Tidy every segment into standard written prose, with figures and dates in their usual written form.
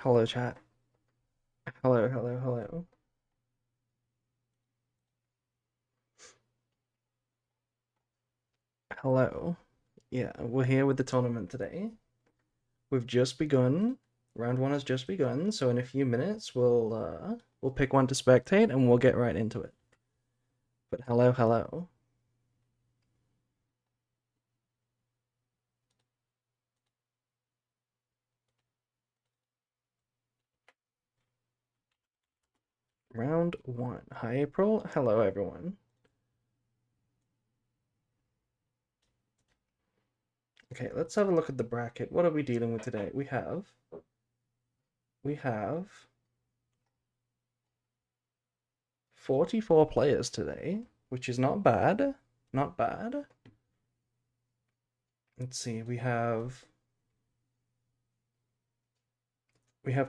Hello, chat. Hello, hello, hello. Hello. Yeah, we're here with the tournament today. We've just begun. Round one has just begun, so in a few minutes we'll pick one to spectate and we'll get right into it. But hello, hello. Round one. Hi, April. Hello, everyone. Okay, let's have a look at the bracket. What are we dealing with today? We have 44 players today, which is not bad. Not bad. Let's see. We have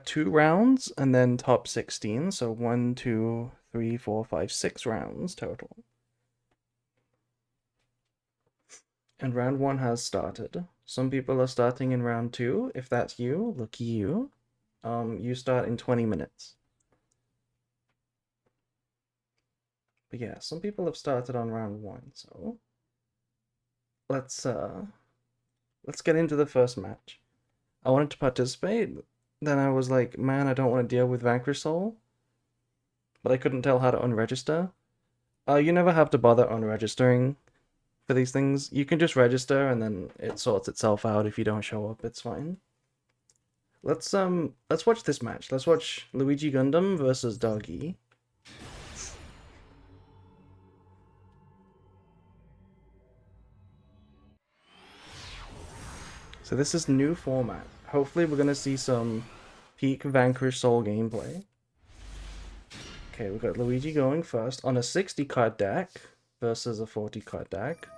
2 rounds and then top 16, so 1, 2, 3, 4, 5, 6 rounds total. And round 1 has started. Some people are starting in round 2. If that's you, lucky you. You start in 20 minutes. But yeah, some people have started on round 1, so let's get into the first match. I wanted to participate, then I was like, man, I don't want to deal with Vanquish Soul, but I couldn't tell how to unregister. You never have to bother unregistering for these things. You can just register and then it sorts itself out if you don't show up. It's fine. Let's watch this match. Let's watch Luigi Gundam versus Doggy. So this is new format. Hopefully we're gonna see some peak Vanquish Soul gameplay. Okay, we've got Luigi going first on a 60 card deck versus a 40 card deck.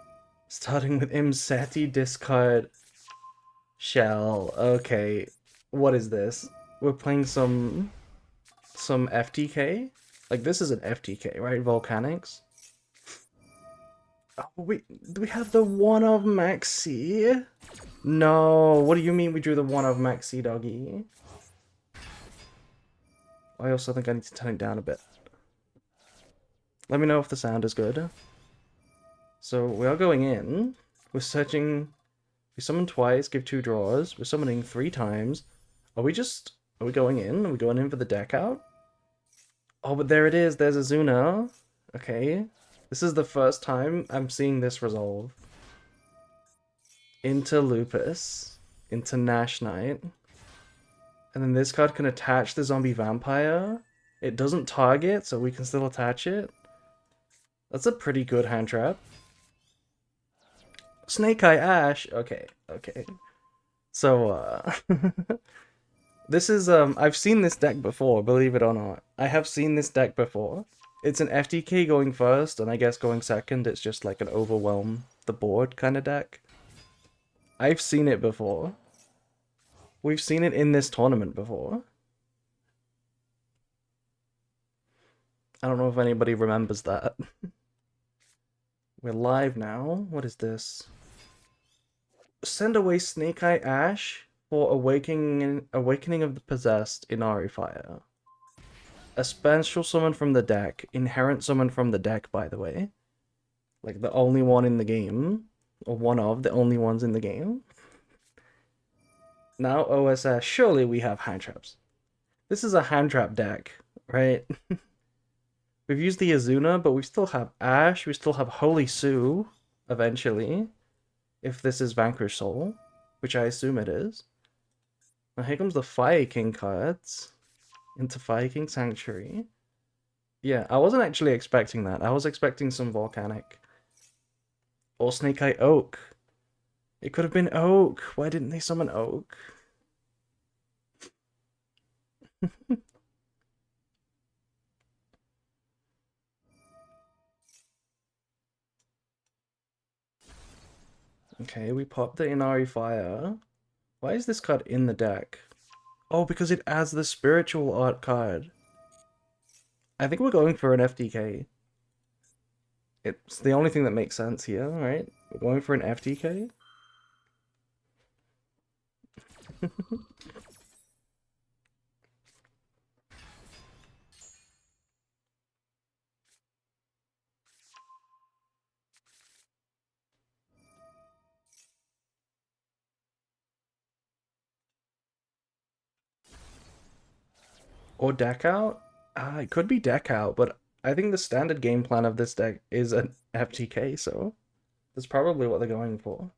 Starting with Imseti discard Shell. Okay, what is this? We're playing some FTK? Like, this is an FTK, right? Volcanics? Oh, do we have the one of Maxi? No, what do you mean we drew the one of Maxi, doggy? I also think I need to turn it down a bit. Let me know if the sound is good. So, we are going in. We're searching. We summon twice, give 2 draws. We're summoning 3 times. Are we going in? Are we going in for the deck out? Oh, but there it is. There's Azuna. Okay. This is the first time I'm seeing this resolve. Into Lupus. Into Nash Knight. And then this card can attach the zombie vampire. It doesn't target, so we can still attach it. That's a pretty good hand trap. Snake Eye Ash. Okay, okay. So, this is, I've seen this deck before, believe it or not. I have seen this deck before. It's an FTK going first, and I guess going second, it's just like an overwhelm the board kind of deck. I've seen it before. We've seen it in this tournament before. I don't know if anybody remembers that. We're live now. What is this? Send away Snake Eye Ash for Awakening of the Possessed Inari Fire. A special summon from the deck. Inherent summon from the deck, by the way. Like, the only one in the game. Or one of the only ones in the game. Now OSS, surely we have hand traps. This is a hand trap deck, right? We've used the Azuna, but we still have Ash, we still have Holy Sue, eventually. If this is Vanquish Soul, which I assume it is. Now here comes the Fire King cards. Into Fire King Sanctuary. Yeah, I wasn't actually expecting that. I was expecting some Volcanic. Or Snake Eye Oak. It could have been Oak. Why didn't they summon Oak? Okay, we popped the Inari Fire. Why is this card in the deck? Oh, because it adds the Spiritual Art card. I think we're going for an FTK. It's the only thing that makes sense here, right? We're going for an FTK. Or deck out? It could be deck out, but I think the standard game plan of this deck is an FTK, so that's probably what they're going for.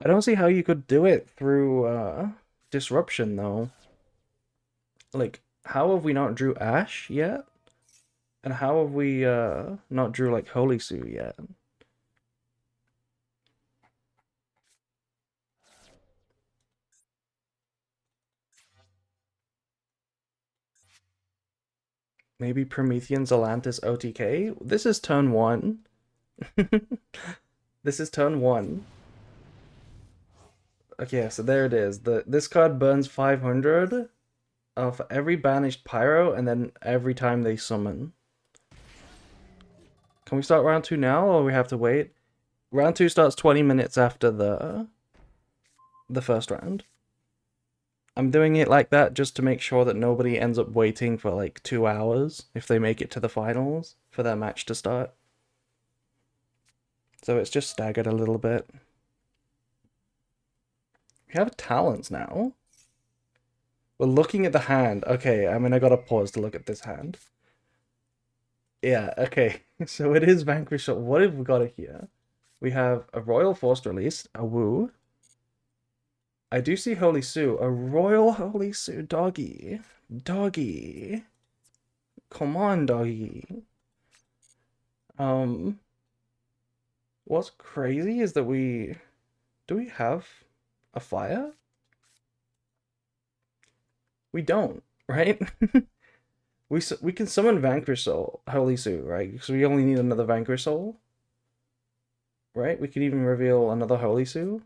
I don't see how you could do it through disruption though. Like, how have we not drew Ash yet? And how have we not drew like Holy Sue yet? Maybe Promethean Zelantis OTK? This is turn one. This is turn one. Okay, so there it is. This card burns 500 for every banished pyro, and then every time they summon. Can we start round two now, or we have to wait? Round two starts 20 minutes after the first round. I'm doing it like that just to make sure that nobody ends up waiting for like 2 hours if they make it to the finals for their match to start. So it's just staggered a little bit. We have talents now. We're looking at the hand. Okay, I mean, I gotta pause to look at this hand. Yeah, okay. So it is Vanquish. What have we got here? We have a Royal Forced Release, a Woo. I do see Holy Sue. A Royal Holy Sue. Doggy. Doggy. Come on, doggy. What's crazy is that do we have a fire? We don't, right? we can summon Vanquish Soul, Holy Sue, right? Because we only need another Vanquish Soul, right? We could even reveal another Holy Sue,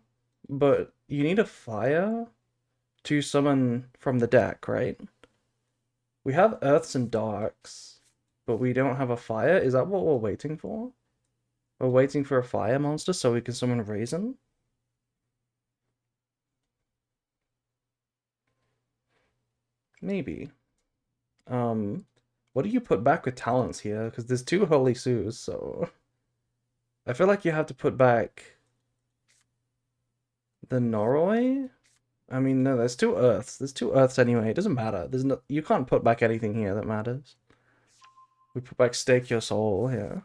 but you need a fire to summon from the deck, right? We have Earths and Darks, but we don't have a fire. Is that what we're waiting for? We're waiting for a fire monster so we can summon Raisin? Maybe. What do you put back with talents here? Because there's two Holy Sues, so I feel like you have to put back the Noroi. I mean, no, there's two Earths. There's two Earths anyway. It doesn't matter. There's no, you can't put back anything here that matters. We put back Stake Your Soul here.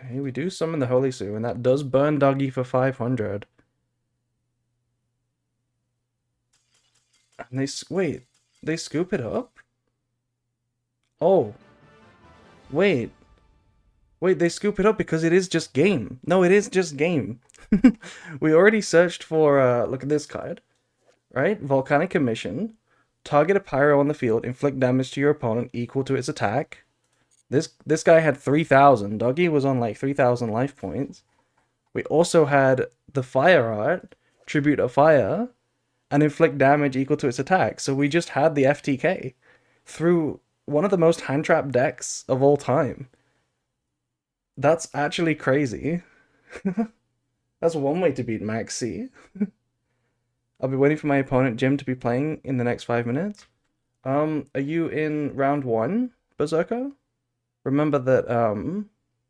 Okay, we do summon the Holy Sue, and that does burn Doggy for 500. And wait, they scoop it up? Oh, wait. Wait, they scoop it up because it is just game. No, it is just game. We already searched for, look at this card, right? Volcanic Emission. Target a pyro on the field, inflict damage to your opponent equal to its attack. This guy had 3,000. Doggy was on like 3,000 life points. We also had the Fire Art, Tribute a Fire, and inflict damage equal to its attack. So we just had the FTK through one of the most hand trap decks of all time. That's actually crazy. That's one way to beat Max C. I'll be waiting for my opponent Jim to be playing in the next 5 minutes. Are you in round one, Berserker? Remember that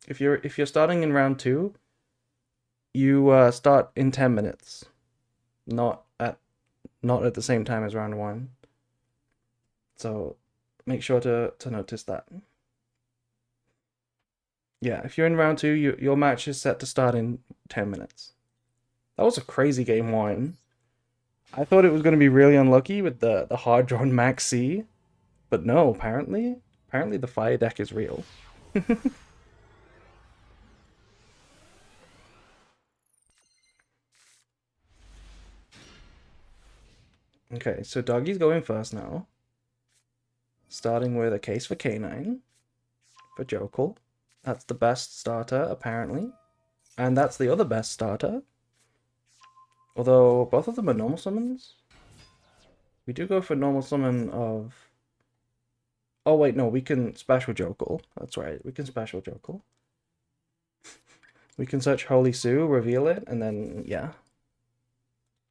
if you're starting in round two, you start in 10 minutes, not at the same time as round one. So make sure to notice that. Yeah, if you're in round two, your match is set to start in 10 minutes. That was a crazy game one. I thought it was going to be really unlucky with the hard drawn Max C, but no, apparently the fire deck is real. Okay, so Doggy's going first now. Starting with a case for K9 for Jokel. That's the best starter, apparently. And that's the other best starter. Although both of them are normal summons. We do go for normal summon of... Oh wait, no, we can special Jokel. That's right, we can special Jokel. We can search Holy Sue, reveal it, and then, yeah.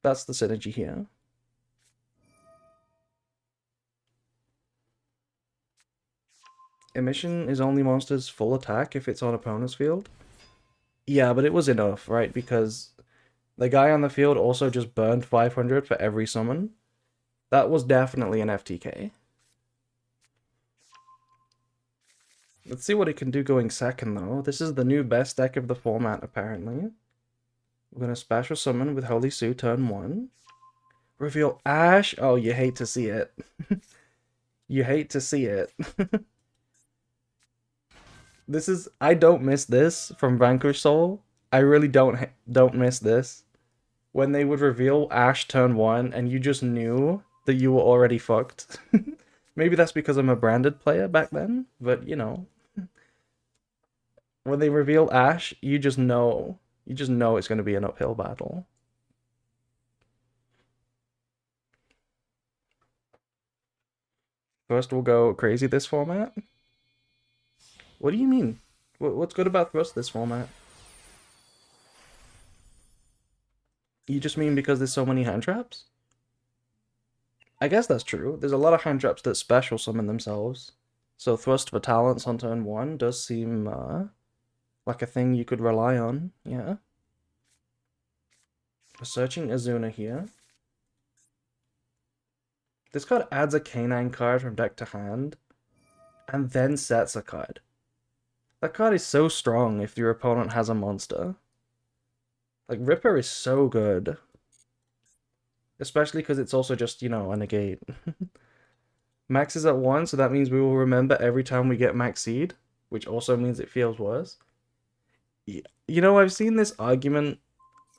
That's the synergy here. Emission is only monsters full attack if it's on opponent's field. Yeah, but it was enough, right? Because the guy on the field also just burned 500 for every summon. That was definitely an FTK. Let's see what it can do going second, though. This is the new best deck of the format, apparently. We're going to special summon with Holy Sue turn 1. Reveal Ash. Oh, you hate to see it. You hate to see it. This is... I don't miss this from Vanquish Soul. I really don't miss this. When they would reveal Ash turn 1 and you just knew that you were already fucked. Maybe that's because I'm a branded player back then, but you know, when they reveal Ash, you just know. You just know it's going to be an uphill battle. First, we'll go crazy this format. What do you mean? What's good about Thrust this format? You just mean because there's so many hand traps? I guess that's true. There's a lot of hand traps that special summon themselves. So Thrust for talents on turn 1 does seem like a thing you could rely on, yeah. We're searching Azuna here. This card adds a canine card from deck to hand, and then sets a card. That card is so strong if your opponent has a monster. Like, Ripper is so good. Especially because it's also just, you know, a negate. Max is at 1, so that means we will remember every time we get Max Seed, which also means it feels worse. You know, I've seen this argument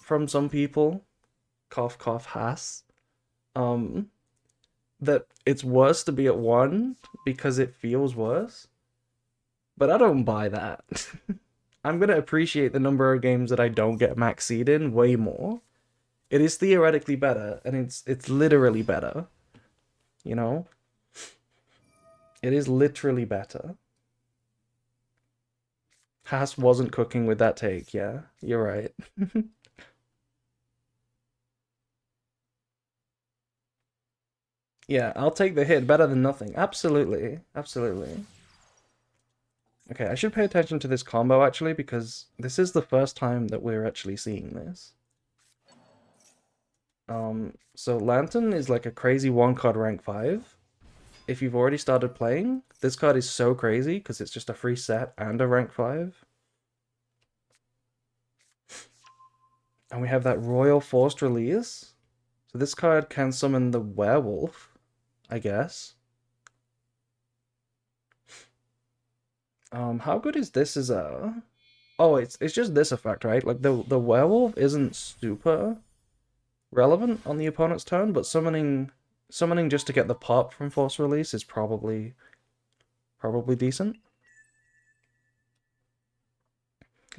from some people, cough cough has, um, that it's worse to be at 1 because it feels worse. But I don't buy that. I'm gonna appreciate the number of games that I don't get Max Seed in way more. It is theoretically better, and it's literally better. You know? It is literally better. Haas wasn't cooking with that take, yeah. You're right. Yeah, I'll take the hit better than nothing. Absolutely. Absolutely. Okay, I should pay attention to this combo actually, because this is the first time that we're actually seeing this. So Lantern is like a crazy one card rank 5. If you've already started playing, this card is so crazy because it's just a free set and a rank 5. And we have that Royal Forced Release. So this card can summon the Werewolf, I guess. How good is this as a... Oh, it's just this effect, right? Like the Werewolf isn't super relevant on the opponent's turn, but summoning just to get the pop from Force Release is probably decent.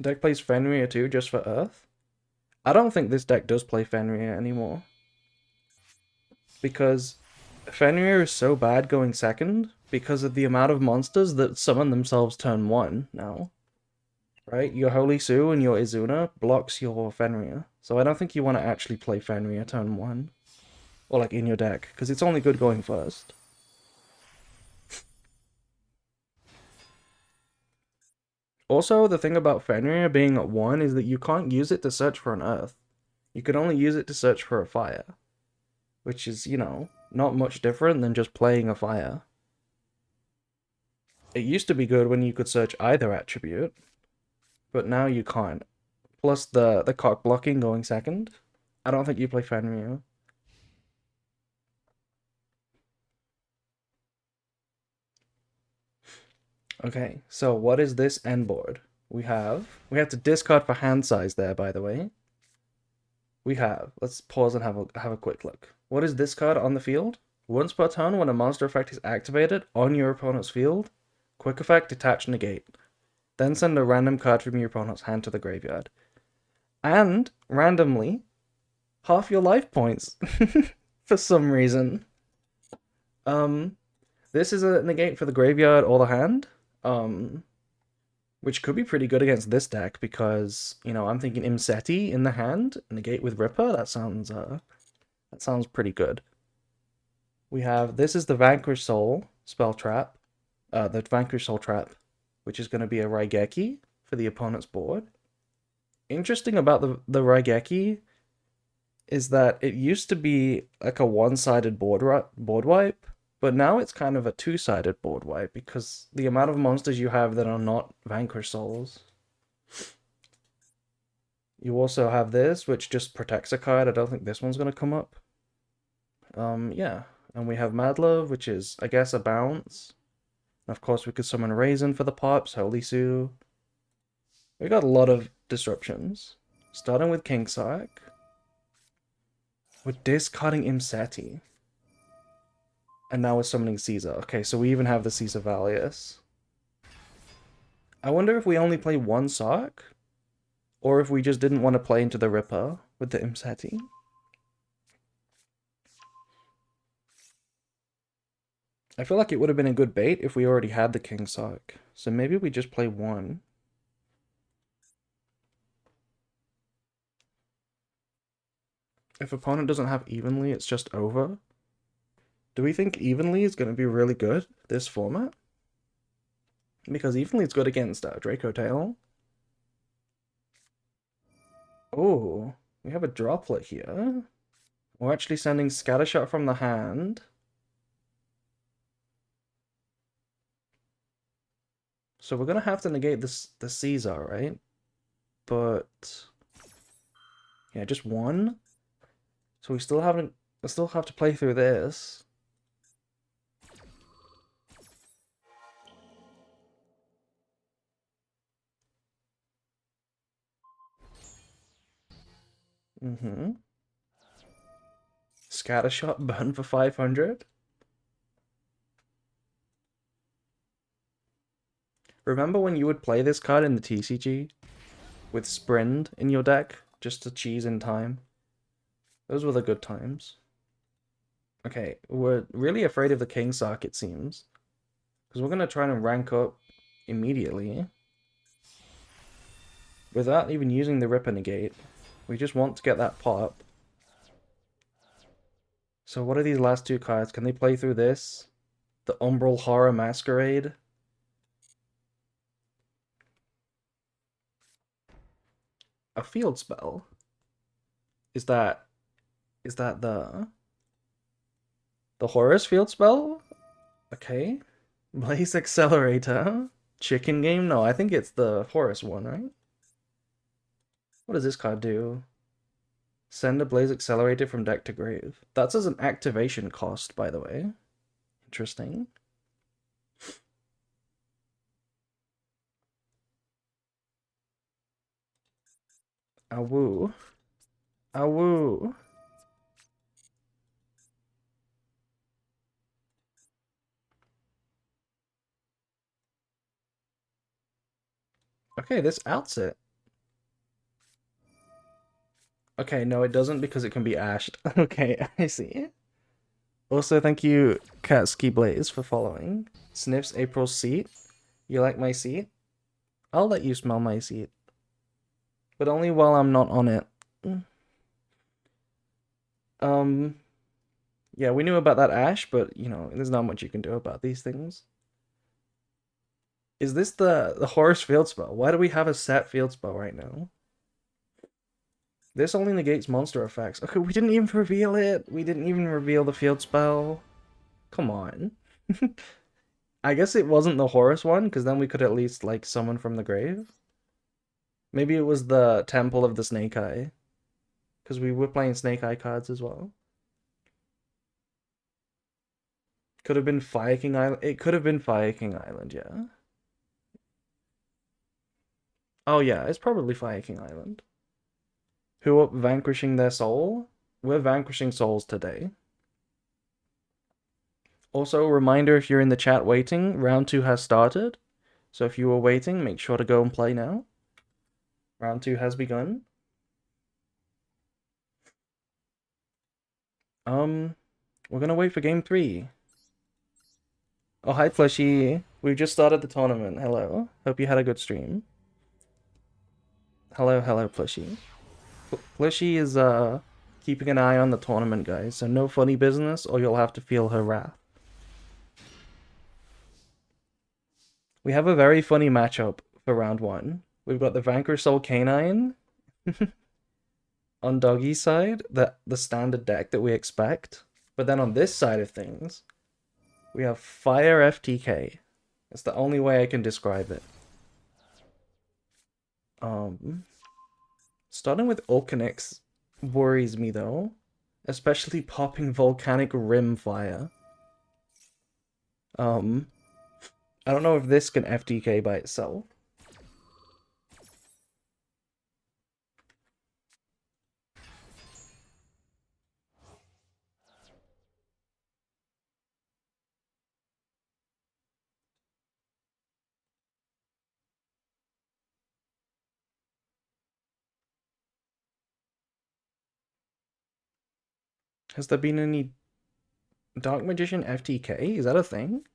Deck plays Fenrir too, just for Earth. I don't think this deck does play Fenrir anymore. Because Fenrir is so bad going second because of the amount of monsters that summon themselves turn 1 now. Right? Your Holy Sue and your Izuna blocks your Fenrir. So I don't think you want to actually play Fenrir turn 1. Or like in your deck, because it's only good going first. Also, the thing about Fenrir being at 1 is that you can't use it to search for an Earth. You can only use it to search for a fire. Which is, you know, not much different than just playing a fire. It used to be good when you could search either attribute, but now you can't. Plus the cock blocking going second. I don't think you play Fenrir. Okay, so what is this end board? We have to discard for hand size there, by the way. Let's pause and have a quick look. What is this card on the field? Once per turn, when a monster effect is activated on your opponent's field, quick effect, detach, negate. Then send a random card from your opponent's hand to the graveyard. And, randomly, half your life points. For some reason. Um, this is a negate for the graveyard or the hand. Which could be pretty good against this deck because, you know, I'm thinking Imseti in the hand, negate with Ripper. That sounds pretty good. We have, this is the Vanquish Soul spell trap. The Vanquish Soul trap, which is going to be a Raigeki for the opponent's board. Interesting about the Raigeki is that it used to be like a one-sided board wipe, but now it's kind of a two-sided board wipe because the amount of monsters you have that are not Vanquish Souls. You also have this, which just protects a card. I don't think this one's gonna come up. Yeah. And we have Madlove, which is, I guess, a bounce. And of course, we could summon Raisin for the pops, Holy Sue. We got a lot of disruptions. Starting with King Sark. We're discarding Imseti. And now we're summoning Caesar. Okay, so we even have the Caesar Valius. I wonder if we only play one Sark? Or if we just didn't want to play into the Ripper with the Imseti. I feel like it would have been a good bait if we already had the King Sark. So maybe we just play one. If opponent doesn't have Evenly, it's just over. Do we think Evenly is going to be really good this format? Because Evenly is good against Draco Tail. Oh, we have a droplet here. We're actually sending Scattershot from the hand. So we're going to have to negate the Caesar, right? But yeah, just one. So we still have to play through this. Scattershot burn for 500. Remember when you would play this card in the TCG with Sprint in your deck just to cheese in time? Those were the good times. Okay, we're really afraid of the King Sark, it seems. Because we're going to try and rank up immediately. Without even using the Ripper Negate. We just want to get that pop. So what are these last two cards? Can they play through this? The Umbral Horror Masquerade? A field spell? Is that the Horus field spell? Okay. Blaze Accelerator. Chicken game? No, I think it's the Horus one, right? What does this card do? Send a Blaze Accelerator from deck to grave. That's as an activation cost, by the way. Interesting. Awoo. Awoo. Okay, this outs it. Okay, no, it doesn't because it can be ashed. Okay, I see. Also, thank you, Katsuki Blaze, for following. Sniffs April's seat. You like my seat? I'll let you smell my seat. But only while I'm not on it. Yeah, we knew about that ash, but, you know, there's not much you can do about these things. Is this the Horus field spell? Why do we have a set field spell right now? This only negates monster effects. Okay, we didn't even reveal it. We didn't even reveal the field spell. Come on. I guess it wasn't the Horus one, because then we could at least, like, summon from the grave. Maybe it was the Temple of the Snake Eye. Because we were playing Snake Eye cards as well. Could have been Fire King Island. It could have been Fire King Island, yeah. Oh yeah, it's probably Fire King Island. Who are vanquishing their soul? We're vanquishing souls today. Also, a reminder if you're in the chat waiting, round 2 has started. So if you were waiting, make sure to go and play now. Round 2 has begun. We're gonna wait for game 3. Oh, hi, Fleshy. We've just started the tournament. Hello. Hope you had a good stream. Hello, hello, Fleshy. Fleshy is, keeping an eye on the tournament, guys. So no funny business, or you'll have to feel her wrath. We have a very funny matchup for round 1. We've got the Vanquish Soul Canine On Doggy's side, the standard deck that we expect. But then on this side of things, we have Fire FTK. That's the only way I can describe it. Starting with Ulcanix worries me though, especially popping Volcanic Rim Fire. I don't know if this can FTK by itself. Has there been any Dark Magician FTK? Is that a thing?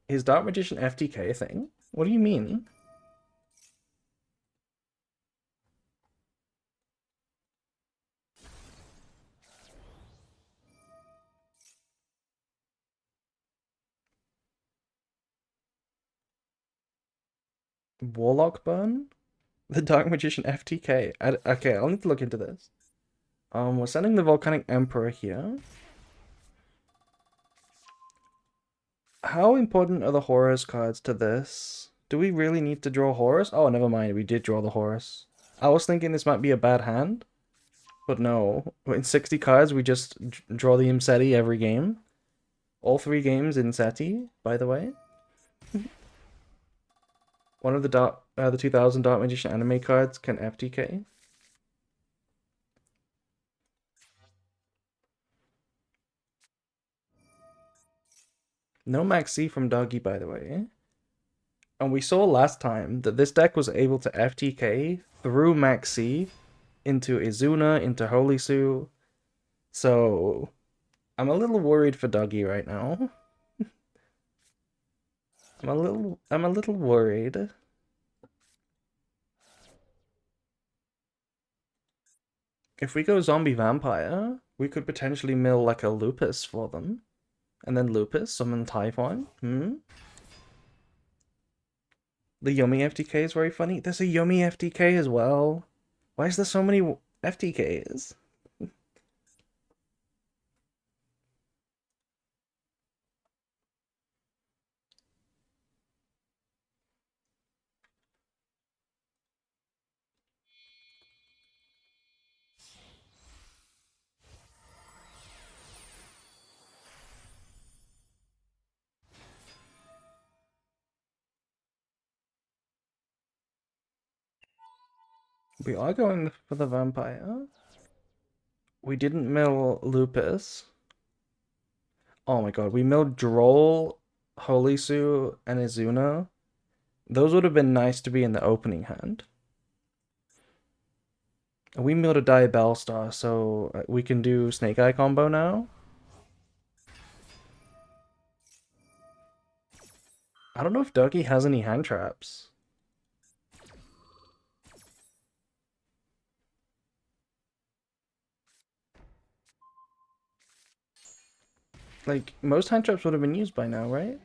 Is Dark Magician FTK a thing? What do you mean? Warlock Burn? The Dark Magician FTK. Okay, I'll need to look into this. We're sending the Volcanic Emperor here. How important are the Horus cards to this? Do we really need to draw Horus? Oh, never mind. We did draw the Horus. I was thinking this might be a bad hand. But no. In 60 cards, we just draw the Imseti every game. All 3 games in Seti, by the way. One of the 2000 Dark Magician anime cards can FTK. No Maxi from Doggy, by the way. And we saw last time that this deck was able to FTK through Maxi into Izuna, into Holy Sue. So I'm a little worried for Doggy right now. I'm a little worried. If we go Zombie Vampire, we could potentially mill like a Lupus for them. And then Lupus, summon Typhon. The Yummy FTK is very funny. There's a Yummy FTK as well. Why is there so many FTKs? We are going for the Vampire. We didn't mill Lupus. Oh my god, we milled Droll, Holy Sue, and Izuna. Those would have been nice to be in the opening hand. And we milled a Diabell Star, so we can do Snake Eye combo now. I don't know if Dougie has any hand traps. Like, most hand traps would have been used by now, right?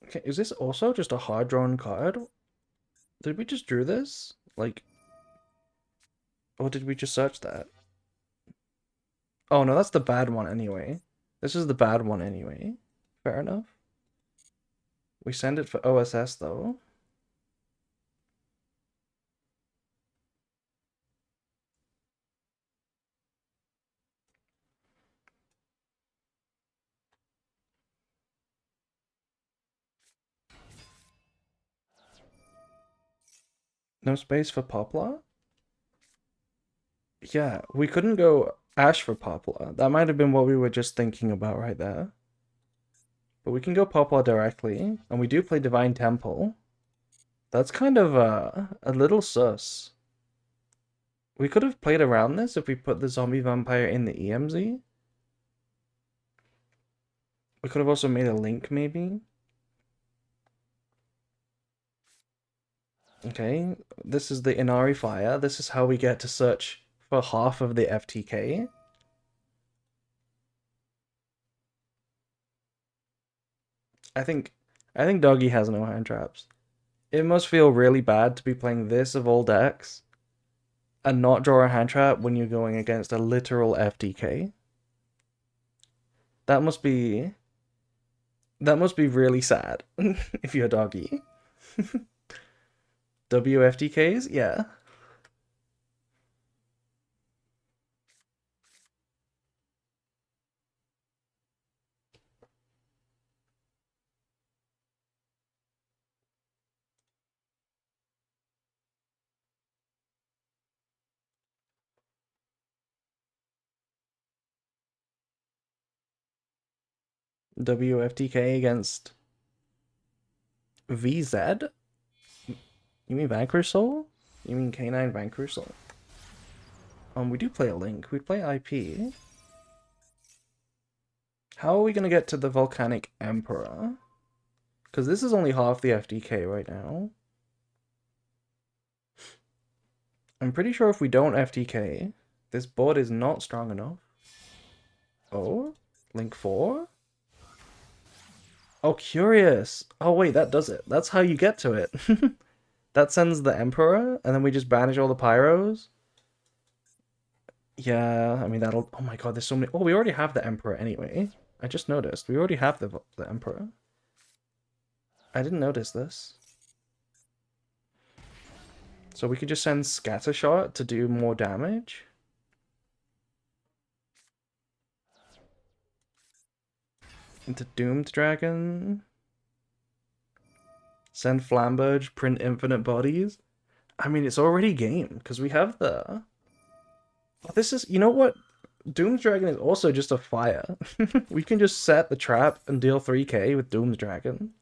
Okay, is this also just a hard drawn card? Did we just drew this? Like, or did we just search that? Oh no, that's the bad one anyway. This is the bad one anyway. Fair enough. We send it for OSS though. No space for Poplar? Yeah, we couldn't go Ash for Poplar. That might have been what we were just thinking about right there. But we can go Poplar directly, and we do play Divine Temple. That's kind of a little sus. We could have played around this if we put the Zombie Vampire in the EMZ. We could have also made a link, maybe. Okay, this is the Inari Fire. This is how we get to search for half of the FTK. I think I think Doggy has no hand traps. It must feel really bad to be playing this of all decks and not draw a hand trap when you're going against a literal FTK. That must be really sad if you're Doggy. WFTKs? Yeah. WFTK against VZ? You mean Vanquish Soul? You mean K9 Vanquish Soul? We do play a Link. We play IP. How are we gonna get to the Volcanic Emperor? Because this is only half the FDK right now. I'm pretty sure if we don't FDK, this board is not strong enough. Oh? Link 4? Oh, curious. Oh, wait, that does it. That's how you get to it. That sends the Emperor, and then we just banish all the Pyros? Yeah, I mean, that'll... Oh my god, there's so many... Oh, we already have the Emperor anyway. I just noticed. We already have the Emperor. I didn't notice this. So we could just send Scattershot to do more damage? Into Doomed Dragon? Send Flamberge, print infinite bodies? I mean, it's already game, because we have the... This is... You know what? Doomed Dragon is also just a fire. We can just set the trap and deal 3k with Doomed Dragon.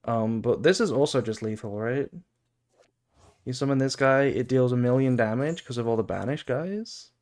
But this is also just lethal, right? You summon this guy, it deals 1,000,000 damage because of all the banish guys.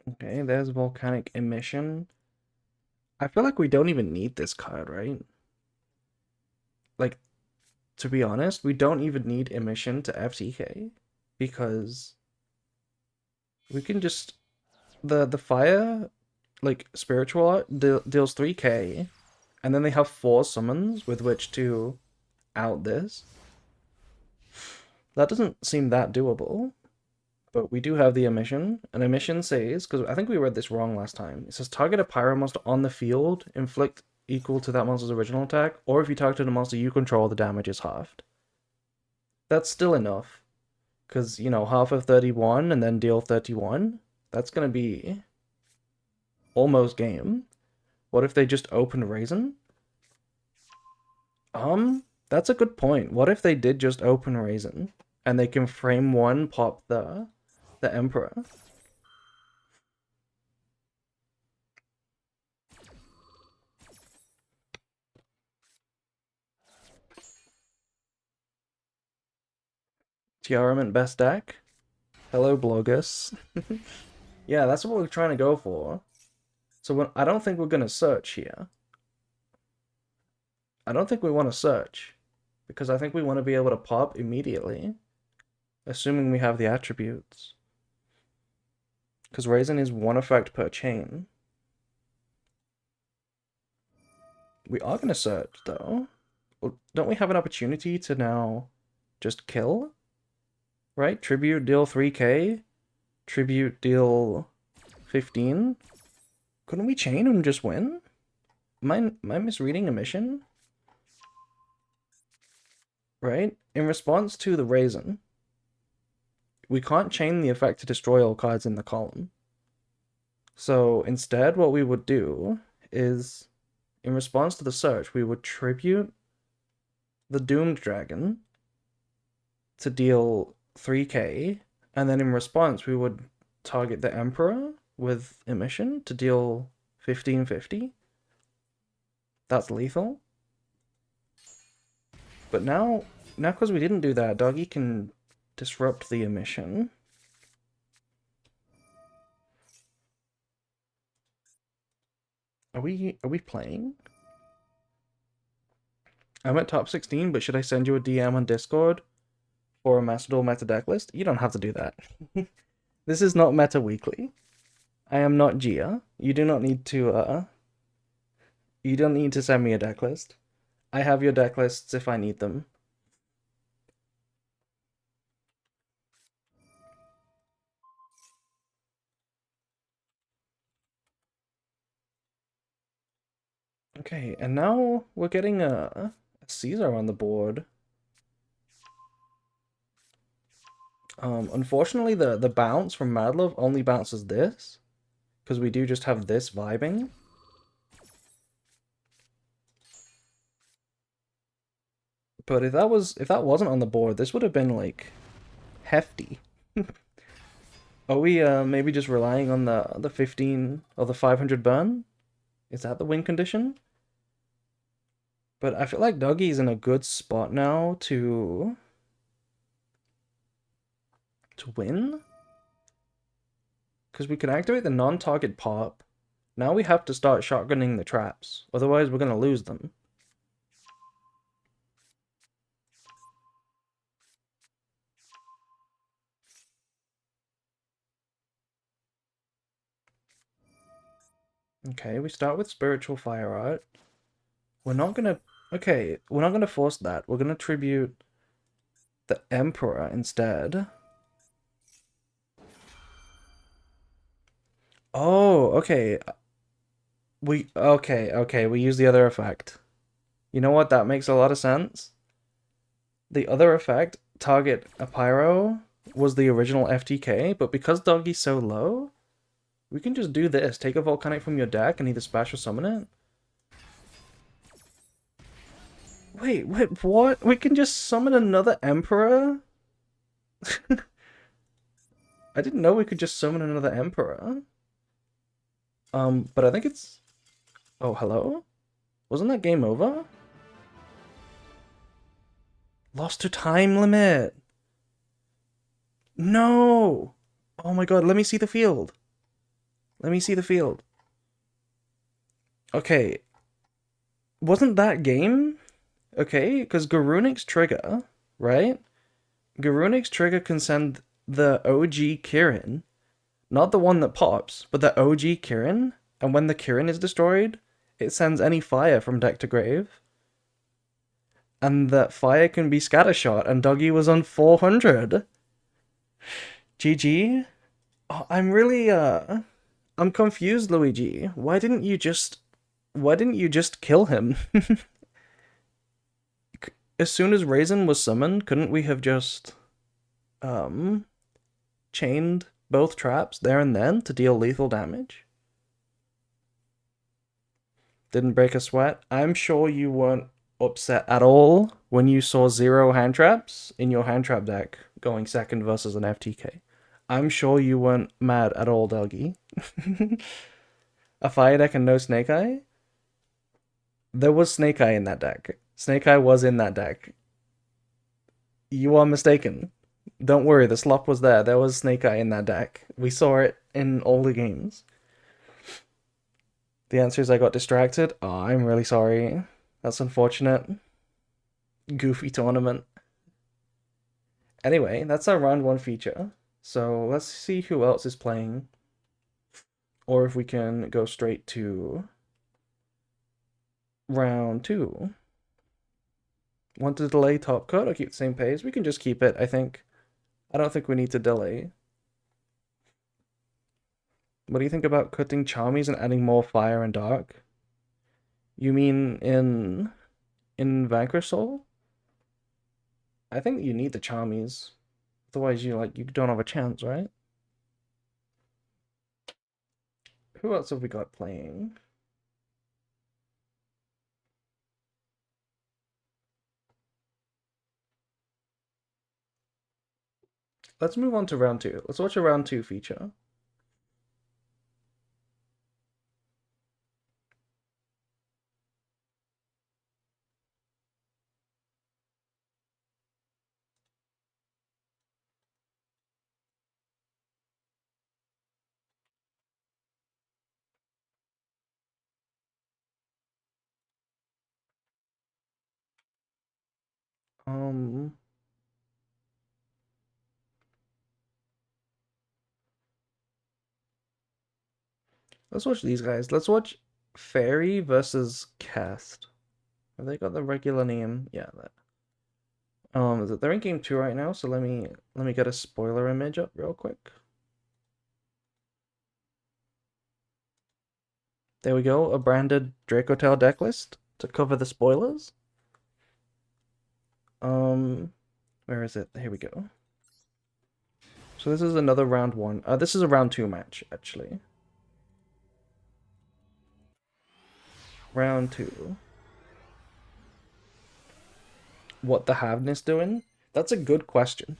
Okay, there's Volcanic Emission. I feel like we don't even need this card, right? Like, to be honest, we don't even need Emission to FTK because we can just the fire like spiritual art deals 3k and then they have 4 summons with which to out this. That doesn't seem that doable. But we do have the emission. An emission says, because I think we read this wrong last time, it says target a pyro monster on the field, inflict equal to that monster's original attack, or if you target a monster you control, the damage is halved. That's still enough. Because, you know, half of 31 and then deal 31, that's going to be almost game. What if they just open Raisin? That's a good point. What if they did just open Raisin and they can frame 1 pop the Emperor? Tiarament best deck? Hello, Blogus. Yeah, that's what we're trying to go for. So I don't think we're going to search here. I don't think we want to search. Because I think we want to be able to pop immediately. Assuming we have the attributes. Because Raisin is 1 effect per chain. We are going to search, though. Well, don't we have an opportunity to now just kill? Right? Tribute deal 3k. Tribute deal 15. Couldn't we chain and just win? Am I misreading a mission? Right? In response to the Raisin, we can't chain the effect to destroy all cards in the column. So instead, what we would do is in response to the search, we would tribute the Doomed Dragon to deal 3k, and then in response, we would target the Emperor with Emission to deal 1550. That's lethal. But now because we didn't do that, Doggy can disrupt the Emission. Are we playing? I'm at top 16, but should I send you a DM on Discord for a Master Duel meta deck list? You don't have to do that. This is not Meta Weekly. I am not Gia. You do not need to you don't need to send me a deck list. I have your deck lists if I need them. Okay, and now we're getting a Caesar on the board. Unfortunately, the bounce from Madlove only bounces this, because we do just have this vibing. But if that wasn't on the board, this would have been like hefty. Are we maybe just relying on the 15 or the 500 burn? Is that the win condition? But I feel like Doggy's in a good spot now to win. Because we can activate the non-target pop. Now we have to start shotgunning the traps. Otherwise we're going to lose them. Okay, we start with Spiritual Fire Art. We're not gonna... Okay, we're not gonna force that. We're gonna tribute the Emperor instead. Oh, okay. Okay, we use the other effect. You know what? That makes a lot of sense. The other effect, target a Pyro, was the original FTK, but because Doggy's so low, we can just do this. Take a Volcanic from your deck and either special summon it. Wait, what? We can just summon another Emperor? I didn't know we could just summon another Emperor. But I think it's... Oh, hello? Wasn't that game over? Lost to time limit! No! Oh my god, let me see the field. Let me see the field. Okay. Wasn't that game? Okay, because Garunik's trigger, right? Garunik's trigger can send the OG Kirin, not the one that pops, but the OG Kirin, and when the Kirin is destroyed, it sends any fire from deck to grave. And that fire can be scattershot, and Doggy was on 400. GG? Oh, I'm really, I'm confused, Luigi. Why didn't you just kill him? As soon as Raisin was summoned, couldn't we have just, chained both traps there and then to deal lethal damage? Didn't break a sweat. I'm sure you weren't upset at all when you saw 0 hand traps in your hand trap deck going second versus an FTK. I'm sure you weren't mad at all, Doggy. A fire deck and no Snake Eye? There was Snake Eye in that deck. Snake Eye was in that deck. You are mistaken. Don't worry, the slop was there. There was Snake Eye in that deck. We saw it in all the games. The answer is I got distracted. Oh, I'm really sorry. That's unfortunate. Goofy tournament. Anyway, that's our round 1 feature. So let's see who else is playing. Or if we can go straight to round 2. Want to delay top cut or keep the same pace? We can just keep it, I think. I don't think we need to delay. What do you think about cutting Charmies and adding more fire and dark? You mean in Vanquish Soul? I think you need the Charmies. Otherwise you don't have a chance, right? Who else have we got playing? Let's move on to round two. Let's watch a round two feature. Um, let's watch these guys. Let's watch Fairy versus Cast. Have they got the regular name? Yeah, that. They're in game two right now, so let me get a spoiler image up real quick. There we go, a branded Dracotel deck list to cover the spoilers. Where is it? Here we go. So this is another round one. This is a round two match, actually. Round two. What the Havness doing? That's a good question.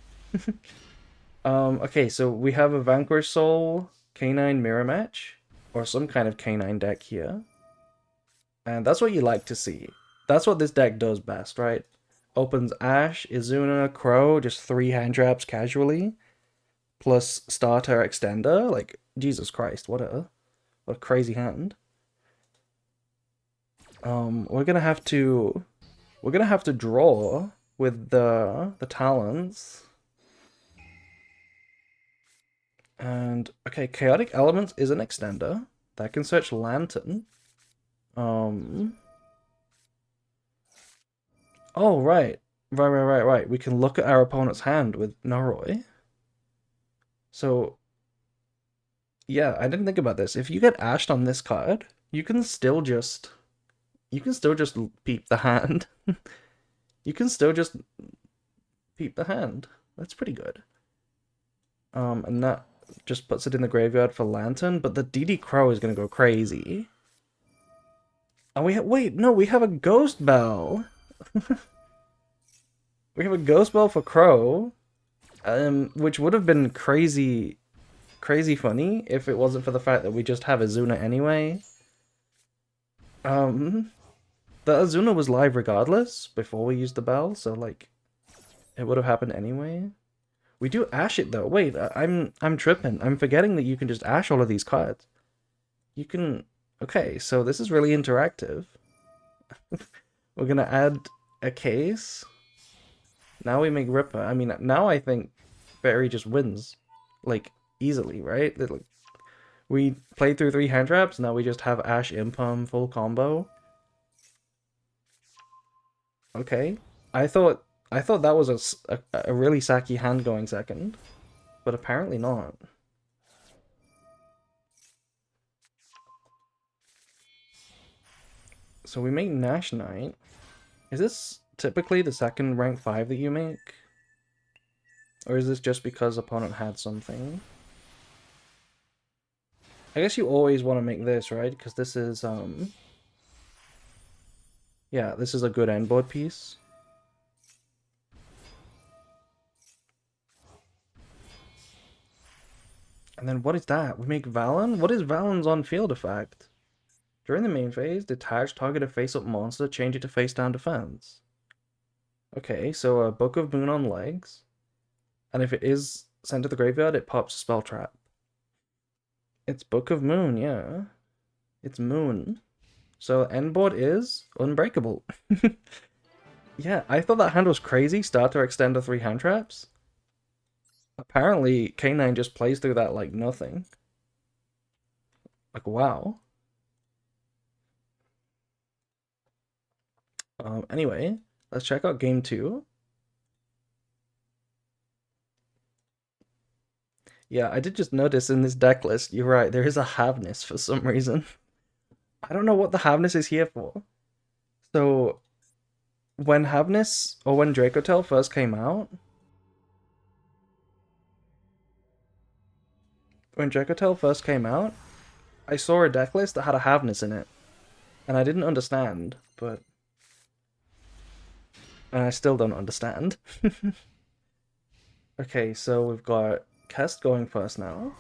Okay, so we have a Vanquish Soul Canine mirror match, or some kind of canine deck here. And that's what you like to see. That's what this deck does best, right? Opens Ash, Izuna, Crow, just 3 hand traps casually, plus starter extender. Like, Jesus Christ, what a crazy hand. We're gonna have to draw with the talents. And okay, Chaotic Elements is an extender. That can search Lantern. Oh right. Right. We can look at our opponent's hand with Noroi. So yeah, I didn't think about this. If you get ashed on this card, you can still just peep the hand. You can still just peep the hand. That's pretty good. And that just puts it in the graveyard for Lantern, but the DD Crow is gonna go crazy. And wait, no, we have a Ghost Bell. We have a Ghost Bell for Crow, which would have been crazy funny if it wasn't for the fact that we just have Azuna anyway. The Azuna was live regardless before we used the bell, so like it would have happened anyway. We do ash it though. Wait, I'm tripping. I'm forgetting that you can just ash all of these cards. You can. Okay, so this is really interactive. We're gonna add a case. Now we make Ripper. I mean, now I think Fairy just wins, like easily, right? Like, we played through 3 hand traps. Now we just have Ash Impum full combo. Okay, I thought that was a really sacky hand going second, but apparently not. So we make Nash Knight. Is this typically the second rank 5 that you make? Or is this just because opponent had something? I guess you always want to make this, right? Because this is, yeah, this is a good end board piece. And then what is that? We make Valen? What is Valen's on-field effect? During the main phase, detach targeted face-up monster, change it to face-down defense. Okay, so a Book of Moon on legs. And if it is sent to the graveyard, it pops a spell trap. It's Book of Moon, yeah. It's Moon. So end board is Unbreakable. Yeah, I thought that hand was crazy. Starter extender 3 hand traps. Apparently, K9 just plays through that like nothing. Like, wow. Anyway, let's check out game 2. Yeah, I did just notice in this deck list, you're right, there is a Havness for some reason. I don't know what the Havness is here for. So, when Havness, or when Dracotel first came out, I saw a deck list that had a Havness in it. And I didn't understand, but... And I still don't understand. Okay, so we've got Kest going first now.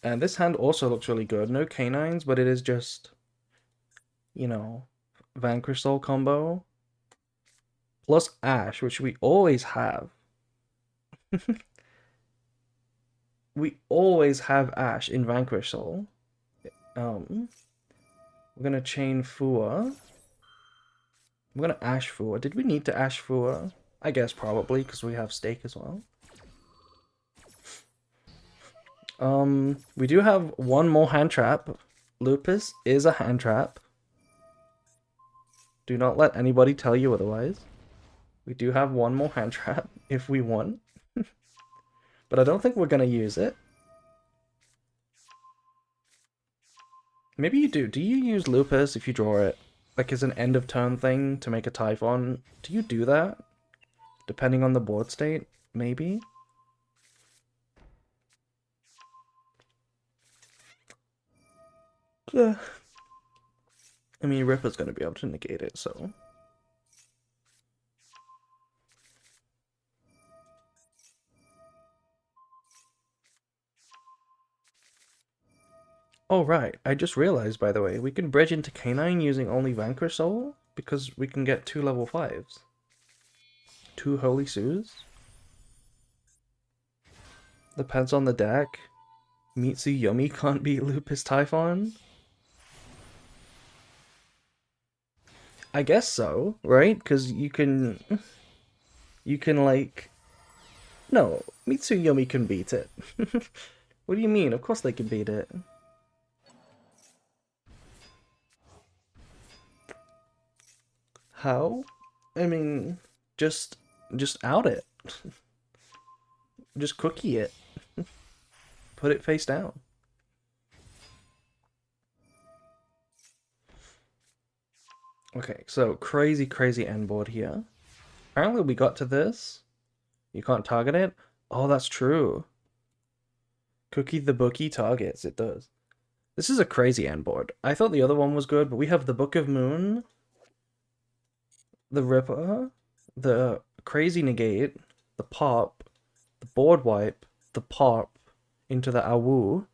And this hand also looks really good. No canines, but it is just, you know, Vanquish Soul combo. Plus Ash, which we always have. We always have Ash in Vanquish Soul. We're gonna chain Fua. We're gonna Ash Fua. Did we need to Ash Fua? I guess probably, because we have Stake as well. We do have one more hand trap. Lupus is a hand trap. Do not let anybody tell you otherwise. We do have one more hand trap if we want. But I don't think we're gonna use it. Maybe you do. Do you use Lupus if you draw it? Like as an end of turn thing to make a Typhon? Do you do that? Depending on the board state? Maybe? I mean, Ripper's gonna be able to negate it, so... Oh, right. I just realized, by the way, we can bridge into Canine using only Vanquish Soul, because we can get 2 level 5s. 2 Holy Sues. Depends on the deck. Mitsu Yumi can't beat Lupus Typhon. I guess so, right? Because you can... You can, like... No, Mitsu Yumi can beat it. What do you mean? Of course they can beat it. How? I mean, just out it. Just cookie it. Put it face down. Okay, so crazy end board here. Apparently we got to this. You can't target it. Oh, that's true. Cookie the Bookie targets. It does. This is a crazy end board. I thought the other one was good, but we have the Book of Moon, the Ripper, the Crazy Negate, the Pop, the Board Wipe, the Pop into the Awu,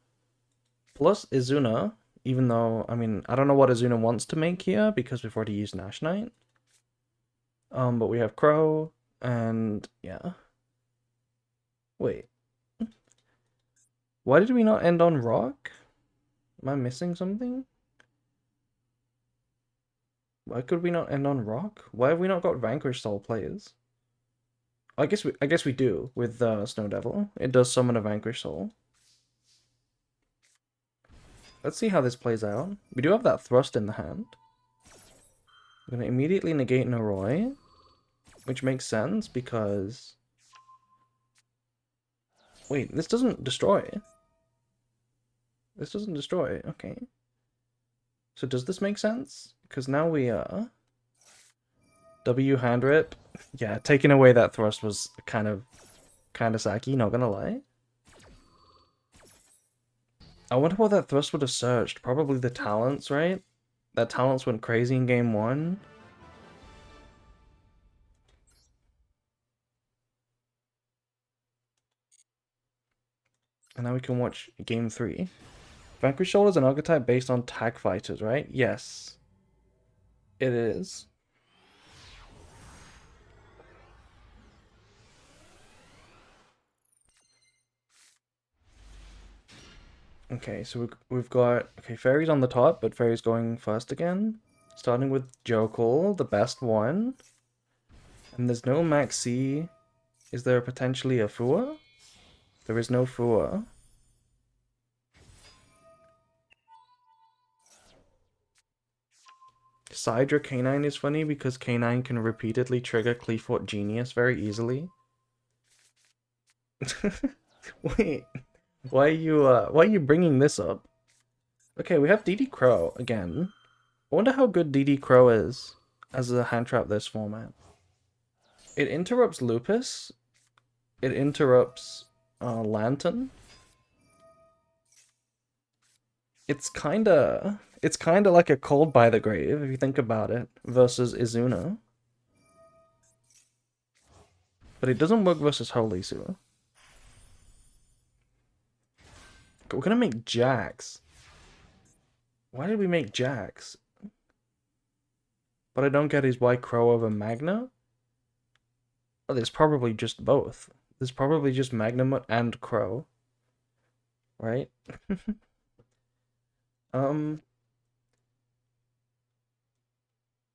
plus Izuna, even though, I mean, I don't know what Izuna wants to make here because we've already used Nash Knight. But we have Crow, and yeah. Wait. Why did we not end on Rock? Am I missing something? Why could we not end on Rock? Why have we not got Vanquish Soul players? I guess we do with Snow Devil. It does summon a Vanquish Soul. Let's see how this plays out. We do have that Thrust in the hand. I'm gonna immediately negate Noroi, which makes sense because... Wait, this doesn't destroy. This doesn't destroy, okay. So does this make sense? Because now we are... W hand rip. Yeah, taking away that Thrust was kind of sacky, not gonna lie. I wonder what that Thrust would have searched. Probably the Talents, right? That Talents went crazy in game 1. And now we can watch game 3. Vanquish Soul is an archetype based on tag fighters, right? Yes. It is. Okay, so we've got... Okay, Fairy's on the top, but Fairy's going first again. Starting with Jokul, the best one. And there's no Maxi. Is there potentially a Fua? There is no Fua. Sidra Canine is funny because Canine can repeatedly trigger Cleafort Genius very easily. Wait, why are you bringing this up? Okay, we have DD Crow again. I wonder how good DD Crow is as a hand trap this format. It interrupts Lupus. It interrupts Lantern. It's kinda like a Cold by the Grave if you think about it versus Izuna. But it doesn't work versus Holy Sewer. We're gonna make Jax. Why did we make Jax? But I don't get his White Crow over Magna? Oh, there's probably just both. There's probably just Magna and Crow. Right? um...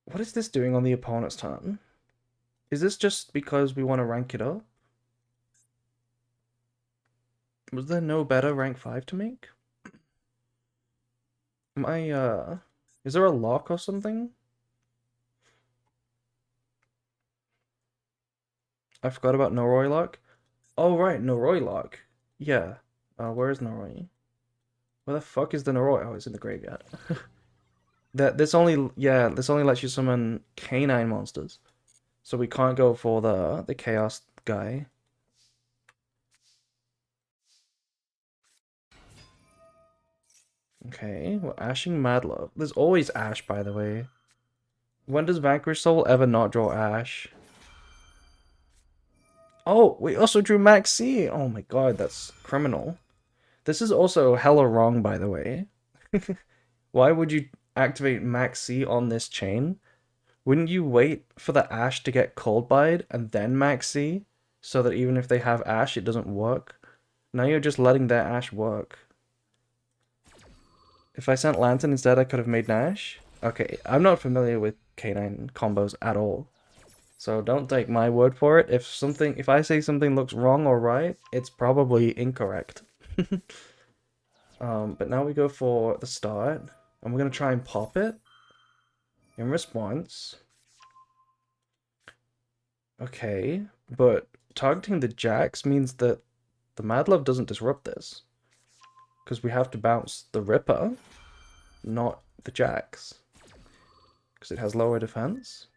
What is this doing on the opponent's turn? Is this just because we want to rank it up? Was there no better rank 5 to make? Am I, is there a lock or something? I forgot about Noroi lock. Oh, right, Noroi lock. Yeah. Where is Noroi? Where the fuck is the Noroi? Oh, it's in the graveyard. This only, yeah, this only lets you summon canine monsters. So we can't go for the chaos guy. Okay, we're ashing Madlove. There's always Ash, by the way. When does Vanquish Soul ever not draw Ash? Oh, we also drew Max C. Oh my god, that's criminal. This is also hella wrong, by the way. Why would you activate Max C on this chain? Wouldn't you wait for the Ash to get Cold Bide and then Max C? So that even if they have Ash, it doesn't work? Now you're just letting their Ash work. If I sent Lantern instead, I could have made Nash. Okay, I'm not familiar with K9 combos at all. So don't take my word for it. If I say something looks wrong or right, it's probably incorrect. But now we go for the start, and we're gonna try and pop it. In response. Okay, but targeting the Jax means that the Madlove doesn't disrupt this. Because we have to bounce the Ripper, not the Jax. Because it has lower defense.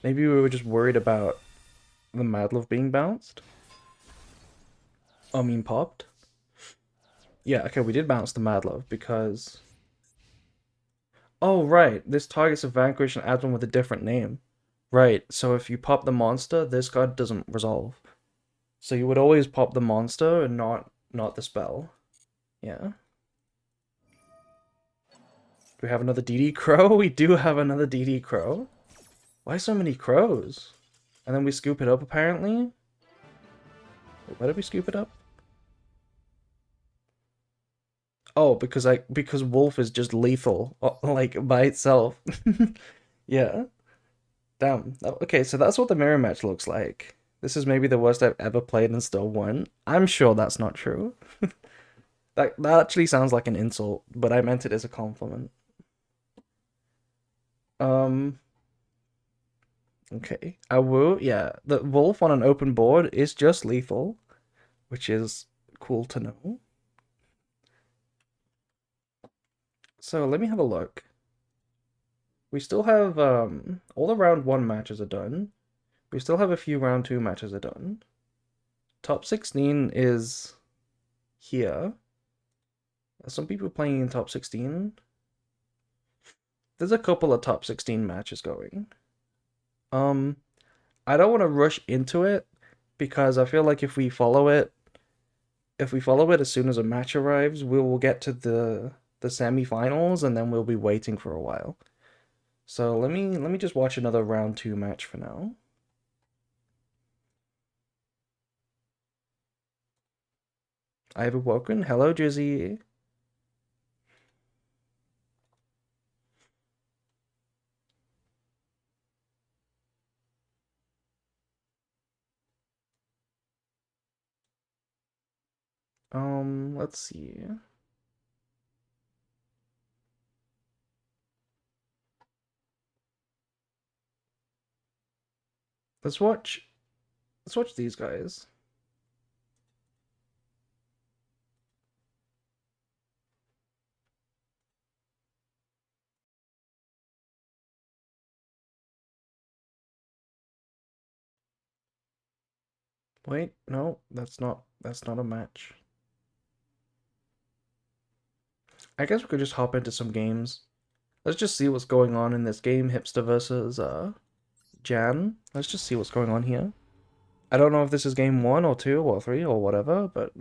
Maybe we were just worried about the Madlove being bounced. I mean popped. Yeah, okay, we did bounce the Madlove because... Oh, right, this targets a Vanquish and adds one with a different name. Right, so if you pop the monster, this card doesn't resolve. So you would always pop the monster and not the spell. Yeah. Do we have another DD Crow? We do have another DD Crow. Why so many crows? And then we scoop it up, apparently? Why did we scoop it up? Oh, because Wolf is just lethal, like, by itself. Yeah. Damn. Okay, so that's what the mirror match looks like. This is maybe the worst I've ever played and still won. I'm sure that's not true. That actually sounds like an insult, but I meant it as a compliment. Um, okay. I will, yeah. The Wolf on an open board is just lethal, which is cool to know. So let me have a look. We still have all the round 1 matches are done. We still have a few round 2 matches are done. Top 16 is here. Are some people playing in top 16? There's a couple of top 16 matches going. I don't want to rush into it because I feel like if we follow it as soon as a match arrives, we will get to the semi-finals and then we'll be waiting for a while. So let me just watch another round 2 match for now. I have awoken. Hello, Drizzy. Let's see. Let's watch these guys. Wait, no, that's not a match. I guess we could just hop into some games. Let's just see what's going on in this game, Hipster versus Jan. Let's just see what's going on here. I don't know if this is game 1 or 2 or 3 or whatever, but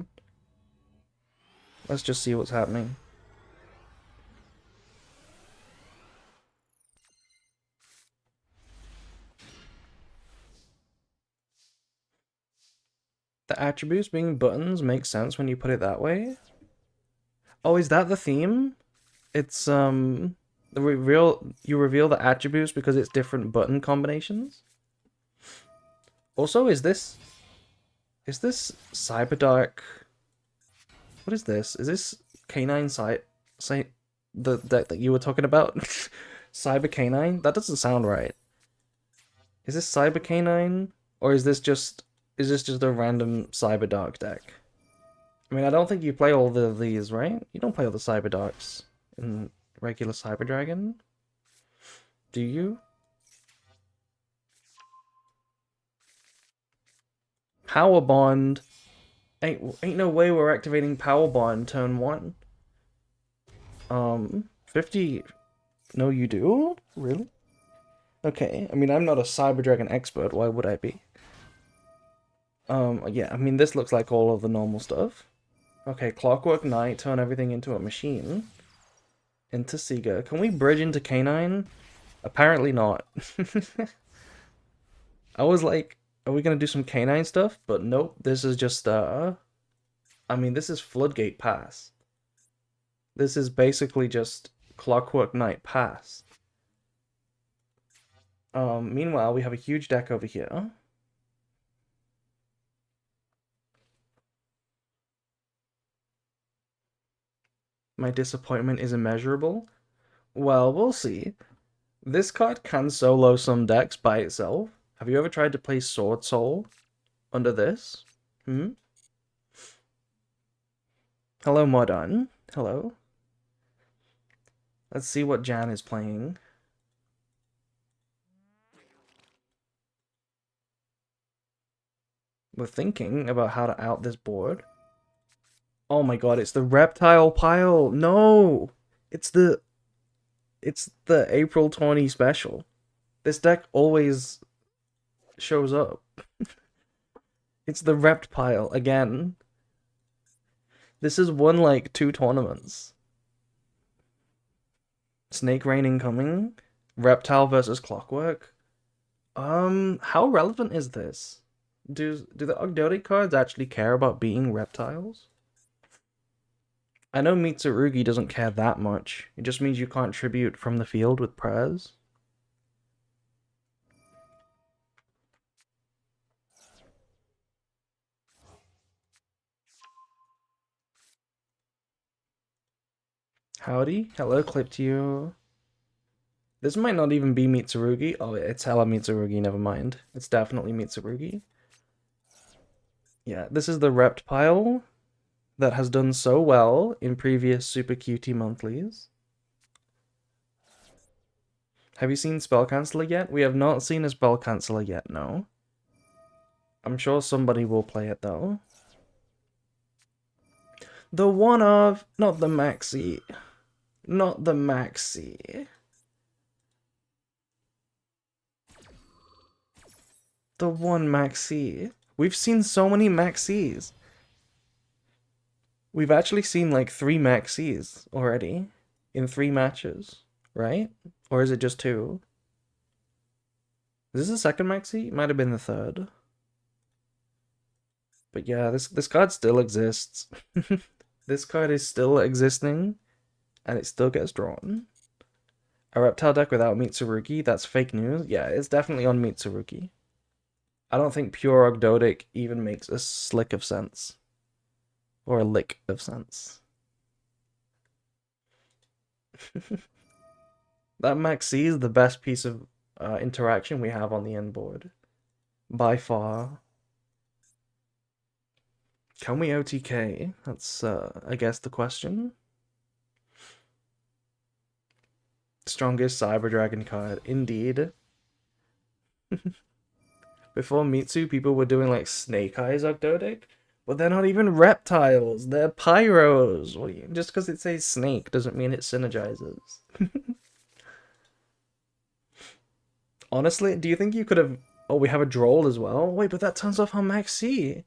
let's just see what's happening. The attributes being buttons makes sense when you put it that way. Oh, is that the theme? It's you reveal the attributes because it's different button combinations. Also, is this Cyberdark? What is this? Is this Canine Site the deck that you were talking about? Cyber Canine? That doesn't sound right. Is this Cyber Canine or is this just a random Cyberdark deck? I mean, I don't think you play all of these, right? You don't play all the Cyberdarks in regular Cyber Dragon, do you? Power Bond. Ain't no way we're activating Power Bond turn 1. 50. No, you do? Really? Okay. I mean, I'm not a Cyber Dragon expert. Why would I be? Yeah. I mean, this looks like all of the normal stuff. Okay, Clockwork Knight, turn everything into a machine. Into Sega. Can we bridge into Canine? Apparently not. I was like, are we gonna do some Canine stuff? But nope, this is just, I mean, this is Floodgate Pass. This is basically just Clockwork Knight Pass. Meanwhile, we have a huge deck over here. My disappointment is immeasurable. Well, we'll see. This card can solo some decks by itself. Have you ever tried to play Sword Soul under this? Hello, Modern. Hello. Let's see what Jan is playing. We're thinking about how to out this board. Oh my god, it's the Reptile Pile! No! It's the April 20 special. This deck always shows up. It's the Rept Pile again. This has won like 2 tournaments. Snake Rain incoming. Reptile versus Clockwork. How relevant is this? Do the Ogdotic cards actually care about being reptiles? I know Mitsurugi doesn't care that much. It just means you can't tribute from the field with prayers. Howdy. Hello, Cliptio. This might not even be Mitsurugi. Oh, it's hella Mitsurugi, never mind. It's definitely Mitsurugi. Yeah, this is the Rept pile that has done so well in previous Super Cutie monthlies. Have you seen Spell Canceller yet? We have not seen a Spell Canceller yet, no. I'm sure somebody will play it, though. The one of... Not the Maxi. Not the Maxi. The one Maxi. We've seen so many Maxis. We've actually seen like 3 Maxis already in 3 matches, right? Or is it just 2? Is this the second Maxi? It might have been the third. But yeah, this card still exists. This card is still existing, and it still gets drawn. A reptile deck without Mitsurugi? That's fake news? Yeah, it's definitely on Mitsurugi. I don't think pure Ogdotic even makes a slick of sense. Or a lick of sense. That Maxi is the best piece of interaction we have on the end board. By far. Can we OTK? That's, I guess, the question. Strongest Cyber Dragon card. Indeed. Before Mitsu, people were doing, like, Snake Eyes Ogdotic. But they're not even reptiles. They're pyros. Just because it says snake doesn't mean it synergizes. Honestly, do you think you could have... Oh, we have a Droll as well? Wait, but that turns off our Max C.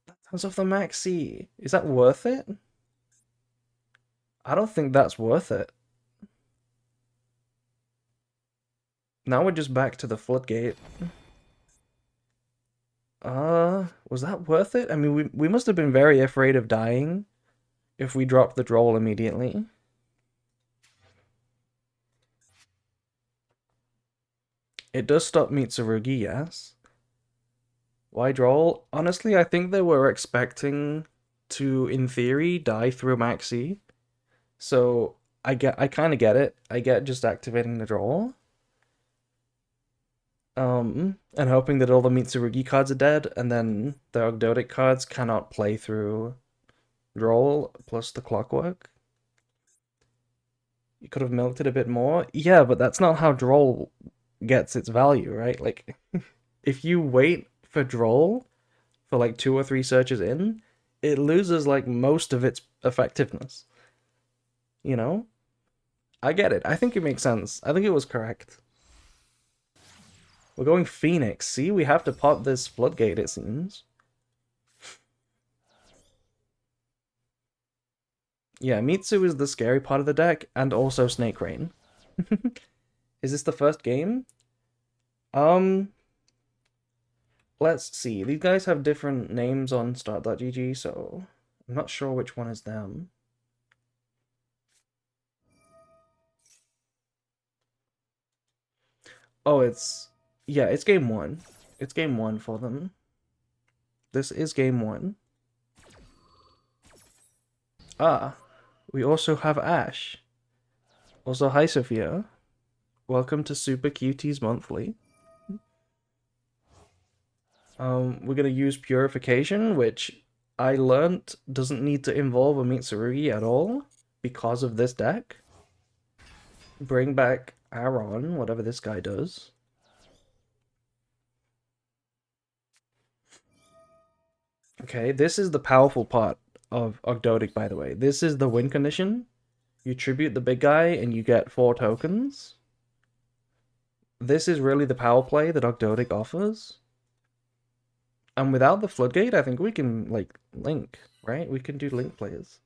That turns off the Max C. Is that worth it? I don't think that's worth it. Now we're just back to the floodgate. Was that worth it? I mean, we must have been very afraid of dying if we dropped the Droll immediately. It does stop Mitsurugi, yes. Why Droll? Honestly, I think they were expecting to, in theory, die through Maxi. So I kind of get it. I get just activating the Droll. And hoping that all the Mitsurugi cards are dead, and then the Ogdotic cards cannot play through Droll plus the Clockwork. You could have milked it a bit more. Yeah, but that's not how Droll gets its value, right? Like, if you wait for Droll for like 2 or 3 searches in, it loses like most of its effectiveness. You know? I get it. I think it makes sense. I think it was correct. We're going Phoenix. See, we have to pop this Floodgate, it seems. Yeah, Mitsu is the scary part of the deck, and also Snake Rain. Is this the first game? Let's see. These guys have different names on start.gg, so I'm not sure which one is them. Oh, yeah, it's game 1. It's game 1 for them. This is game 1. Ah, we also have Ash. Also, hi, Sophia. Welcome to Super Cuties Monthly. We're gonna use Purification, which I learnt doesn't need to involve a Mitsurugi at all because of this deck. Bring back Aaron, whatever this guy does. Okay, this is the powerful part of Ogdotic, by the way. This is the win condition. You tribute the big guy and you get 4 tokens. This is really the power play that Ogdotic offers. And without the Floodgate, I think we can, like, link, right? We can do link plays.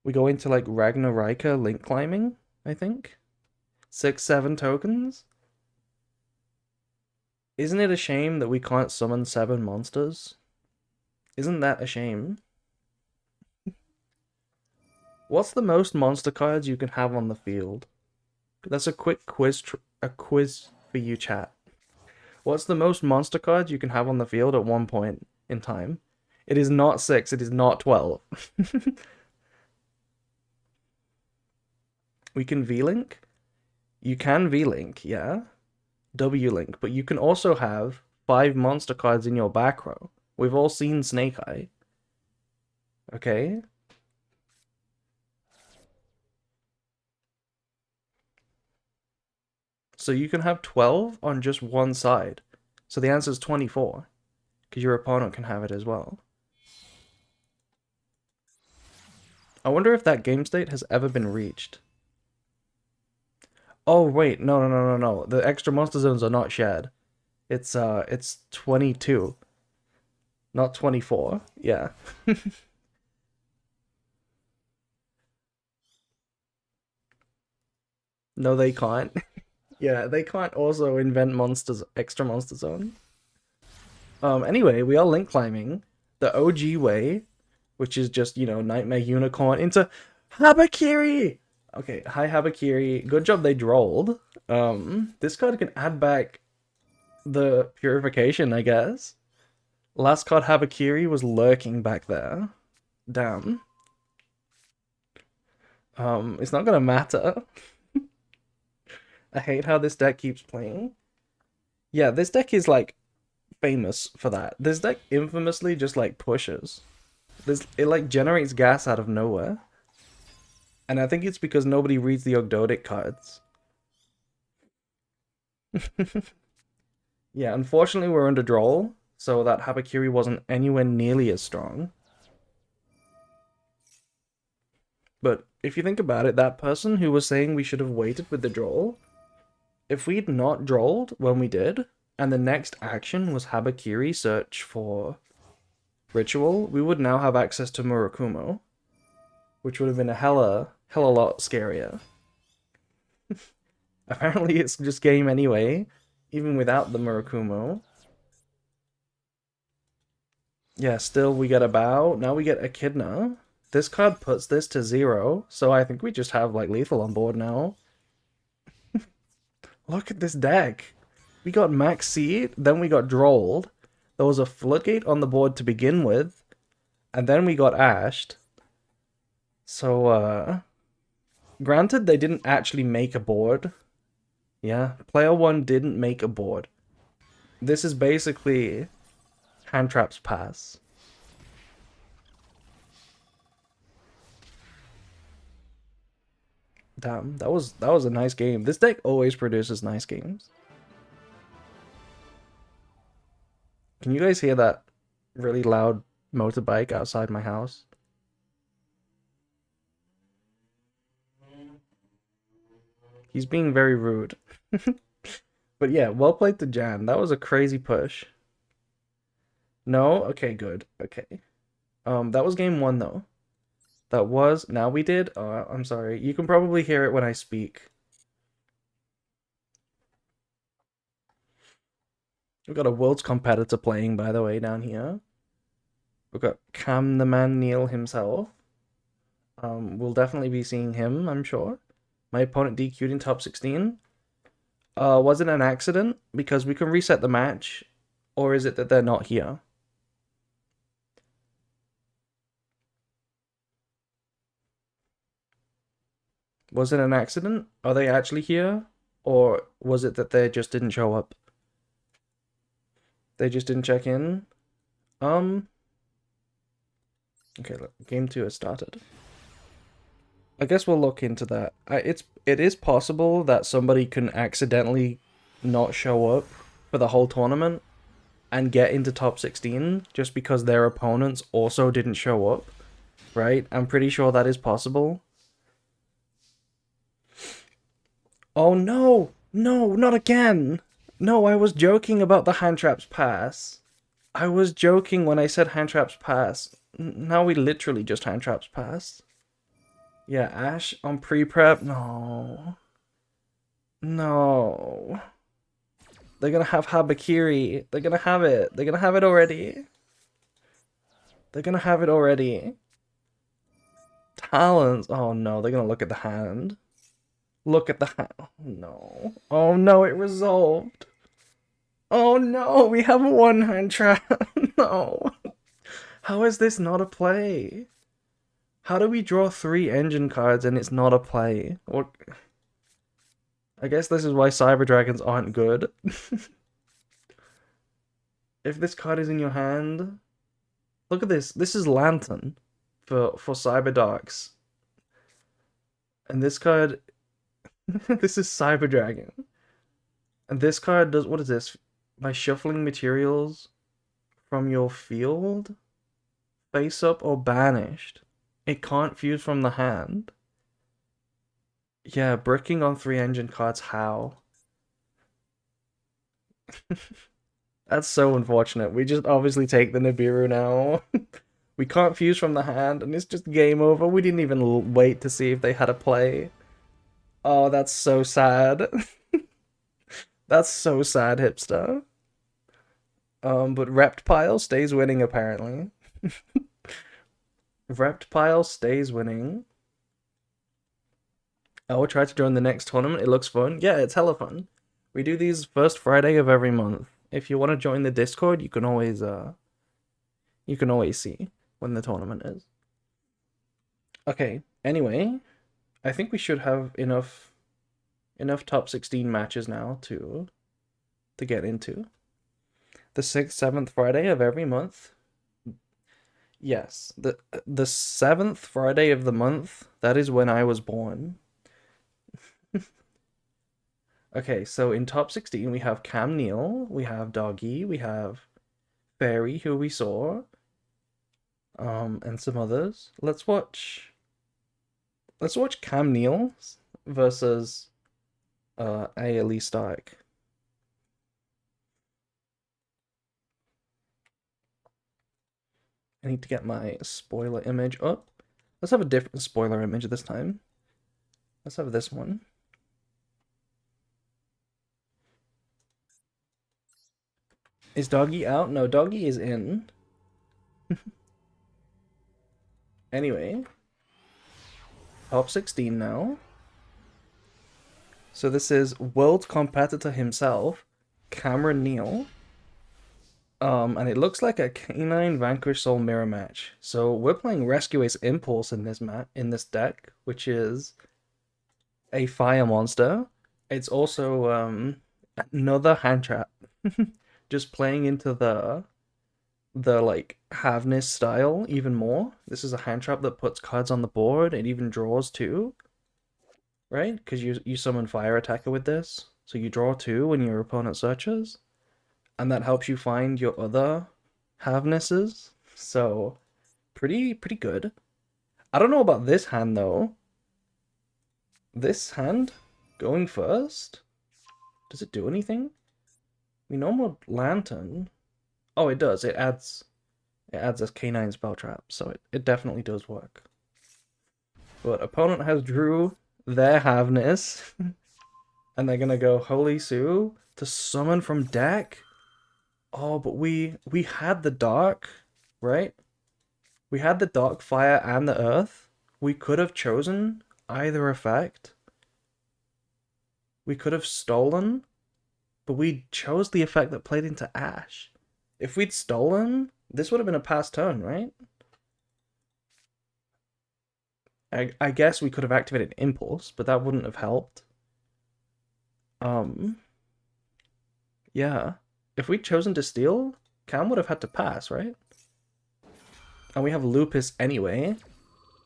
We go into, like, Ragnarika link climbing, I think. 6, 7 tokens. Isn't it a shame that we can't summon 7 monsters? Isn't that a shame? What's the most monster cards you can have on the field? That's a quick quiz for you, chat. What's the most monster cards you can have on the field at one point in time? It is not 6, it is not 12. We can V-Link? You can V-Link, yeah. W-Link, but you can also have 5 monster cards in your back row. We've all seen Snake Eye. Okay? So you can have 12 on just one side. So the answer is 24. Because your opponent can have it as well. I wonder if that game state has ever been reached. Oh, wait. No. The extra monster zones are not shared. It's 22. Not 24. Yeah. No, they can't. Yeah, they can't also invent monsters, extra monster zone. Anyway, we are link climbing the OG way, which is just, Nightmare Unicorn into Habakiri! Okay, hi Habakiri. Good job they drolled. This card can add back the Purification, I guess. Last card Habakiri was lurking back there. Damn. It's not gonna matter. I hate how this deck keeps playing. Yeah, this deck is, like, famous for that. This deck infamously just, like, pushes. It, like, generates gas out of nowhere. And I think it's because nobody reads the Ogdotic cards. Yeah, unfortunately we're under Droll, so that Habakiri wasn't anywhere nearly as strong. But if you think about it, that person who was saying we should have waited with the Droll if we'd not drolled when we did, and the next action was Habakiri search for ritual, we would now have access to Murakumo, which would have been a hella lot scarier. Apparently it's just game anyway, even without the Murakumo. Yeah, still we get a bow. Now we get Echidna. This card puts this to 0, so I think we just have like lethal on board now. Look at this deck. We got Max Seed, then we got Drolled. There was a Floodgate on the board to begin with, and then we got Ashed. So, granted, they didn't actually make a board. Yeah, player 1 didn't make a board. This is basically Hand Trap's pass. Damn, that was a nice game. This deck always produces nice games. Can you guys hear that really loud motorbike outside my house? He's being very rude. But yeah, well played to Jan. That was a crazy push. No? Okay, good. Okay. That was game 1 though. That was, now we did. I'm sorry. You can probably hear it when I speak. We've got a world's competitor playing, by the way, down here. We've got Cam the Man Neil himself. We'll definitely be seeing him, I'm sure. My opponent DQ'd in top 16. Was it an accident? Because we can reset the match. Or is it that they're not here? Was it an accident? Are they actually here? Or was it that they just didn't show up? They just didn't check in? Okay, look, game 2 has started. I guess we'll look into that. It is possible that somebody can accidentally not show up for the whole tournament and get into top 16 just because their opponents also didn't show up, right? I'm pretty sure that is possible. Oh no! No, not again! No, I was joking about the Hand Traps pass. I was joking when I said Hand Traps pass. Now we literally just Hand Traps pass. Yeah, Ash on pre-prep? No. No. They're gonna have Habakiri. They're gonna have it. They're gonna have it already. They're gonna have it already. Talons. Oh no, they're gonna look at the hand. Look at the hand. Oh, no. Oh no, it resolved. Oh no, we have a one-hand trap. No. How is this not a play? How do we draw 3 engine cards and it's not a play? What? I guess this is why Cyber Dragons aren't good. If this card is in your hand, look at this. This is Lantern for Cyber Darks. And this card, this is Cyber Dragon. And this card does, what is this? By shuffling materials from your field, face up or banished. It can't fuse from the hand. Yeah, bricking on 3 engine cards, how? That's so unfortunate. We just obviously take the Nibiru now. We can't fuse from the hand, and it's just game over. We didn't even wait to see if they had a play. Oh, that's so sad. That's so sad, hipster. But Reptile stays winning, apparently. Reptile stays winning. I will try to join the next tournament. It looks fun. Yeah, it's hella fun. We do these first Friday of every month. If you want to join the Discord, you can always see when the tournament is. Okay, anyway, I think we should have enough top 16 matches now to get into. The 6th, 7th Friday of every month. Yes, the 7th Friday of the month, that is when I was born. Okay, so in top 16 we have Cam Neal, we have Doggy, we have Fairy, who we saw, and some others. Let's watch Cam Neal versus AoE static. I need to get my spoiler image up. Let's have a different spoiler image this time. Let's have this one. Is Doggy out? No, Doggy is in. Anyway, top 16 now. So this is world competitor himself, Cameron Neal. And it looks like a Canine Vanquish Soul mirror match. So we're playing Rescue Ace Impulse in this deck, which is a fire monster. It's also another hand trap. Just playing into the like Havness style even more. This is a hand trap that puts cards on the board. It even draws too, right? Because you summon Fire Attacker with this, so you draw two when your opponent searches, and that helps you find your other Havnesses. So pretty good. I don't know about this hand though. This hand going first. Does it do anything? We normal Lantern. Oh, it does. It adds a canine spell trap, so it definitely does work. But opponent has drew their Havness, and they're gonna go Holy Sue to summon from deck. Oh, but we had the dark, right? We had the dark, fire, and the earth. We could have chosen either effect. We could have stolen, but we chose the effect that played into Ash. If we'd stolen, this would have been a past turn, right? I guess we could have activated Impulse, but that wouldn't have helped. Yeah. If we'd chosen to steal, Cam would have had to pass, right? And we have Lupus anyway.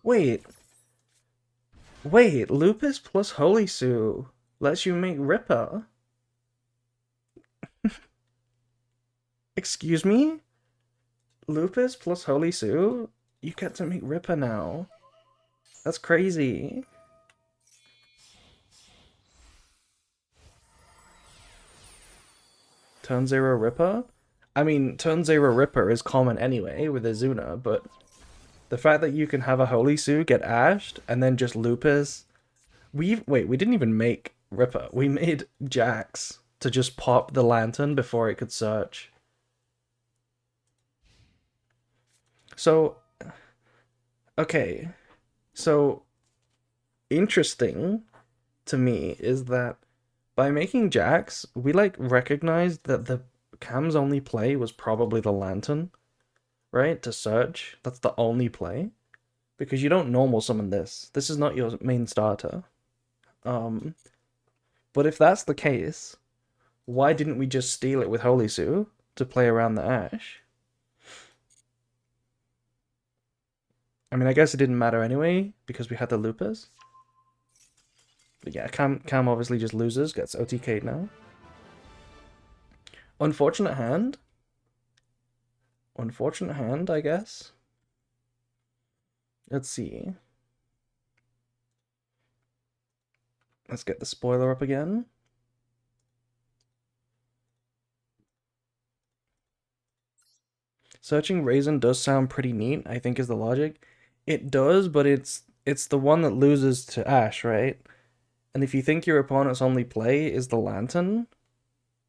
Wait. Wait, Lupus plus Holy Sue lets you make Ripper. Excuse me? Lupus plus Holy Sue? You get to make Ripper now. That's crazy. Turn 0 Ripper? I mean, turn 0 Ripper is common anyway with Azuna, but the fact that you can have a Holy Sue get ashed and then just Lupus. We didn't even make Ripper. We made Jax to just pop the lantern before it could search. So, okay. So, interesting to me is that by making Jax, we like recognized that the Cam's only play was probably the lantern, right? To search. That's the only play. Because you don't normal summon this. This is not your main starter. But if that's the case, why didn't we just steal it with Holy Sue to play around the Ash? I mean, I guess it didn't matter anyway, because we had the Lupus. But yeah, Cam obviously just loses, gets OTK'd now. Unfortunate hand. Unfortunate hand, I guess. Let's see. Let's get the spoiler up again. Searching Raisin does sound pretty neat, I think is the logic. It does, but it's the one that loses to Ash, right? And if you think your opponent's only play is the Lantern,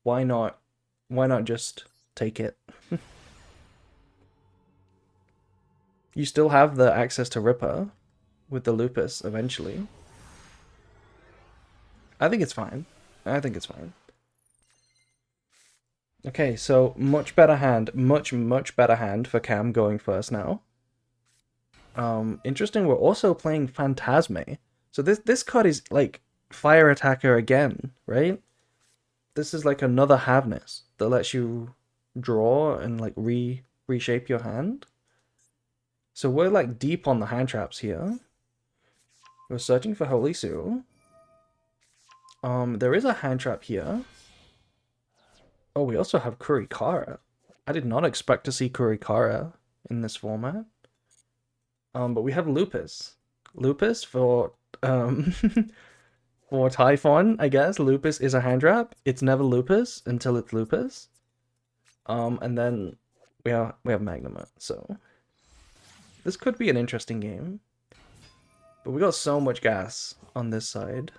why not just take it? You still have the access to Ripper with the Lupus eventually. I think it's fine. I think it's fine. Okay, so much better hand. Much better hand for Cam going first now. Interesting, we're also playing Phantasme. So this card is like Fire Attacker again, right? This is like another Havness that lets you draw and like reshape your hand. So we're like deep on the hand traps here. We're searching for Holy Sue. There is a hand trap here. Oh, we also have Kurikara. I did not expect to see Kurikara in this format. But we have Lupus. Lupus for For Typhon, I guess, Lupus is a hand trap. It's never Lupus until it's Lupus. And then we have Magnum, so this could be an interesting game. But we got so much gas on this side.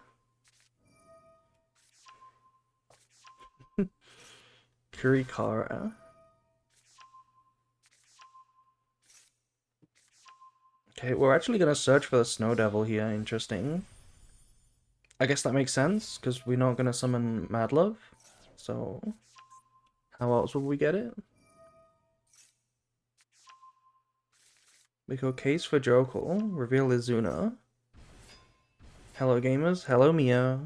Kurikara. Okay, we're actually gonna search for the Snow Devil here. Interesting. I guess that makes sense, because we're not gonna summon Madlove. So, how else will we get it? We go Case for Jokel, reveal Izuna. Hello gamers, hello Mia.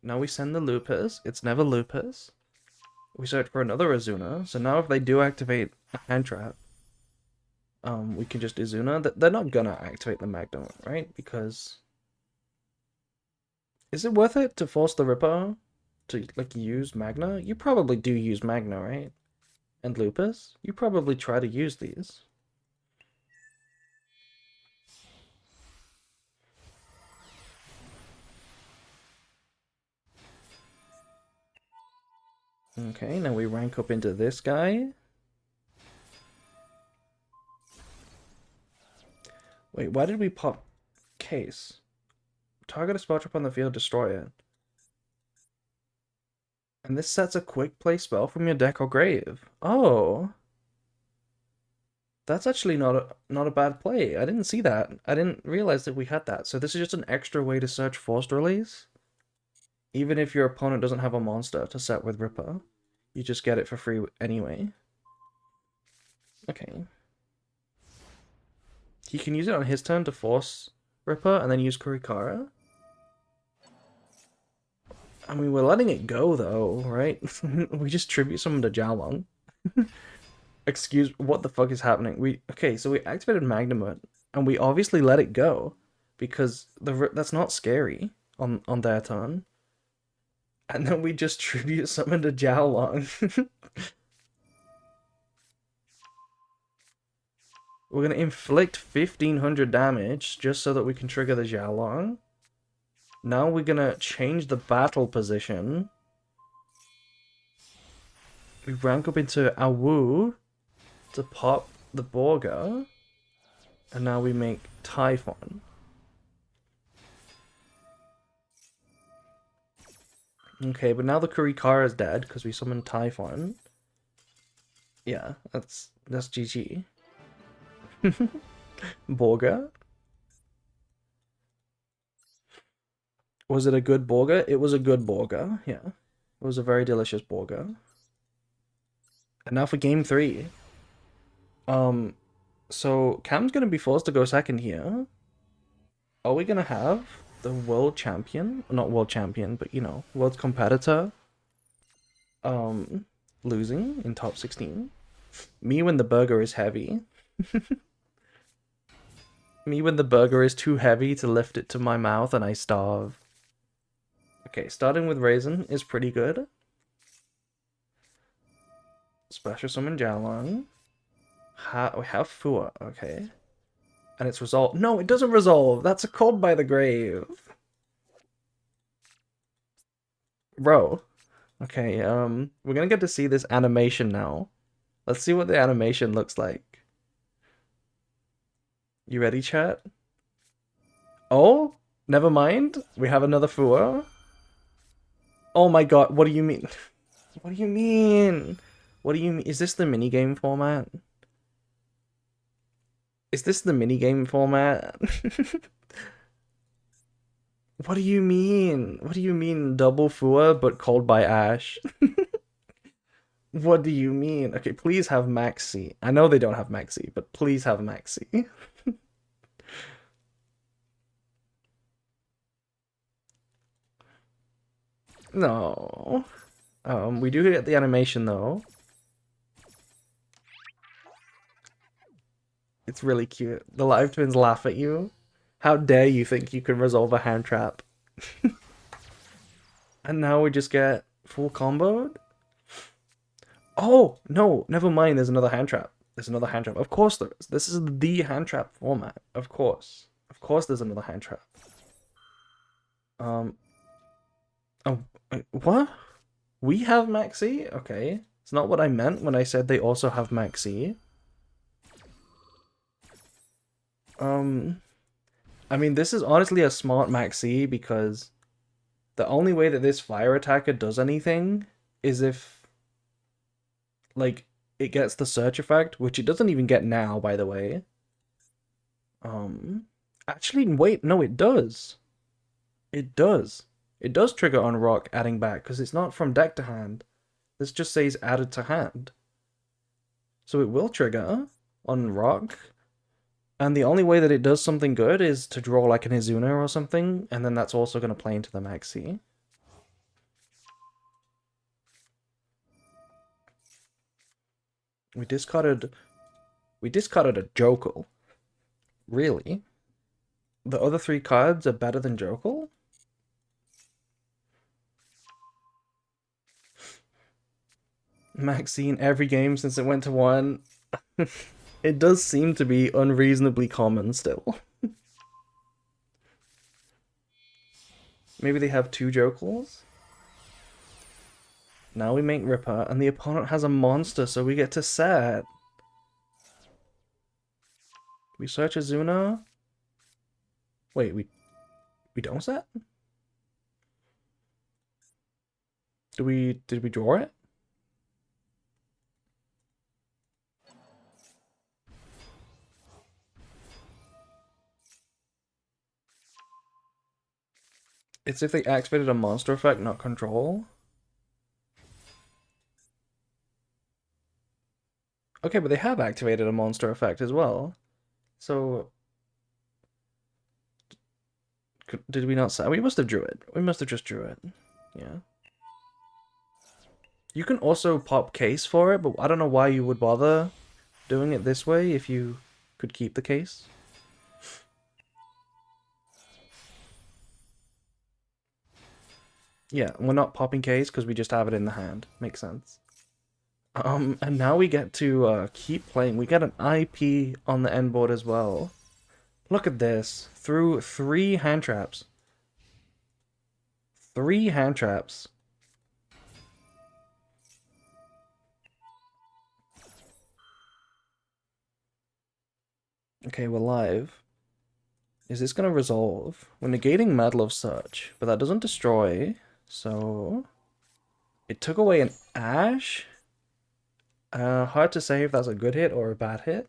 Now we send the Lupus, it's never Lupus. We search for another Izuna, so now if they do activate a hand trap, we can just Izuna. They're not gonna activate the Magnum, right? Because... Is it worth it to force the Ripper to, like, use Magna? You probably do use Magna, right? And Lupus? You probably try to use these. Okay, now we rank up into this guy. Wait, why did we pop Case? Target a spell trap on the field, destroy it. And this sets a quick play spell from your deck or grave. Oh. That's actually not a bad play. I didn't see that. I didn't realize that we had that. So this is just an extra way to search Forced Release. Even if your opponent doesn't have a monster to set with Ripper, you just get it for free anyway. Okay. He can use it on his turn to force Ripper and then use Kurikara. I mean, we're letting it go though, right? We just tribute someone to Jiaolong. Excuse, what the fuck is happening? Okay, so we activated Magnamut, and we obviously let it go, because that's not scary on their turn. And then we just tribute summon to Jiaolong. We're gonna inflict 1500 damage just so that we can trigger the Jiaolong. Now we're gonna change the battle position. We rank up into Awu to pop the Borga. And now we make Typhon. Okay, but now the Kurikara is dead because we summoned Typhon. Yeah, that's GG. Borga. Was it a good Borga? It was a good Borga, yeah. It was a very delicious Borga. And now for game 3. So Cam's gonna be forced to go second here. Are we gonna have the world champion? Not world champion, but you know, world competitor. Losing in top 16. Me when the burger is heavy. Me when the burger is too heavy to lift it to my mouth and I starve. Okay, starting with Raisin is pretty good. Special summon Jiaolong. We have Fua, okay. And it's resolved. No, it doesn't resolve. That's a Cold by the Grave. Bro. Okay, we're gonna get to see this animation now. Let's see what the animation looks like. You ready, chat? Oh, never mind. We have another Fua. Oh my god, what do you mean? What do you mean? What do you mean? Is this the minigame format? Is this the minigame format? What do you mean? What do you mean double Fua but called by Ash? What do you mean? Okay, please have Maxi. I know they don't have Maxi, but please have Maxi. No. We do get the animation though. It's really cute. The live twins laugh at you. How dare you think you can resolve a hand trap? And now we just get full comboed? Oh, no, never mind, there's another hand trap. There's another hand trap. Of course there is. This is the hand trap format. Of course. Of course there's another hand trap. Oh, what? We have Maxi? Okay. It's not what I meant when I said they also have Maxi. Um, I mean, this is honestly a smart Maxi because the only way that this fire attacker does anything is if, like, it gets the search effect, which it doesn't even get now, by the way. Um, actually, wait, no, it does. It does. It does trigger on rock adding back because it's not from deck to hand. This just says added to hand. So it will trigger on rock. And the only way that it does something good is to draw like an Izuna or something, and then that's also going to play into the Maxi. We discarded a Jokel. Really? The other three cards are better than Jokel? Maxine every game since it went to 1. It does seem to be unreasonably common still. Maybe they have 2 Jokels? Now we make Ripper, and the opponent has a monster, so we get to set. We search Azuna. Wait, we don't set? Did we draw it? It's if they activated a monster effect, not control. Okay, but they have activated a monster effect as well. So, did we not say? We must have drew it. We must have just drew it. Yeah. You can also pop case for it, but I don't know why you would bother doing it this way if you could keep the case. Yeah, we're not popping case because we just have it in the hand. Makes sense. And now we get to keep playing. We get an IP on the end board as well. Look at this. Through 3 hand traps. 3 hand traps. Okay, we're live. Is this going to resolve? We're negating Mad Love Search, but that doesn't destroy, so... It took away an Ash? Hard to say if that's a good hit or a bad hit.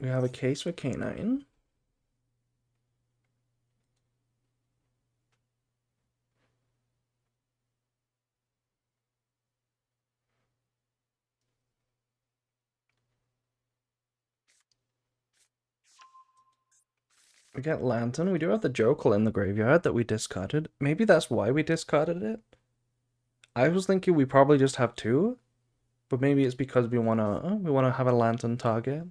We have a case for Canine. We get Lantern. We do have the Jokel in the graveyard that we discarded. Maybe that's why we discarded it. I was thinking we probably just have 2, but maybe it's because we wanna have a Lantern target.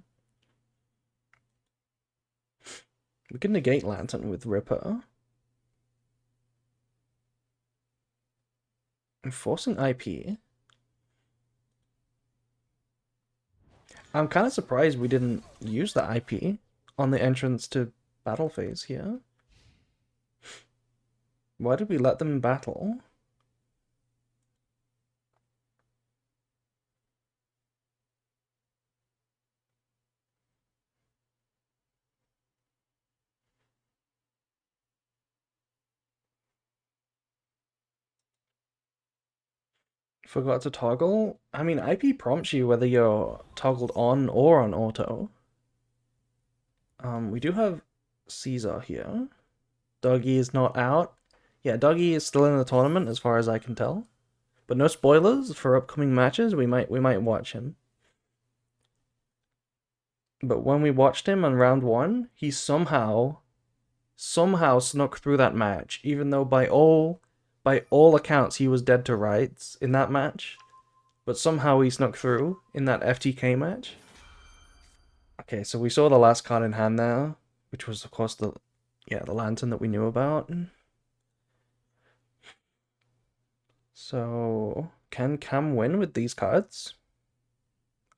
We can negate Lantern with Ripper. Enforcing IP. I'm kind of surprised we didn't use the IP on the entrance to battle phase here. Why did we let them battle? Forgot to toggle? I mean, IP prompts you whether you're toggled on or on auto. We do have Caesar here. Doggy is not out. Yeah, Doggy is still in the tournament as far as I can tell. But no spoilers for upcoming matches. We might watch him. But when we watched him on round 1, he somehow snuck through that match, even though by all accounts he was dead to rights in that match. But somehow he snuck through in that FTK match. Okay, so we saw the last card in hand there, which was of course the lantern that we knew about. So Can Cam win with these cards?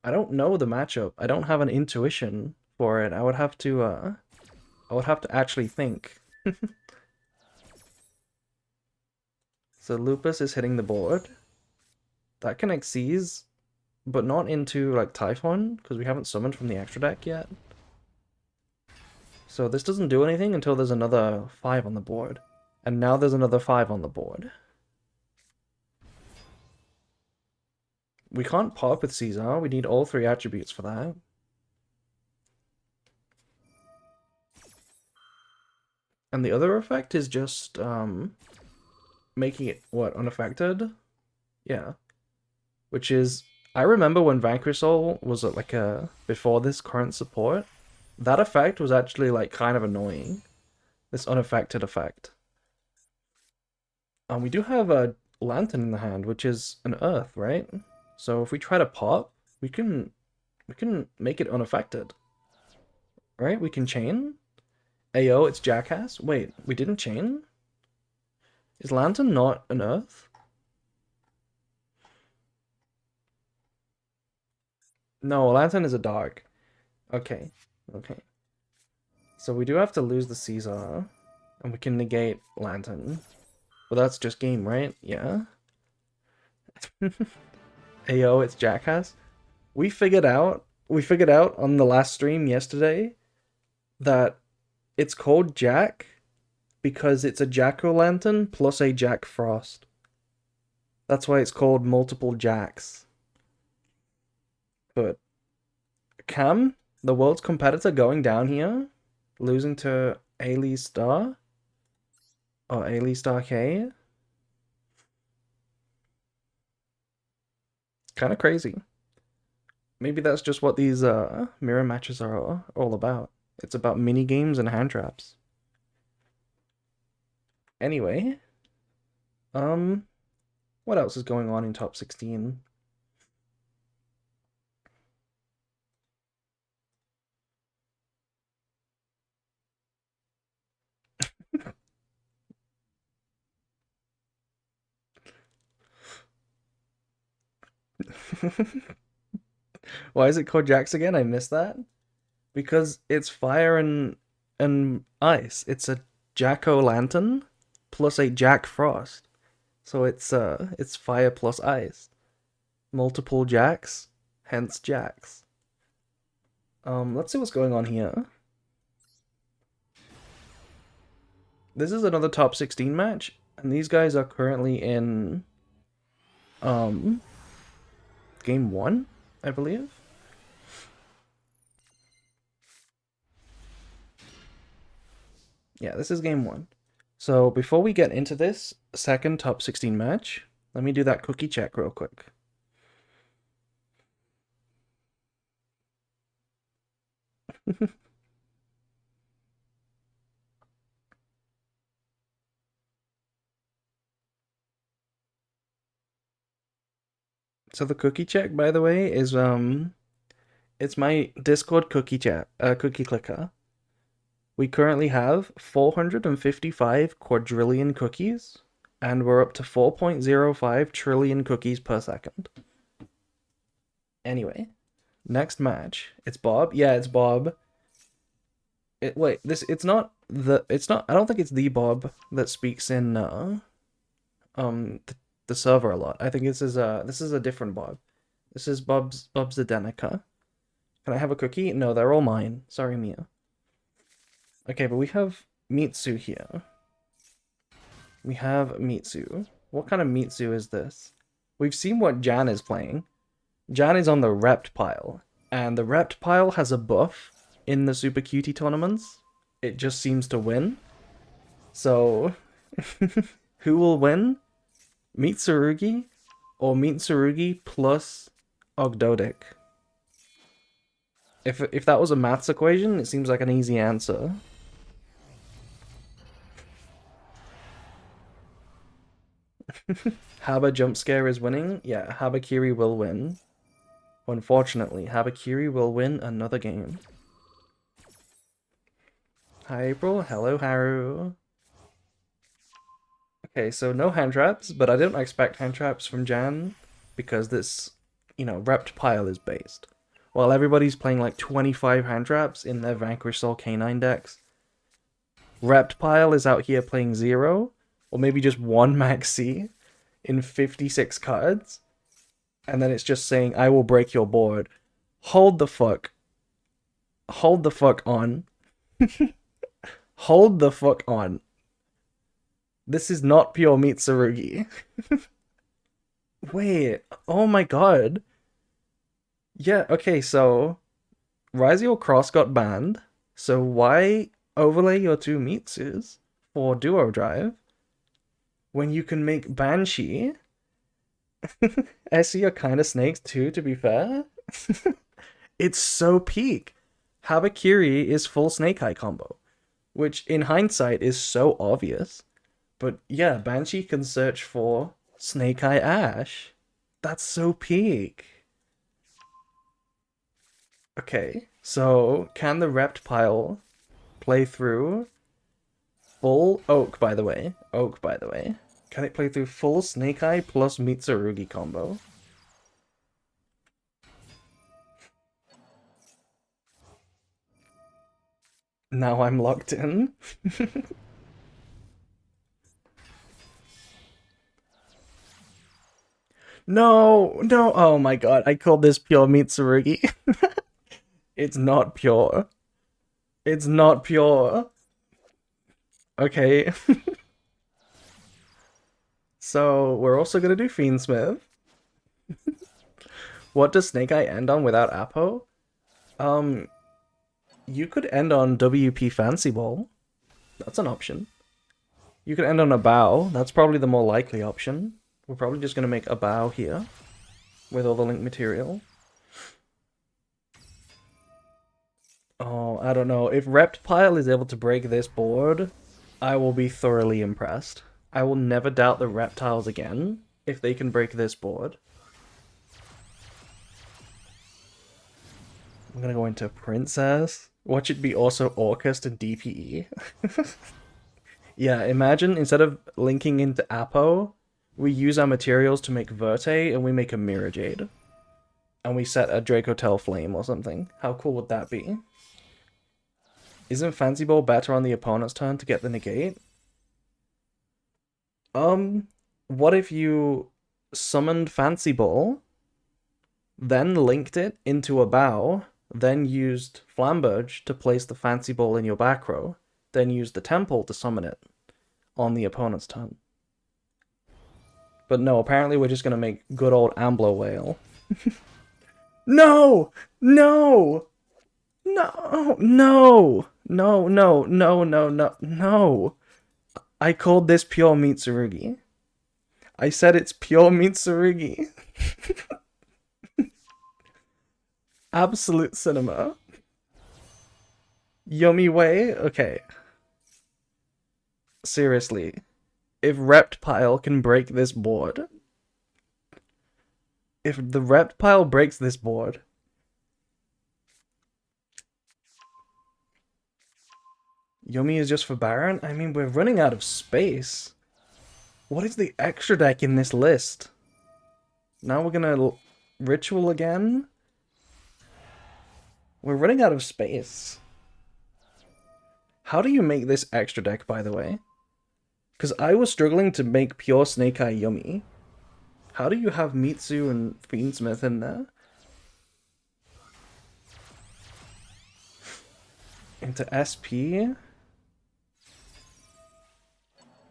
I don't know the matchup. I don't have an intuition for it. I would have to actually think. So Lupus is hitting the board. That connects Seize, but not into like Typhon, because we haven't summoned from the extra deck yet. So this doesn't do anything until there's another 5 on the board. And now there's another 5 on the board. We can't pop with Caesar. We need all 3 attributes for that. And the other effect is just making it, what, unaffected? Yeah. Which is, I remember when Vanquish Soul was like before this current support, that effect was actually like kind of annoying. This unaffected effect. We do have a Lantern in the hand, which is an Earth, right? So if we try to pop, we can make it unaffected. Right? We can chain. Ayo, it's Jackass. Wait, we didn't chain? Is Lantern not an Earth? No, Lantern is a Dark. Okay, okay. So we do have to lose the Caesar, and we can negate Lantern. But that's just game, right? Yeah. Ayo, it's Jackass. We figured out on the last stream yesterday that it's called Jack because it's a Jack-o'-lantern plus a Jack Frost. That's why it's called multiple Jacks. But Cam, the world's competitor, going down here, losing to Ailey Star or Ailey Star K. Kind of crazy. Maybe that's just what these mirror matches are all about. It's about mini games and hand traps. Anyway, what else is going on in top 16? Why is it called Jax again? I missed that. Because it's fire and ice. It's a Jack-o'-lantern plus a Jack Frost. So it's fire plus ice. Multiple Jacks, hence Jacks. Let's see what's going on here. This is another top 16 match, and these guys are currently in game 1, I believe. Yeah, this is game 1. So before we get into this second top 16 match, let me do that cookie check real quick. So the cookie check, by the way, is it's my Discord cookie chat, cookie clicker. We currently have 455 quadrillion cookies, and we're up to 4.05 trillion cookies per second. Anyway, next match. It's Bob. Yeah, it's Bob. Wait, it's not. I don't think it's the Bob that speaks in the server a lot. I think this is a different Bob. This is Bob's Zedenica. Can I have a cookie? No, they're all mine. Sorry, Mia. Okay, but we have Mitsu here. We have Mitsu. What kind of Mitsu is this? We've seen what Jan is playing. Jan is on the Rept pile, and the Rept pile has a buff in the Super Cutie tournaments. It just seems to win. So, who will win? Mitsurugi or Mitsurugi plus Ogdoadic? If that was a maths equation, it seems like an easy answer. Haba jump scare is winning. Yeah, Habakiri will win. Unfortunately, Habakiri will win another game. Hi April, hello Haru. Okay, so no hand traps, but I didn't expect hand traps from Jan. because this, Rept Pile is based. While everybody's playing like 25 hand traps in their Vanquish Soul Canine decks, Rept Pile is out here playing 0, or maybe just 1 Max C in 56 cards, and then it's just saying, I will break your board. Hold the fuck. Hold the fuck on. Hold the fuck on. This is not pure Mitsurugi. Wait, oh my god. Yeah, okay, so Rise Cross got banned, so why overlay your 2 Mitsus for Duo Drive when you can make Banshee? SE are kinda snakes too, to be fair. It's so peak. Habakiri is full Snake Eye combo, which in hindsight is so obvious. But yeah, Banshee can search for Snake Eye Ash. That's so peak. Okay, so can the Rept Pile play through full Oak, by the way? Oak, by the way. Can it play through full Snake Eye plus Mitsurugi combo? Now I'm locked in. No, no, oh my god, I called this pure Mitsurugi. It's not pure. It's not pure. Okay. So, we're also gonna do Fiendsmith. What does Snake Eye end on without Apo? You could end on WP Fancy Ball. That's an option. You could end on a bow. That's probably the more likely option. We're probably just gonna make a bow here with all the link material. Oh, I don't know. If Rept Pile is able to break this board, I will be thoroughly impressed. I will never doubt the reptiles again if they can break this board. I'm gonna go into Princess. Watch it be also Orcust and DPE. Yeah, imagine instead of linking into Apo, we use our materials to make Verte and we make a Mirror Jade. And we set a Dracotel Flame or something. How cool would that be? Isn't Fancy Ball better on the opponent's turn to get the negate? What if you summoned Fancy Ball, then linked it into a bow, then used Flamberge to place the Fancy Ball in your back row, then used the Temple to summon it on the opponent's turn? But no, apparently we're just gonna make good old Ambler Whale. No! No! No! No! No, no, no, no, no, no! I called this pure Mitsurugi. I said it's pure Mitsurugi. Absolute cinema. Yummy way? Okay. Seriously. If Rept Pile can break this board... If the Rept Pile breaks this board... Yomi is just for Baron? I mean, we're running out of space. What is the extra deck in this list? Now we're gonna Ritual again? We're running out of space. How do you make this extra deck, by the way? Because I was struggling to make pure Snake Eye Yummy. How do you have Mitsu and Fiendsmith in there? Into SP?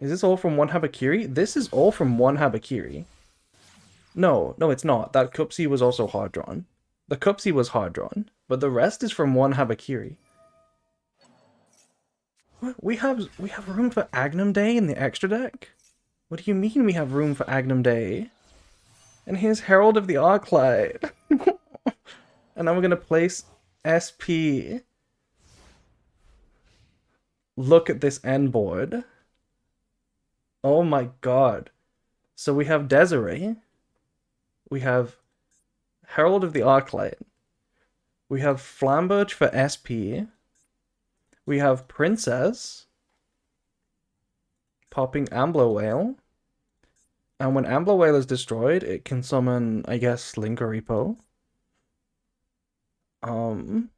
Is this all from one Habakiri? This is all from one Habakiri. No, no, it's not. That Cupsy was also hard drawn. The Cupsy was hard drawn, but the rest is from one Habakiri. What? We have room for Agnum Day in the extra deck? What do you mean we have room for Agnum Day? And here's Herald of the Arclight. And now we're gonna place SP. Look at this end board. Oh my god. So we have Desiree. We have Herald of the Arclight. We have Flamberge for SP. We have Princess. Popping Ambler Whale. And when Ambler Whale is destroyed, it can summon, I guess, Linkuripo. Um,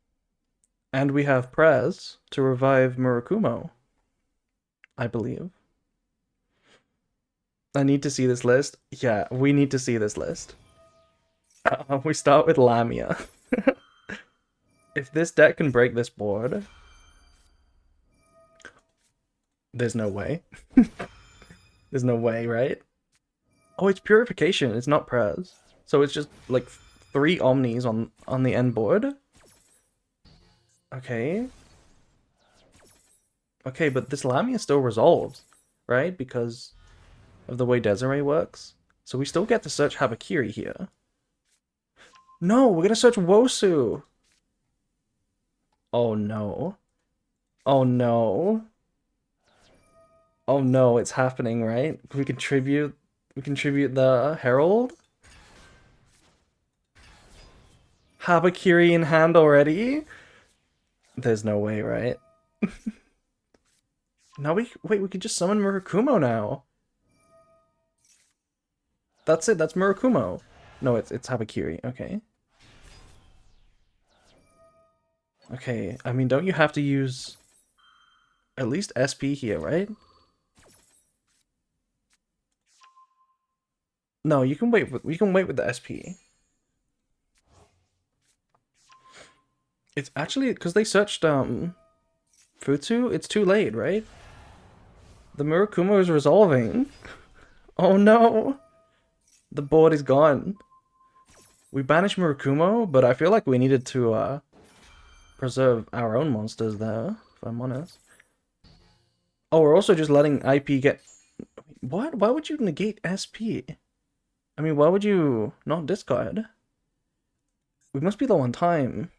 and we have Prez to revive Murakumo, I believe. I need to see this list. Yeah, we need to see this list. We start with Lamia. If this deck can break this board, there's no way. There's no way, right? Oh, it's Purification. It's not Prez. So it's just like 3 Omnis on the end board. Okay. Okay, but this Lamia still resolves, right? Because of the way Desiree works. So we still get to search Habakiri here. No, we're gonna search Wosu. Oh no. Oh no. Oh no, it's happening, right? We contribute the Herald. Habakiri in hand already? There's no way, right? No, we could just summon Murakumo now. That's it, that's Murakumo. No, it's Habakiri, okay. Okay, I mean, don't you have to use at least SP here, right? No, you can wait. We can wait with the SP. It's actually because they searched Futsu. It's too late, right? The Murakumo is resolving. Oh no, the board is gone. We banished Murakumo, but I feel like we needed to preserve our own monsters there. If I'm honest. Oh, we're also just letting IP get. What? Why would you negate SP? I mean, why would you not discard? We must be low on time.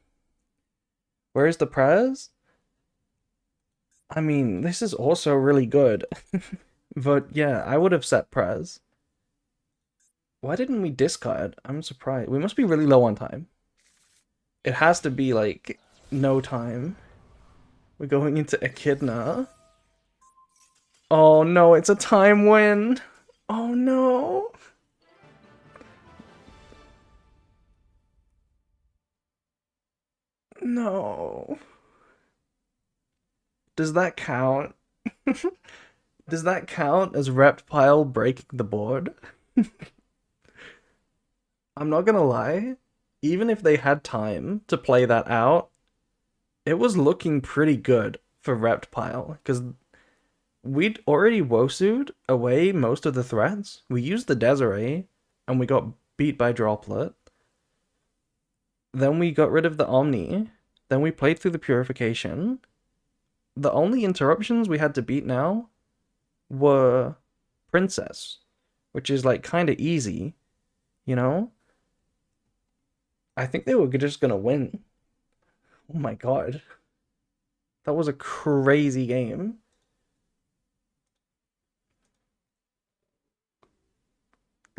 Where is the Prez? I mean, this is also really good. But yeah, I would have set Prez. Why didn't we discard? I'm surprised. We must be really low on time. It has to be like no time. We're going into Echidna. Oh no, it's a time win. Oh no. No. Does that count? Does that count as Reptile breaking the board? I'm not gonna lie. Even if they had time to play that out, it was looking pretty good for Reptile because we'd already Wosu'd away most of the threats. We used the Desiree, and we got beat by Droplet. Then we got rid of the Omni. Then we played through the Purification. The only interruptions we had to beat now were Princess, which is like kind of easy, you know? I think they were just gonna win. Oh my god. That was a crazy game.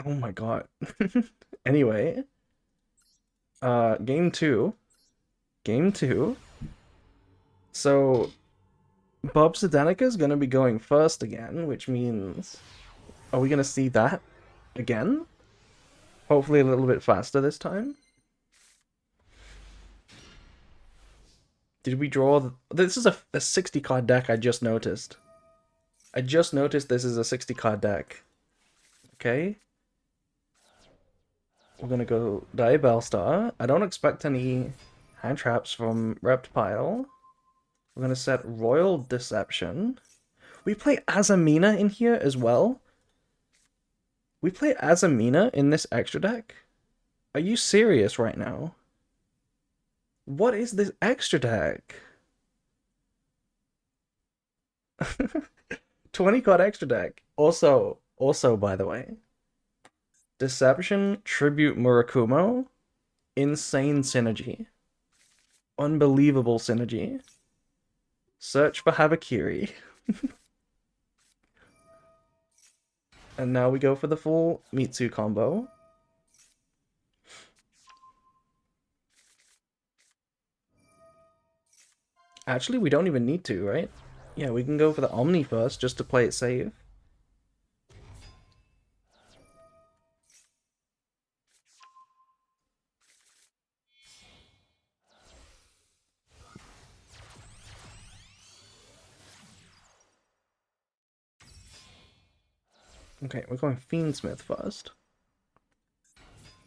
Oh my god. Anyway, game two. Game two. So, Bob Sedanica is gonna be going first again, which means... Are we gonna see that again? Hopefully a little bit faster this time. Did we draw... This is a 60 card deck, I just noticed. I just noticed this is a 60 card deck. Okay. We're gonna go Diabellstar. I don't expect any hand traps from Reptile. We're gonna set Royal Deception. We play Azamina in here as well. We play Azamina in this extra deck? Are you serious right now? What is this extra deck? 20 card extra deck. Also, by the way, Deception, Tribute Murakumo, insane synergy. Unbelievable synergy. Search for Habakiri. And now we go for the full Mitsu combo. Actually, we don't even need to, right? Yeah, we can go for the Omni first, just to play it safe. Okay, we're going Fiendsmith first.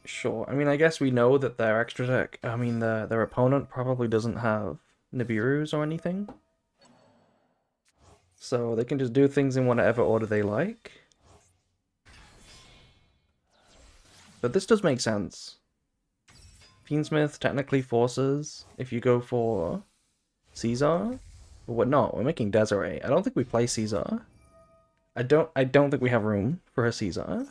Sure. I mean, I guess we know that their extra deck, I mean, their opponent probably doesn't have Nibiru's or anything. So they can just do things in whatever order they like. But this does make sense. Fiendsmith technically forces if you go for Caesar. But we're not. We're making Desiree. I don't think we play Caesar. I don't think we have room for a Caesar.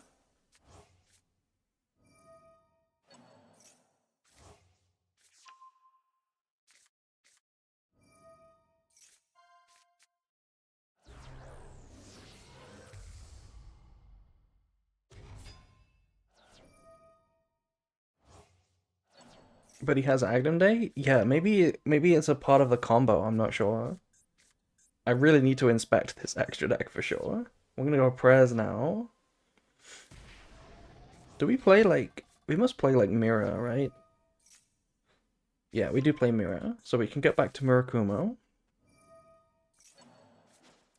But he has Agnum Day? Yeah, maybe it's a part of the combo, I'm not sure. I really need to inspect this extra deck for sure. We're gonna go prayers now. Do we play like... We must play like Mirror, right? Yeah, we do play Mirror. So we can get back to Murakumo.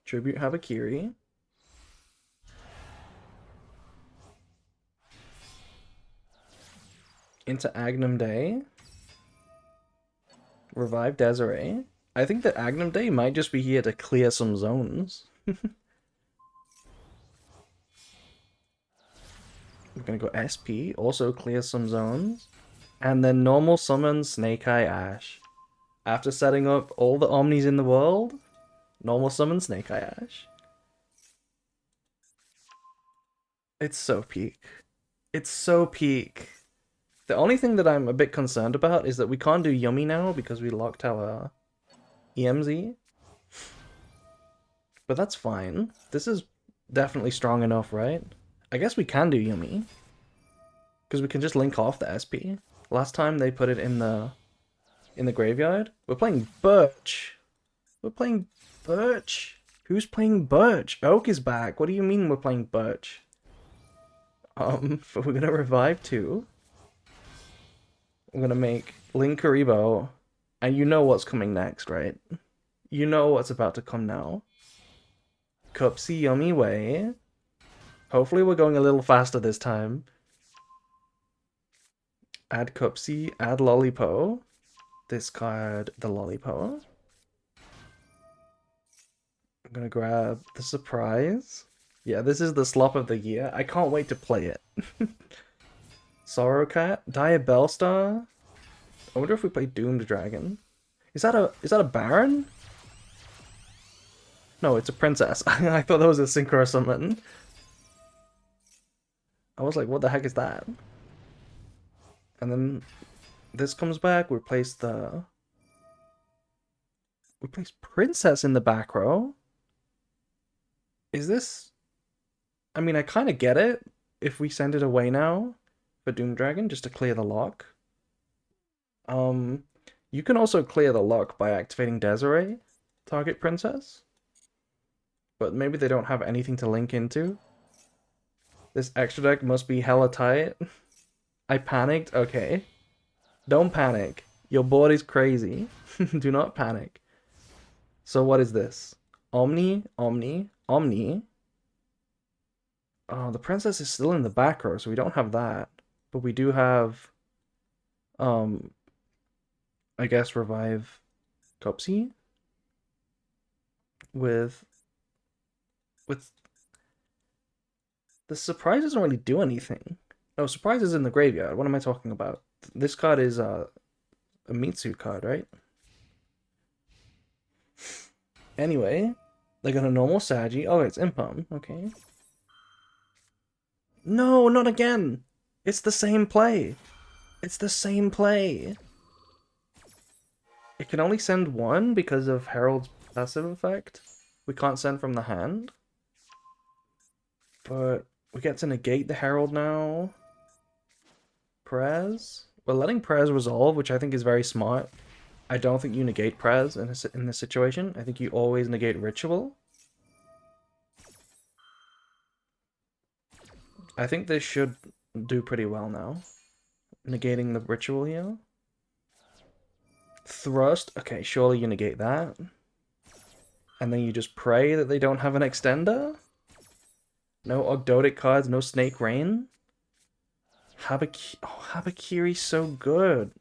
Tribute Habakiri. Into Agnum Day. Revive Desiree. I think that Agnum Day might just be here to clear some zones. We're gonna go SP, also clear some zones. And then normal summon Snake Eye Ash. After setting up all the Omnis in the world, normal summon Snake Eye Ash. It's so peak. It's so peak. The only thing that I'm a bit concerned about is that we can't do Yummy now because we locked our EMZ. But that's fine. This is definitely strong enough, right? I guess we can do Yummy. Because we can just link off the SP. Last time they put it in the graveyard. We're playing Birch. We're playing Birch. Who's playing Birch? Oak is back. What do you mean we're playing Birch? But we're gonna revive too. I'm gonna make Linkuriboh, and you know what's coming next, right? You know what's about to come now. Cupsy Yummy Way. Hopefully we're going a little faster this time. Add Cupsy, add Lollipo. Discard the Lollipo. I'm gonna grab the surprise. Yeah, this is the slop of the year. I can't wait to play it. Sorrowcat, Diabellstar. I wonder if we play Doomed Dragon. Is that a Baron? No, it's a princess. I thought that was a synchro summon. I was like, what the heck is that? And then this comes back. We place princess in the back row. Is this? I mean, I kind of get it. If we send it away now for Doom Dragon just to clear the lock. You can also clear the lock by activating Desiree, target princess. But maybe they don't have anything to link into. This extra deck must be hella tight. I panicked? Okay. Don't panic. Your board is crazy. Do not panic. So what is this? Omni, Omni, Omni. Oh, the princess is still in the back row, so we don't have that. But we do have, I guess revive Copsy with the surprise doesn't really do anything. No, surprise is in the graveyard. What am I talking about? This card is a Mitsu card, right? Anyway, they got a normal Sagi. Oh, it's Impum. Okay. No, not again. It's the same play. It's the same play. It can only send one because of Herald's passive effect. We can't send from the hand. But we get to negate the Herald now. Prez. We're letting Prez resolve, which I think is very smart. I don't think you negate Prez in this situation. I think you always negate Ritual. I think this should do pretty well now. Negating the Ritual here. Thrust. Okay, surely you negate that. And then you just pray that they don't have an extender? No Ogdoadic cards, no Snake Rain. Habakiri's so good.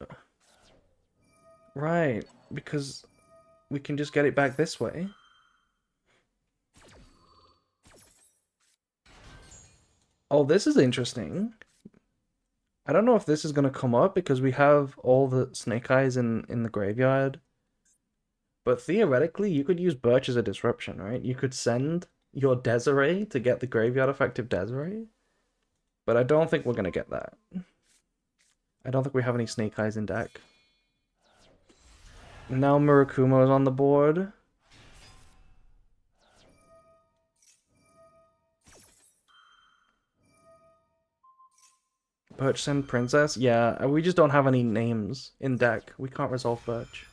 Right, because we can just get it back this way. Oh, this is interesting. I don't know if this is going to come up because we have all the Snake Eyes in the graveyard. But theoretically, you could use Birch as a disruption, right? You could send your Desiree to get the graveyard effective Desiree. But I don't think we're going to get that. I don't think we have any Snake Eyes in deck. Now Murakumo is on the board. Birch send Princess? Yeah, we just don't have any names in deck. We can't resolve Birch.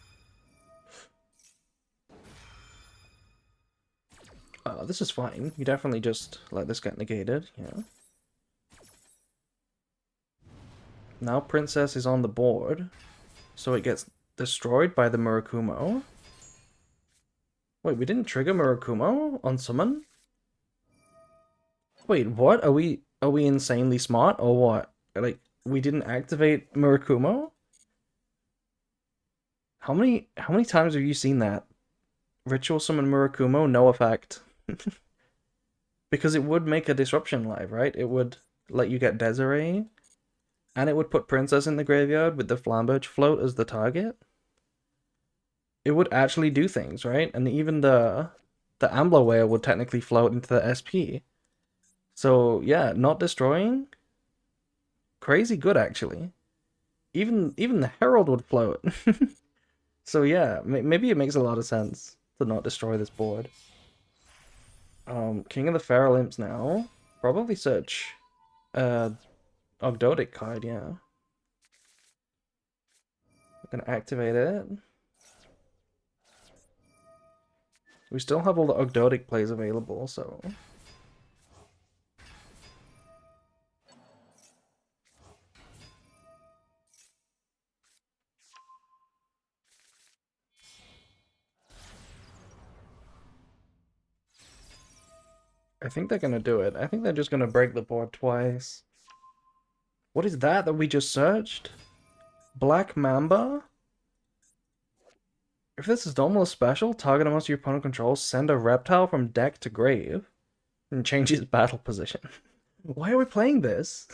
This is fine. You definitely just let this get negated, yeah. Now Princess is on the board, so it gets destroyed by the Murakumo. Wait, we didn't trigger Murakumo on summon? Wait, what? Are we insanely smart or what? Like, we didn't activate Murakumo? How many times have you seen that? Ritual summon Murakumo, no effect. Because it would make a disruption live, right? It would let you get Desiree, and it would put Princess in the graveyard with the Flamberge float as the target. It would actually do things, right? And even the Ambler Whale would technically float into the SP. So yeah, not destroying, crazy good actually. Even the Herald would float. So yeah, maybe it makes a lot of sense to not destroy this board. King of the Feral Imps now. Probably search Ogdoadic card, yeah. We're gonna activate it. We still have all the Ogdoadic plays available, so... I think they're gonna do it. I think they're just gonna break the board twice. What is that we just searched? Black Mamba? If this is normal or special, target a monster your opponent controls, send a reptile from deck to grave, and change its battle position. Why are we playing this?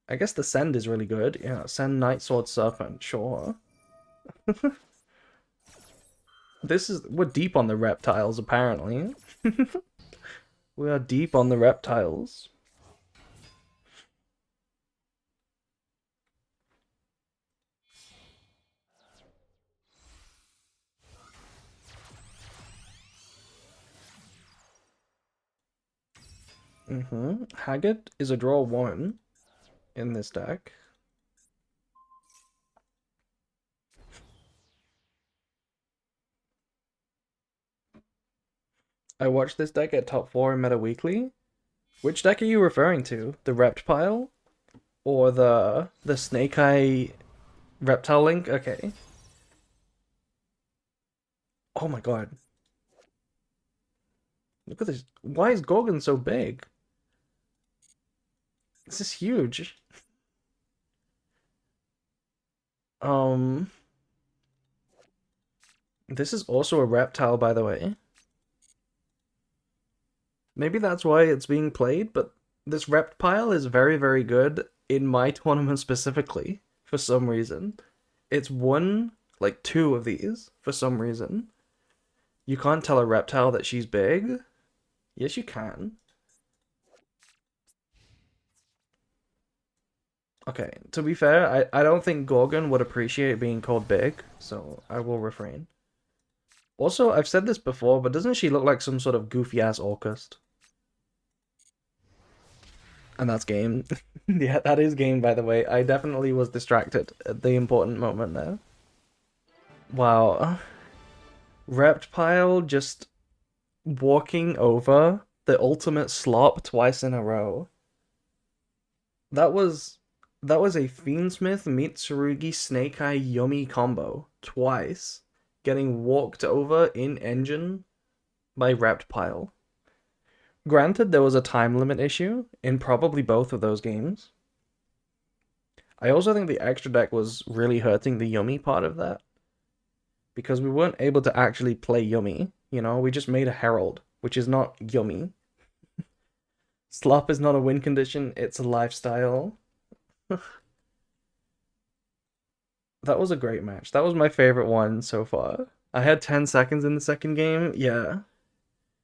I guess the send is really good. Yeah, send Night Sword Serpent, sure. We're deep on the reptiles, apparently. We are deep on the reptiles. Haggard is a draw 1 in this deck. I watched this deck at top 4 in Meta Weekly. Which deck are you referring to? The Rept Pile? Or the Snake Eye Reptile Link? Okay. Oh my god. Look at this. Why is Gorgon so big? This is huge. Um, this is also a reptile, by the way. Maybe that's why it's being played, but this reptile is very, very good in my tournament specifically, for some reason. It's won, like, 2 of these, for some reason. You can't tell a reptile that she's big. Yes, you can. Okay, to be fair, I don't think Gorgon would appreciate being called big, so I will refrain. Also, I've said this before, but doesn't she look like some sort of goofy-ass Orcust? And that's game. Yeah, that is game, by the way. I definitely was distracted at the important moment there. Wow. Reptile just walking over the ultimate slop twice in a row. That was a Fiendsmith meets Tsurugi Snake Eye Yummy combo twice, getting walked over in engine by Reptile. Granted, there was a time limit issue in probably both of those games. I also think the extra deck was really hurting the Yummy part of that because we weren't able to actually play Yummy. You know, we just made a Herald, which is not Yummy. Slop is not a win condition, it's a lifestyle. That was a great match. That was my favorite one so far. I had 10 seconds in the second game. Yeah.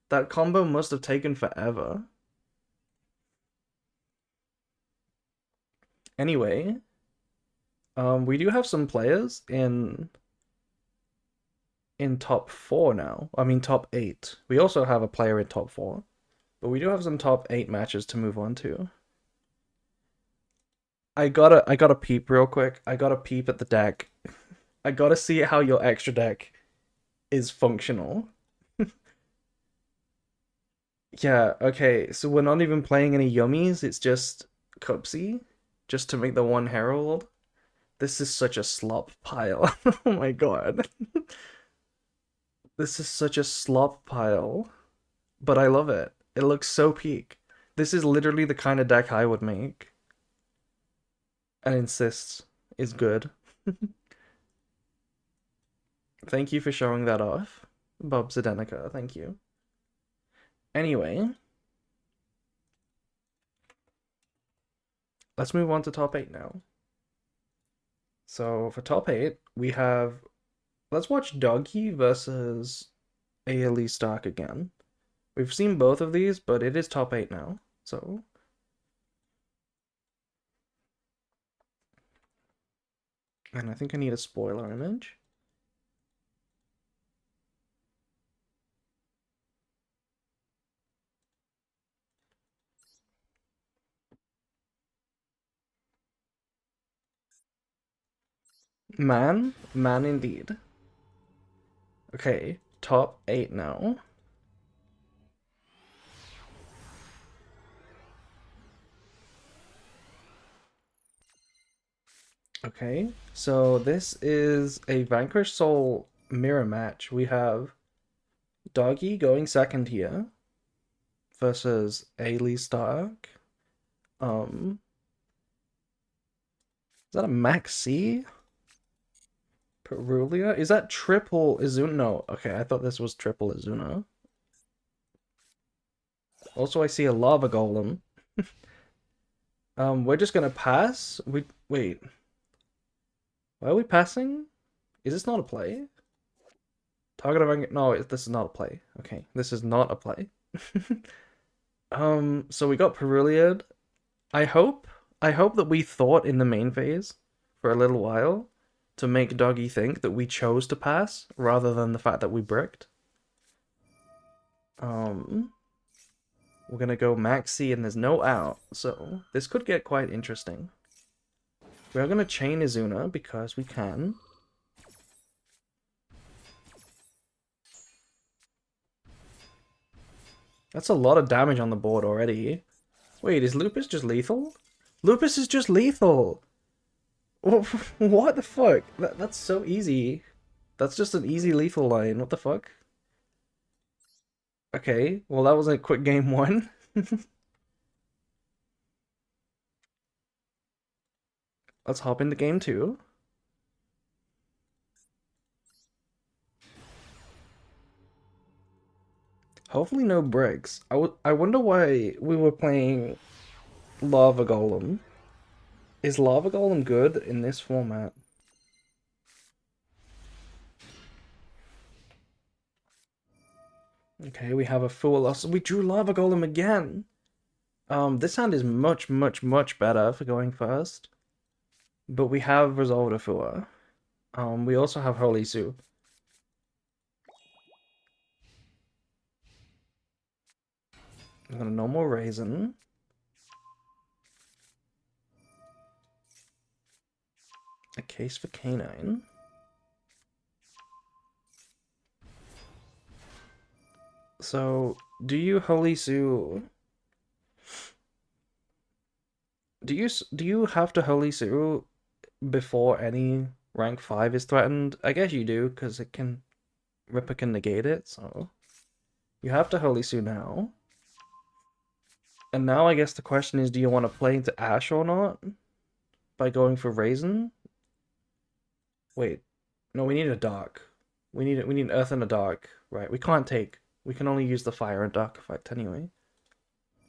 That combo must have taken forever. Anyway, we do have some players in top 4 now. I mean top 8. We also have a player in top 4. But we do have some top 8 matches to move on to. I gotta peep real quick. I gotta peep at the deck. I gotta see how your extra deck is functional. Yeah, okay, so we're not even playing any yummies, it's just Cupsy, just to make the one Herald. This is such a slop pile. Oh my god. This is such a slop pile. But I love it. It looks so peak. This is literally the kind of deck I would make. And insists is good. Thank you for showing that off, Bob Zdenica. Thank you. Anyway, let's move on to top 8 now. So for top 8, we have... Let's watch Doggy versus ALE Stark again. We've seen both of these, but it is top 8 now. So... And I think I need a spoiler image. Man indeed. Okay, top 8 now. Okay, so this is a Vanquish Soul mirror match. We have Doggy going second here versus ALE Stark. Is that a Max C? Perulia? Is that triple Izuna? No, okay, I thought this was triple Izuna. Also, I see a lava golem. We're just gonna pass. Wait. Why are we passing? Is this not a play? Target of no, this is not a play. Okay, this is not a play. So we got Peruliad. I hope that we thought in the main phase for a little while to make Doggy think that we chose to pass rather than the fact that we bricked. We're gonna go Maxi and there's no out, so this could get quite interesting. We're gonna chain Izuna because we can. That's a lot of damage on the board already. Wait, is Lupus just lethal? Lupus is just lethal! What the fuck? That's so easy. That's just an easy lethal line. What the fuck? Okay, well that was a quick game 1. Let's hop into game 2. Hopefully no bricks. I wonder why we were playing Lava Golem. Is Lava Golem good in this format? Okay, we have a Fool loss. We drew Lava Golem again! This hand is much, much, much better for going first. But we have resolved a Fua. We also have Holy Sue. I'm gonna normal Raisin. A case for Canine. So, do you Holy Sue? Do you have to Holy Sue before any rank 5 is threatened? I guess you do, because Ripper can negate it, so... You have to Holy Sue now. And now I guess the question is, do you want to play into Ash or not? By going for Raisin? Wait. No, we need a dark. We need Earth and a dark. Right, we can only use the fire and dark effect anyway.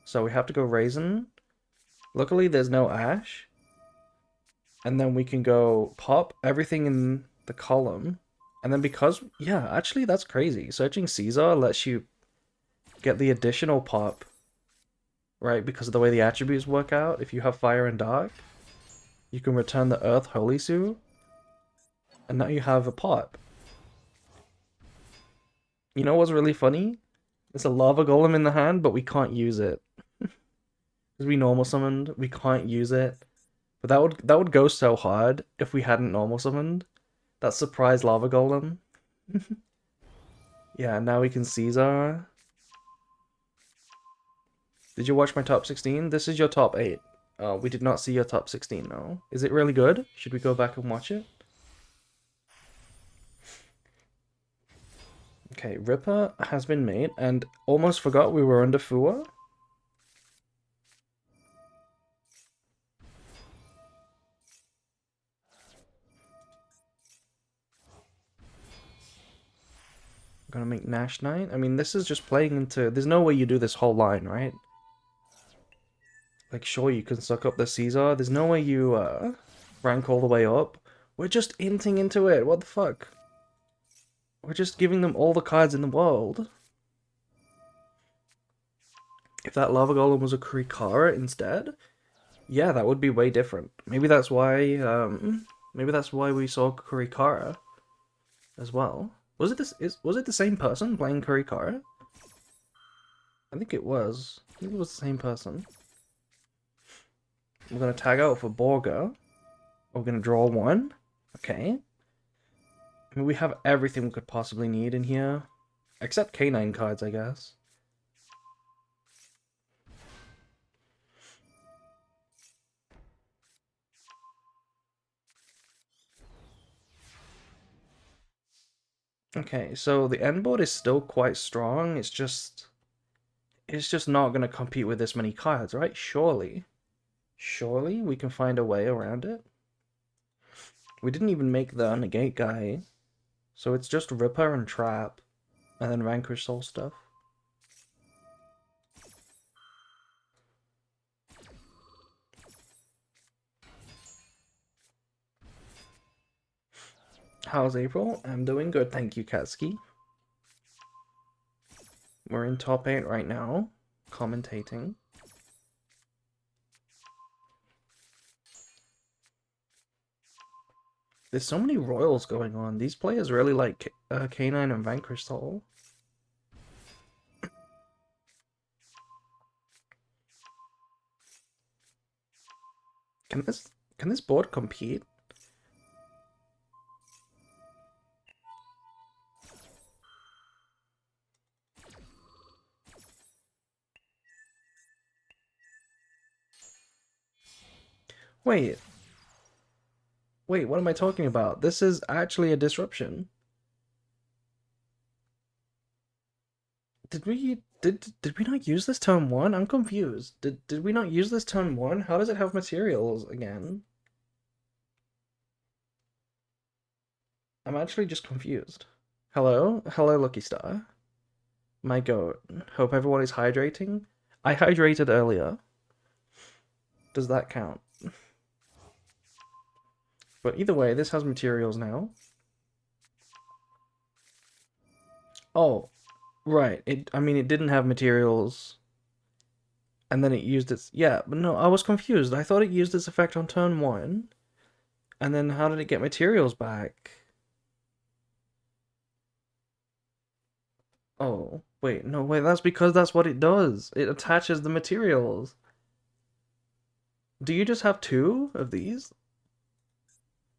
So we have to go Raisin. Luckily there's no Ash. And then we can go pop everything in the column. And then yeah, actually that's crazy. Searching Caesar lets you get the additional pop, right? Because of the way the attributes work out. If you have fire and dark, you can return the Earth Holy Sue. And now you have a pop. You know what's really funny? There's a lava golem in the hand, but we can't use it. Because we normal summoned, we can't use it. But that would go so hard if we hadn't normal summoned. That surprise lava golem. Yeah, now we can Caesar. Did you watch my top 16? This is your top 8. We did not see your top 16, no. Is it really good? Should we go back and watch it? Okay, Ripper has been made, and almost forgot we were under Fua. I'm gonna make Nash Knight. I mean, this is just playing into... There's no way you do this whole line, right? Like, sure, you can suck up the Caesar. There's no way you, rank all the way up. We're just inting into it. What the fuck? We're just giving them all the cards in the world. If that Lava Golem was a Kurikara instead, yeah, that would be way different. Maybe that's why we saw Kurikara as well. Was it the same person playing Kurikara? I think it was. I think it was the same person. We're gonna tag out for Borga. We're gonna draw one. Okay. I mean, we have everything we could possibly need in here. Except K9 cards, I guess. Okay, so the end board is still quite strong. It's just not gonna compete with this many cards, right? Surely. Surely we can find a way around it. We didn't even make the negate guy. So it's just Ripper and Trap. And then Vanquish Soul stuff. How's April? I'm doing good, thank you, Katsuki. We're in top 8 right now, commentating. There's so many royals going on. These players really like K9 and Vanquish Soul. Can this board compete? Wait, what am I talking about? This is actually a disruption. Did we not use this turn 1? I'm confused. Did we not use this turn 1? How does it have materials again? I'm actually just confused. Hello? Hello, Lucky Star. My goat. Hope everyone is hydrating. I hydrated earlier. Does that count? But either way, this has materials now. Oh, right. I mean, it didn't have materials. And then it used its... Yeah, but no, I was confused. I thought it used its effect on turn 1. And then how did it get materials back? Oh, wait, no, wait, that's because that's what it does. It attaches the materials. Do you just have 2 of these?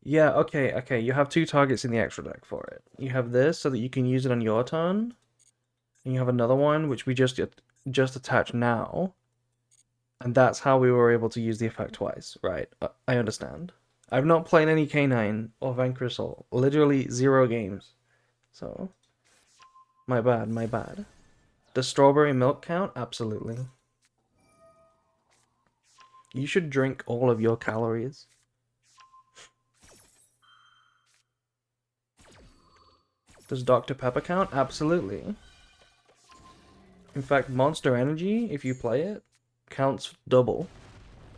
Yeah, okay, you have 2 targets in the extra deck for it. You have this so that you can use it on your turn. And you have another one, which we just attach now. And that's how we were able to use the effect twice. Right, I understand. I've not played any K9 or Vanquish Soul. Literally 0 games. So, my bad. Does strawberry milk count? Absolutely. You should drink all of your calories. Does Dr. Pepper count? Absolutely. In fact, Monster Energy, if you play it, counts double.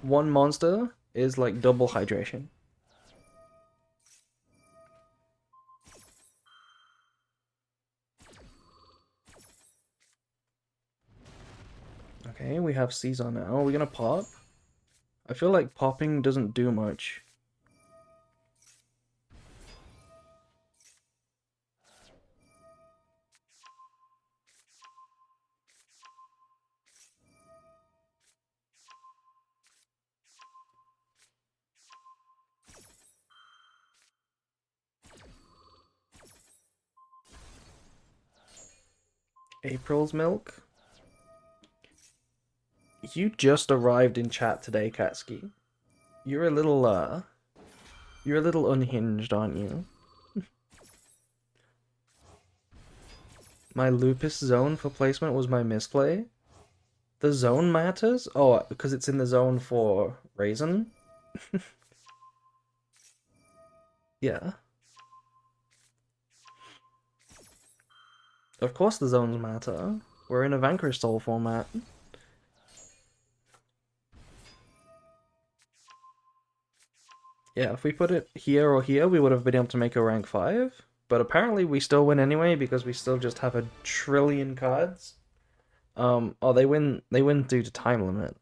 One monster is like double hydration. Okay, we have Caesar now. Are we gonna pop? I feel like popping doesn't do much. April's milk? You just arrived in chat today, Katsuki. You're a little, you're a little unhinged, aren't you? My Lupus zone for placement was my misplay. The zone matters? Oh, because it's in the zone for Raisin? Yeah. Of course the zones matter. We're in a Vanquish Soul format. Yeah, if we put it here or here, we would have been able to make a rank 5. But apparently we still win anyway because we still just have a trillion cards. Oh, they win due to time limit.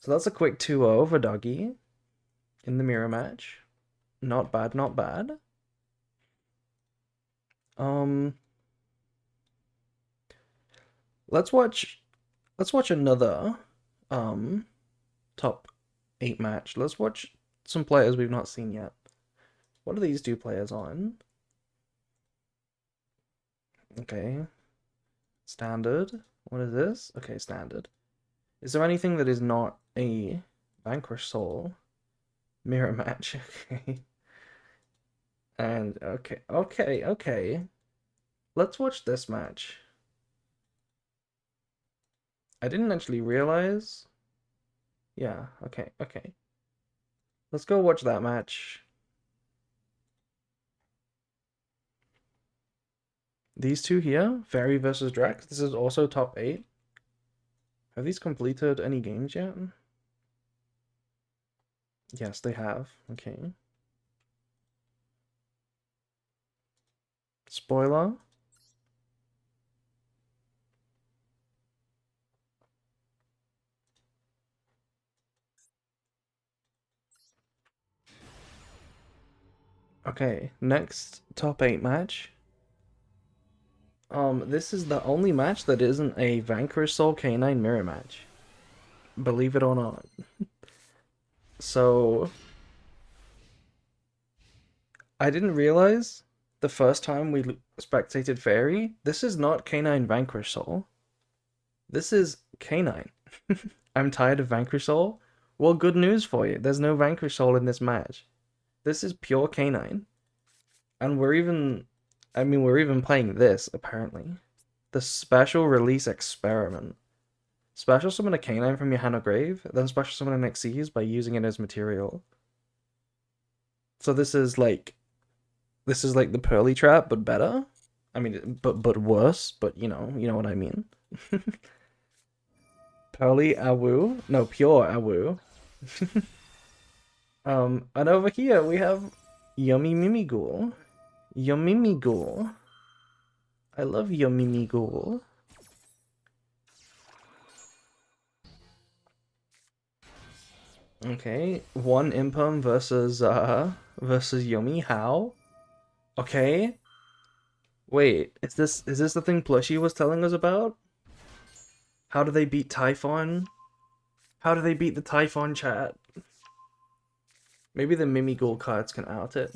So that's a quick 2-0 for Doggy in the mirror match. Not bad, not bad. Um, let's watch another top 8 match. Let's watch some players we've not seen yet. What are these two players on? Okay. Standard. What is this? Okay, standard. Is there anything that is not a Vanquish Soul mirror match? Okay. And okay. Let's watch this match. I didn't actually realize. Yeah, okay. Let's go watch that match. These two here, Fairy versus Drax. This is also top 8. Have these completed any games yet? Yes, they have. Okay. Spoiler. Okay, next top 8 match. This is the only match that isn't a Vanquish Soul K9 mirror match. Believe it or not. So, I didn't realize the first time we spectated Fairy, this is not K9 Vanquish Soul. This is K9. I'm tired of Vanquish Soul. Well, good news for you. There's no Vanquish Soul in this match. This is pure K9. And we're even playing this, apparently. The special release experiment. Special summon a K9 from your hand or grave, then special summon an Xyz by using it as material. So this is like the Pearly Trap, but better. I mean, but worse. But you know what I mean. Pearly Awu, no, pure Awu. And over here we have Yummy Mimighoul. Yummy Mimighoul. I love Yummy Mimighoul. Okay, one Impum versus Yummy. How? Okay. Wait, is this the thing Plushie was telling us about? How do they beat Typhon? How do they beat the Typhon chat? Maybe the Mimighoul cards can out it.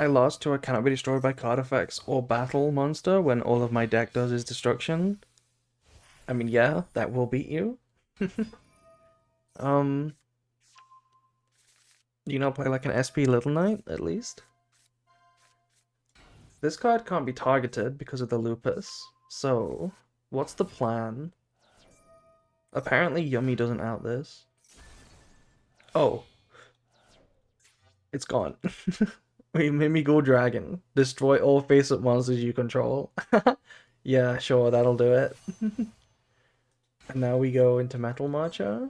I lost to a cannot be destroyed by card effects or battle monster when all of my deck does is destruction. I mean, yeah, that will beat you. um, you know, play like an SP Little Knight at least. This card can't be targeted because of the lupus. So, what's the plan? Apparently, Yummy doesn't out this. Oh, it's gone. Wait, Mimigool Dragon. Destroy all face-up monsters you control. Yeah, sure, that'll do it. And now we go into Metal Marcher.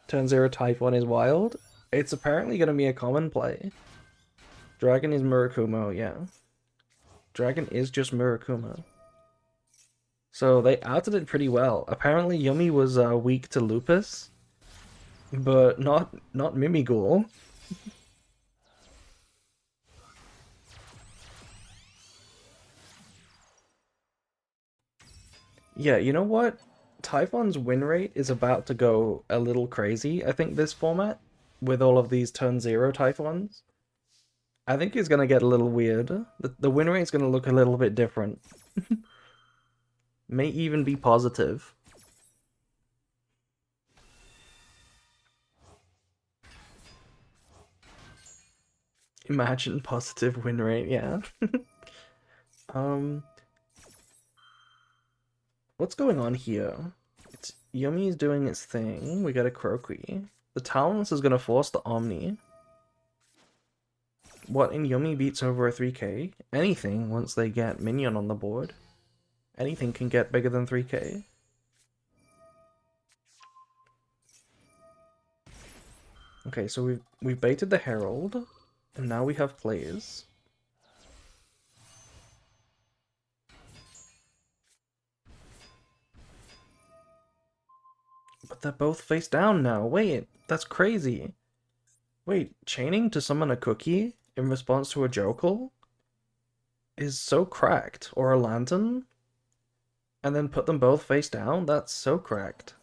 Turn 0 Type 1 is wild. It's apparently going to be a common play. Dragon is Murakumo, yeah. Dragon is just Murakumo. So they outed it pretty well. Apparently Yumi was weak to Lupus, but not Mimighoul. Yeah, you know what? Typhon's win rate is about to go a little crazy, I think, this format, with all of these turn 0 Typhons. I think it's going to get a little weird. The win rate's going to look a little bit different. May even be positive. Imagine positive win rate, yeah. um, what's going on here? It's Yumi's doing its thing. We got a Croaky. The Talons is gonna force the Omni. What in Yumi beats over a 3k? Anything once they get Minion on the board. Anything can get bigger than 3k. Okay, so we've baited the Herald, and now we have plays. But they're both face down now. Wait, that's crazy. Wait, chaining to summon a cookie in response to a Jokel is so cracked. Or a Lantern? And then put them both face down? That's so cracked.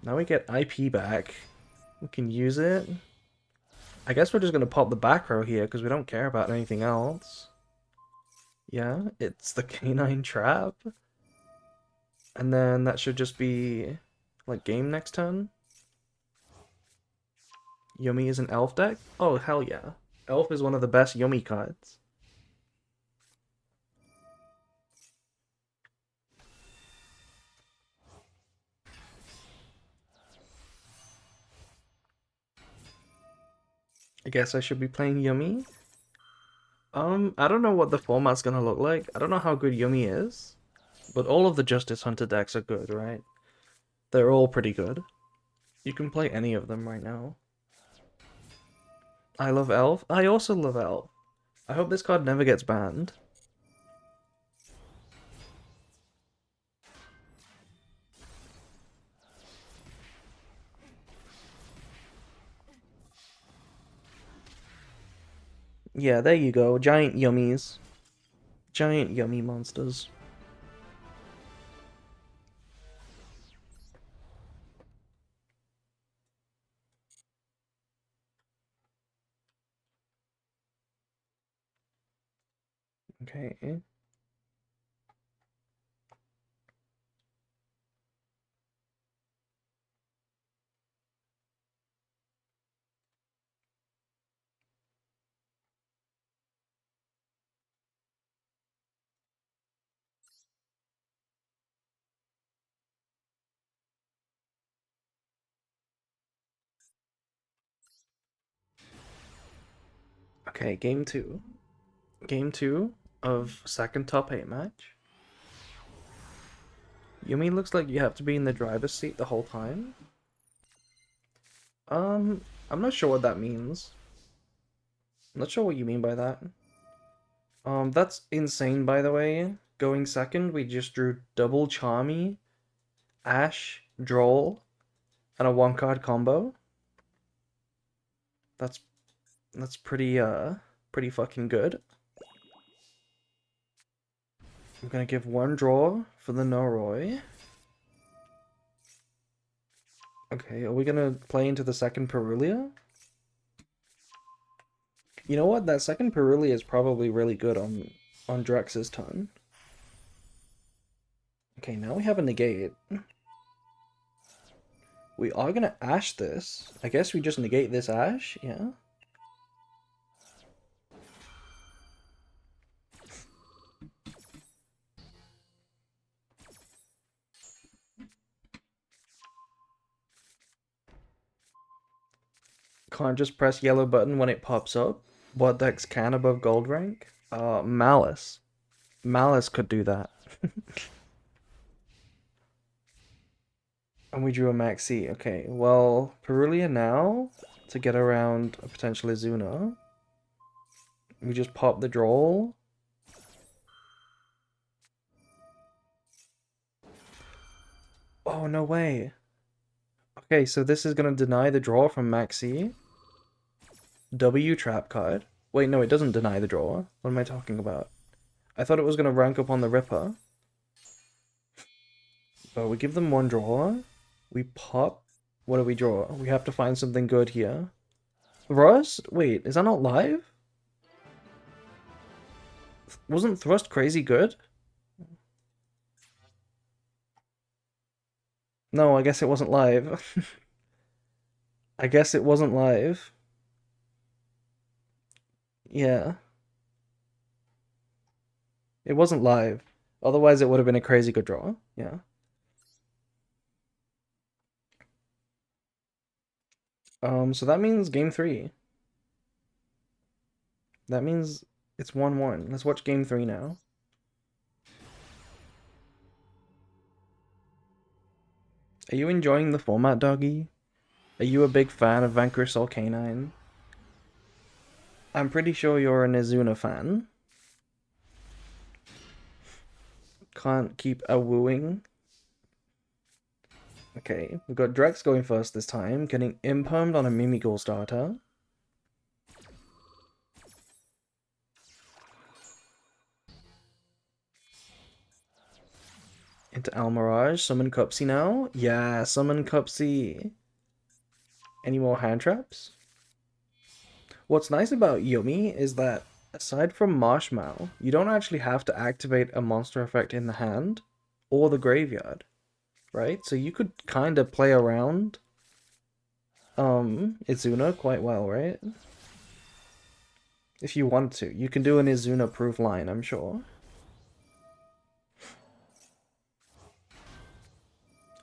Now we get IP back. We can use it. I guess we're just going to pop the back row here because we don't care about anything else. Yeah, it's the Canine Trap. And then that should just be like game next turn. Yumi is an elf deck? Oh, hell yeah. Elf is one of the best Yumi cards. I guess I should be playing Yumi. I don't know what the format's gonna look like. I don't know how good Yumi is. But all of the Justice Hunter decks are good, right? They're all pretty good. You can play any of them right now. I love Elf. I also love Elf. I hope this card never gets banned. Yeah, there you go. Giant Yummies. Giant Yummy monsters. Okay. Okay, game two. Game two of second top 8 match. Yumi looks like you have to be in the driver's seat the whole time. I'm not sure what that means. I'm not sure what you mean by that. That's insane, by the way. Going second, we just drew double Charmy, Ash, Droll, and a one-card combo. That's pretty fucking good. I'm gonna give one draw for the Noroi. Okay, are we gonna play into the second Perulia? You know what? That second Perulia is probably really good on Drex's turn. Okay, now we have a negate. We are gonna Ash this. I guess we just negate this Ash, yeah? Can't just press yellow button when it pops up. What decks can above gold rank? Malice. Malice could do that. And we drew a Maxi. Okay, well, Perulia now, to get around a potential Izuna. We just pop the draw. Oh, no way. Okay, so this is gonna deny the draw from Maxi. W trap card. Wait, no, it doesn't deny the draw. What am I talking about? I thought it was gonna rank up on the Ripper. But we give them one draw. We pop. What do we draw? We have to find something good here. Thrust? Wait, is that not live? Wasn't Thrust crazy good? No, I guess it wasn't live. I guess it wasn't live. Yeah, it wasn't live. Otherwise, it would have been a crazy good draw. Yeah. So that means game three. That means it's 1-1. Let's watch game three now. Are you enjoying the format, doggy? Are you a big fan of Vanquish Soul Canine? I'm pretty sure you're an Izuna fan. Can't keep a wooing. Okay, we've got Drex going first this time, getting impermed on a Mimighoul starter. Into Almirage, summon Cupsy now. Yeah, summon Cupsy. Any more hand traps? What's nice about Yumi is that aside from Marshmallow, you don't actually have to activate a monster effect in the hand or the graveyard, right? So you could kind of play around Izuna quite well, right? If you want to. You can do an Izuna proof line, I'm sure.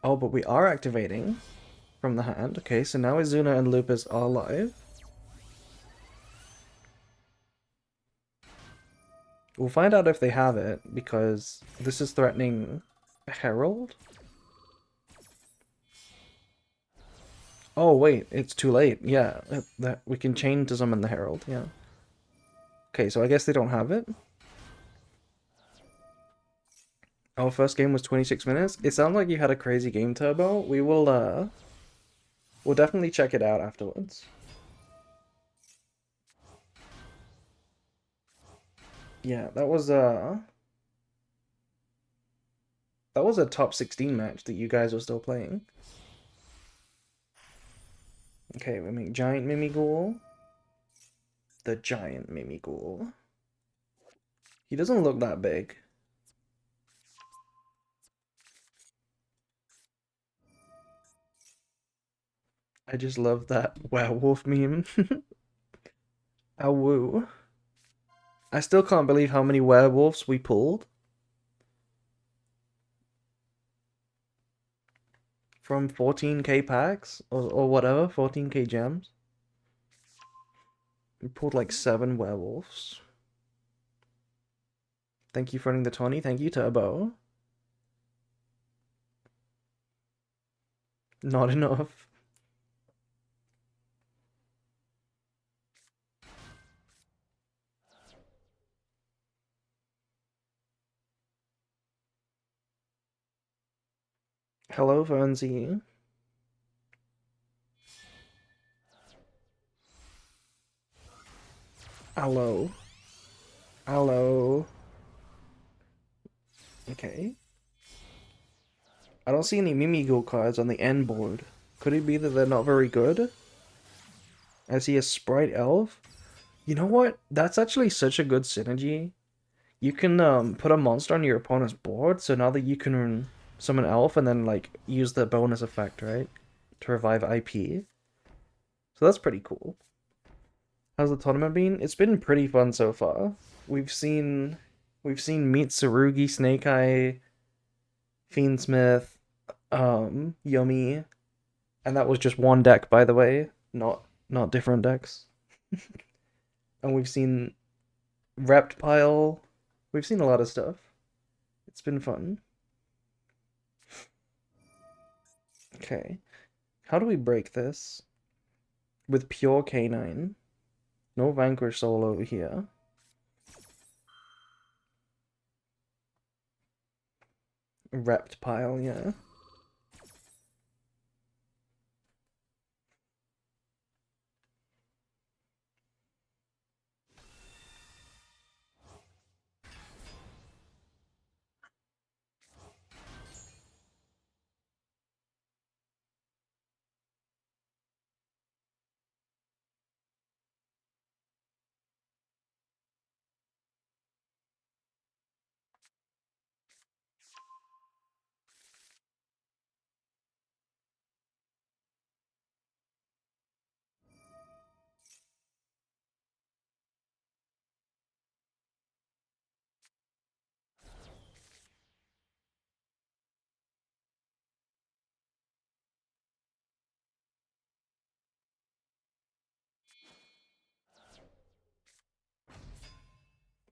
Oh, but we are activating from the hand. Okay, so now Izuna and Lupus are live. We'll find out if they have it, because this is threatening Herald. Oh, wait, it's too late. Yeah, that we can chain to summon the Herald, yeah. Okay, so I guess they don't have it. Our first game was 26 minutes. It sounds like you had a crazy game, Turbo. We'll definitely check it out afterwards. Yeah, that was a top 16 match that you guys were still playing. Okay, we make Giant Mimighoul. The Giant Mimighoul. He doesn't look that big. I just love that werewolf meme. Ow woo. I still can't believe how many werewolves we pulled. From 14k packs, or whatever, 14k gems. We pulled like 7 werewolves. Thank you for running the 20. Thank you, Turbo. Not enough. Hello, Vernzy. Hello. Hello. Okay. I don't see any Mimighoul cards on the end board, Could it be that they're not very good? I see a Sprite Elf. You know what? That's actually such a good synergy. You can put a monster on your opponent's board, so now that you can summon Elf and then like use the bonus effect, right? To revive IP. So that's pretty cool. How's the tournament been? It's been pretty fun so far. We've seen Meet Tsurugi, Snake Eye, Fiendsmith, Yummy, and that was just one deck, by the way, not different decks. And we've seen Reptile. We've seen a lot of stuff. It's been fun. Okay. How do we break this? With pure canine. No Vanquish Soul over here. Reptile, yeah.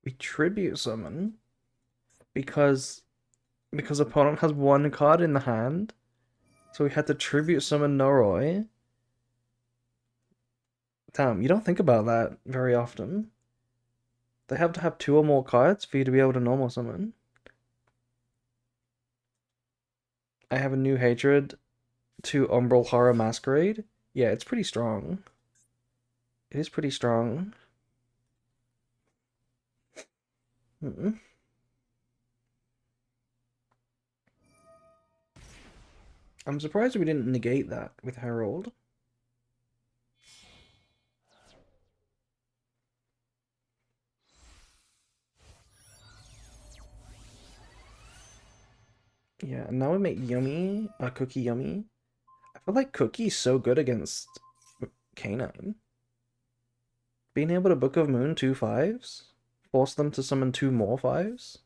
We tribute summon because opponent has one card in the hand. So we had to tribute summon Noroi. Damn, you don't think about that very often. They have to have two or more cards for you to be able to normal summon. I have a new hatred to Umbral Horror Masquerade. Yeah, it's pretty strong. It is pretty strong. Mm-mm. I'm surprised we didn't negate that with Herald. Yeah, and now we make Yummy, Cookie Yummy. I feel like Cookie's so good against Canine. Being able to Book of Moon 2/5s, force them to summon two more 5s.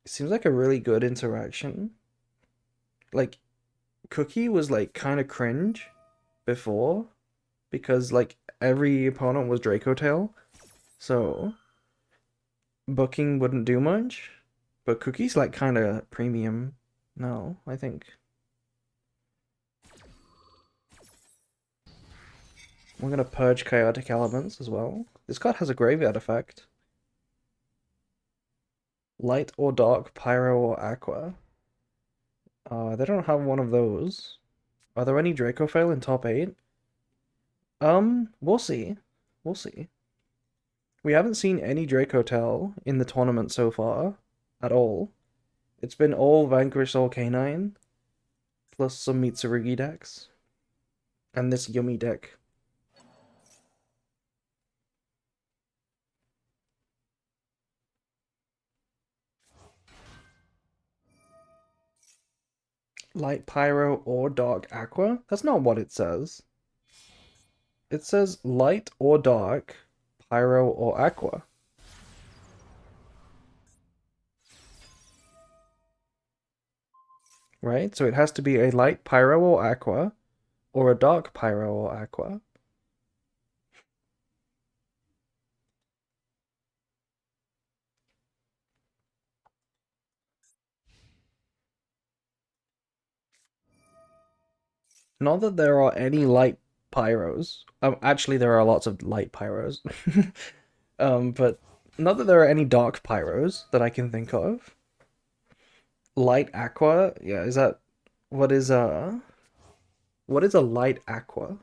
It seems like a really good interaction. Like, Cookie was like kind of cringe before because like every opponent was Draco Tail, so booking wouldn't do much. But Cookie's like kind of premium now, I think. We're gonna purge chaotic elements as well. This card has a graveyard effect. Light or dark, pyro or aqua. They don't have one of those. Are there any Dracofail in top 8? We'll see. We'll see. We haven't seen any Dracotel in the tournament so far. At all. It's been all Vanquish Soul Canine. Plus some Mitsurugi decks. And this Yummy deck. Light Pyro or Dark Aqua? That's not what it says. It says light or dark, pyro or aqua. Right? So it has to be a light pyro or aqua, or a dark pyro or aqua. Not that there are any light pyros. Actually, there are lots of light pyros. But not that there are any dark pyros that I can think of. Light aqua, yeah, is that what is a light aqua?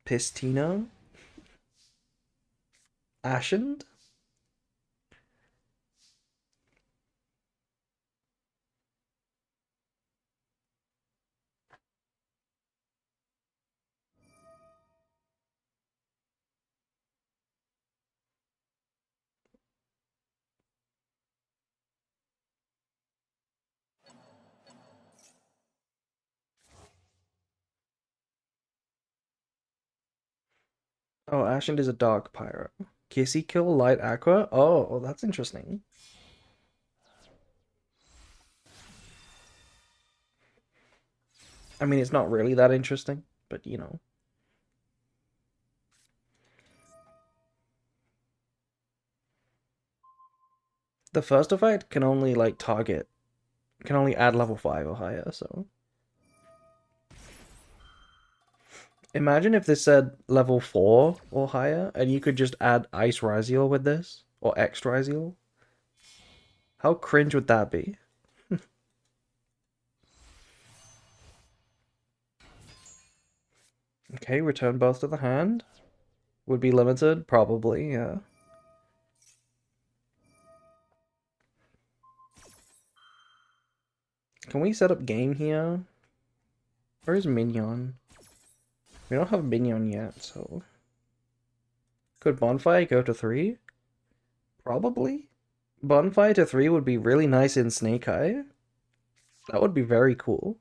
Pistino? Ashened? Oh, Ashen is a dark pyro. Kissy kill light aqua? Oh, that's interesting. I mean, it's not really that interesting, but you know. The first effect can only like target, can only add level 5 or higher, so. Imagine if this said level 4 or higher, and you could just add Ice Raziel with this, or X Raziel. How cringe would that be? Okay, return both to the hand. Would be limited, probably, yeah. Can we set up game here? Where's Minion? We don't have Minion yet, so... Could Bonfire go to 3? Probably. Bonfire to 3 would be really nice in Snake Eye. That would be very cool.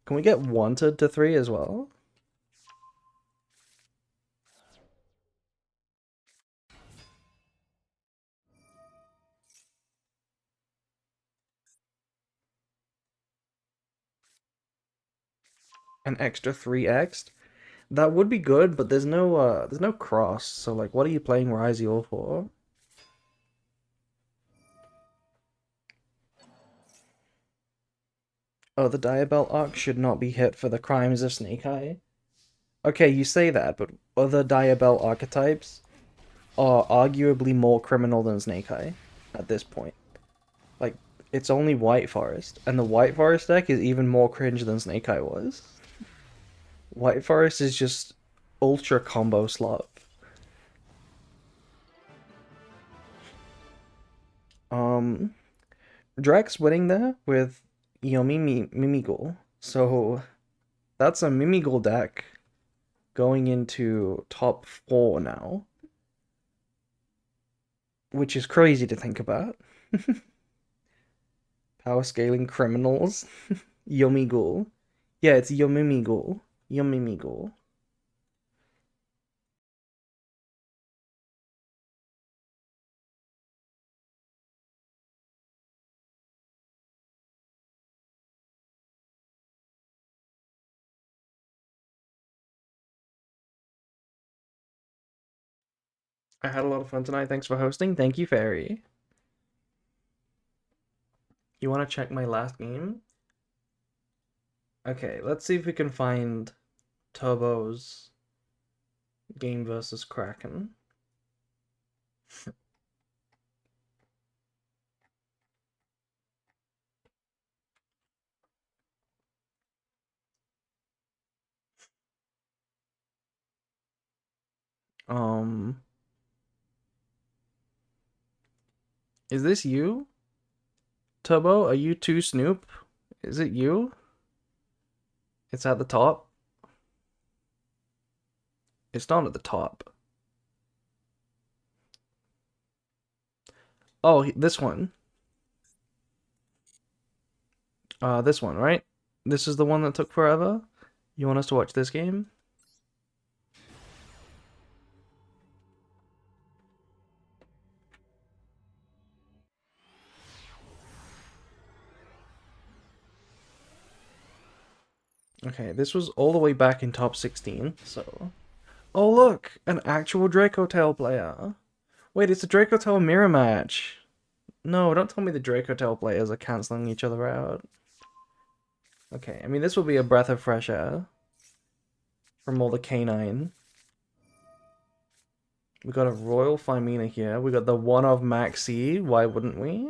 Can we get Wanted to 3 as well? An extra 3x? That would be good, but there's no cross, so like what are you playing Ryziel for? Oh, the Diabell arc should not be hit for the crimes of Snake Eye. Okay, you say that, but other Diabell archetypes are arguably more criminal than Snake Eye at this point. Like, it's only White Forest, and the White Forest deck is even more cringe than Snake Eye was. White Forest is just ultra combo slot. Um, Drex winning there with Yomi Mimigul. So that's a Mimigul deck going into top 4 now, which is crazy to think about. Power scaling criminals. Yomigul. Yeah, it's Yomimigul. Yomimigul. I had a lot of fun tonight. Thanks for hosting. Thank you, Fairy. You want to check my last game? Okay, let's see if we can find Turbo's game versus Kraken. Um, is this you? Turbo, are you too Snoop? Is it you? It's at the top. It's not at the top. Oh, this one. This one, right? This is the one that took forever? You want us to watch this game? Okay, this was all the way back in top 16, so... Oh look! An actual Draco Tail player! Wait, it's a Draco Tail mirror match! No, don't tell me the Draco Tail players are cancelling each other out. Okay, I mean, this will be a breath of fresh air from all the canine. We got a Royal Femina here. We got the one of Maxi. Why wouldn't we?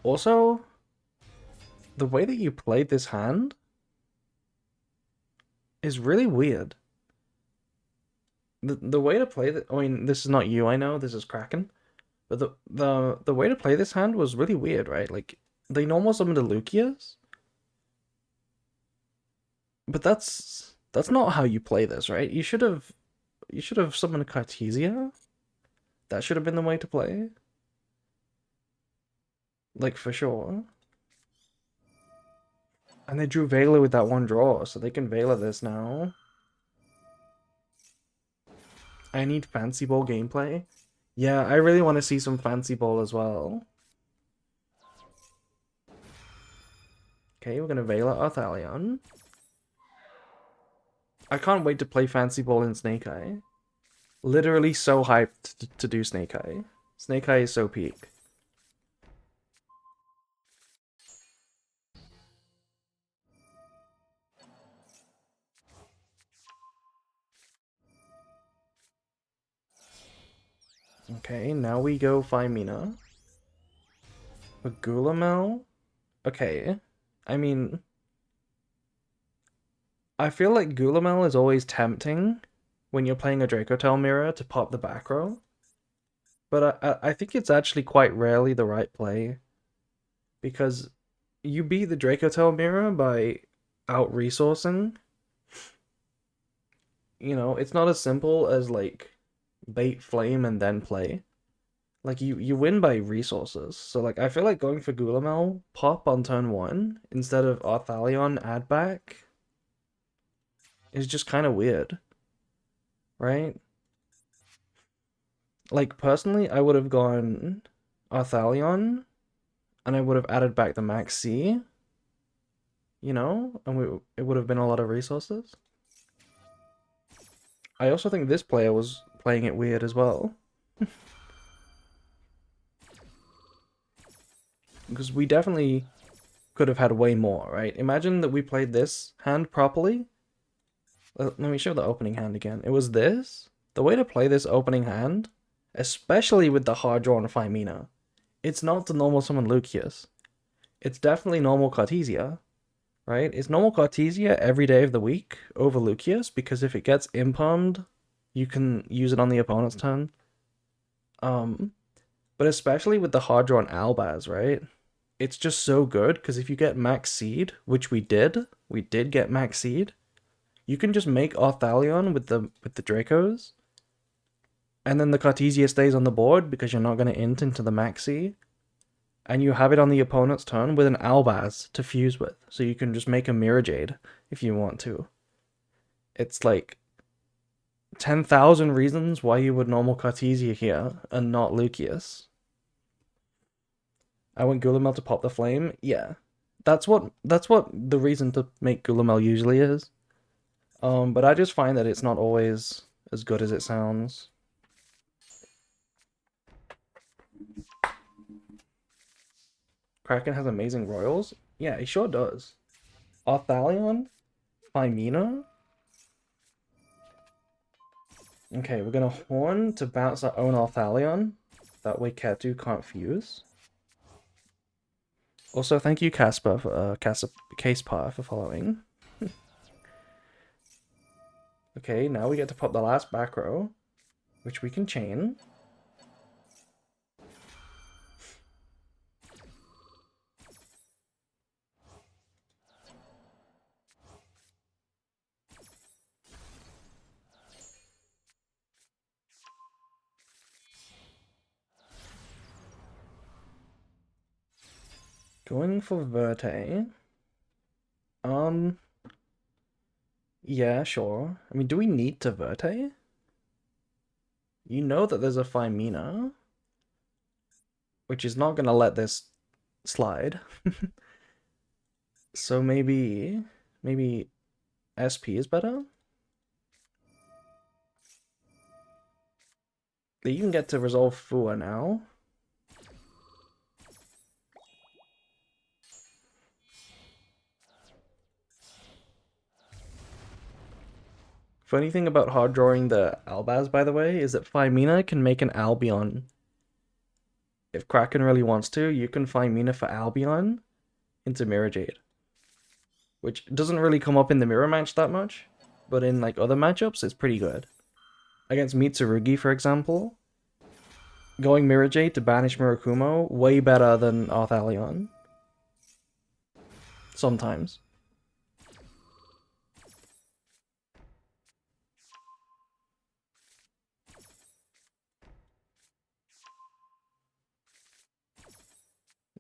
Also, the way that you played this hand is really weird. The way to play that, I mean, this is not you, I know, this is Kraken. But the way to play this hand was really weird, right? Like, they normal summoned the Lucius, but that's not how you play this, right? You should have summoned Cartesia. That should have been the way to play. Like, for sure. And they drew Veiler with that one draw, so they can Veiler this now. I need Fancy Ball gameplay. Yeah, I really want to see some Fancy Ball as well. Okay, we're gonna Veiler Arthalion. I can't wait to play Fancy Ball in Snake Eye. Literally so hyped to do Snake Eye. Snake Eye is so peak. Okay, now we go Femina. A Gulamel? Okay. I mean, I feel like Gulamel is always tempting when you're playing a Dracotel mirror to pop the back row. But I think it's actually quite rarely the right play. Because you beat the Dracotel mirror by out-resourcing. You know, it's not as simple as, like, bait flame and then play. Like, you win by resources. So, like, I feel like going for Gulamel, pop on turn 1, instead of Arthalion add back, is just kind of weird. Right? Like, personally, I would have gone Arthalion, and I would have added back the Max C, you know? And it would have been a lot of resources. I also think this player was playing it weird as well. Because we definitely could have had way more, right? Imagine that we played this hand properly. Let me show the opening hand again. It was this. The way to play this opening hand, especially with the hard draw on Femina, it's not the normal summon Lucius. It's definitely normal Cartesia, right? It's normal Cartesia every day of the week over Lucius, because if it gets impalmed, you can use it on the opponent's turn. But especially with the hard draw on Albaz, right? It's just so good, because if you get Max Seed, which we did get Max Seed, you can just make Arthalion with the Dracos, and then the Cartesia stays on the board because you're not going to int into the Maxi, and you have it on the opponent's turn with an Albaz to fuse with, so you can just make a Mirror Jade if you want to. It's like 10,000 reasons why you would normal Cartesia here and not Lucius. I want Gulamel to pop the flame. Yeah, that's what the reason to make Gulamel usually is. But I just find that it's not always as good as it sounds. Kraken has amazing royals. Yeah, he sure does. Arthalion, Femina. Okay, we're gonna Horn to bounce our own Arthalion. That way Ketu can't fuse. Also, thank you, Casper, for Casepar for following. Okay, now we get to pop the last back row, which we can chain. Going for Verte. Yeah, sure. I mean, do we need to Verte? You know that there's a Femina, which is not gonna let this slide. So maybe SP is better? They even get to resolve Fua now. Funny thing about hard drawing the Albaz, by the way, is that Femina can make an Albion. If Kraken really wants to, you can Femina for Albion into Mirror Jade. Which doesn't really come up in the mirror match that much, but in like other matchups, it's pretty good. Against Mitsurugi, for example, going Mirror Jade to banish Murakumo, way better than Arthalion. Sometimes.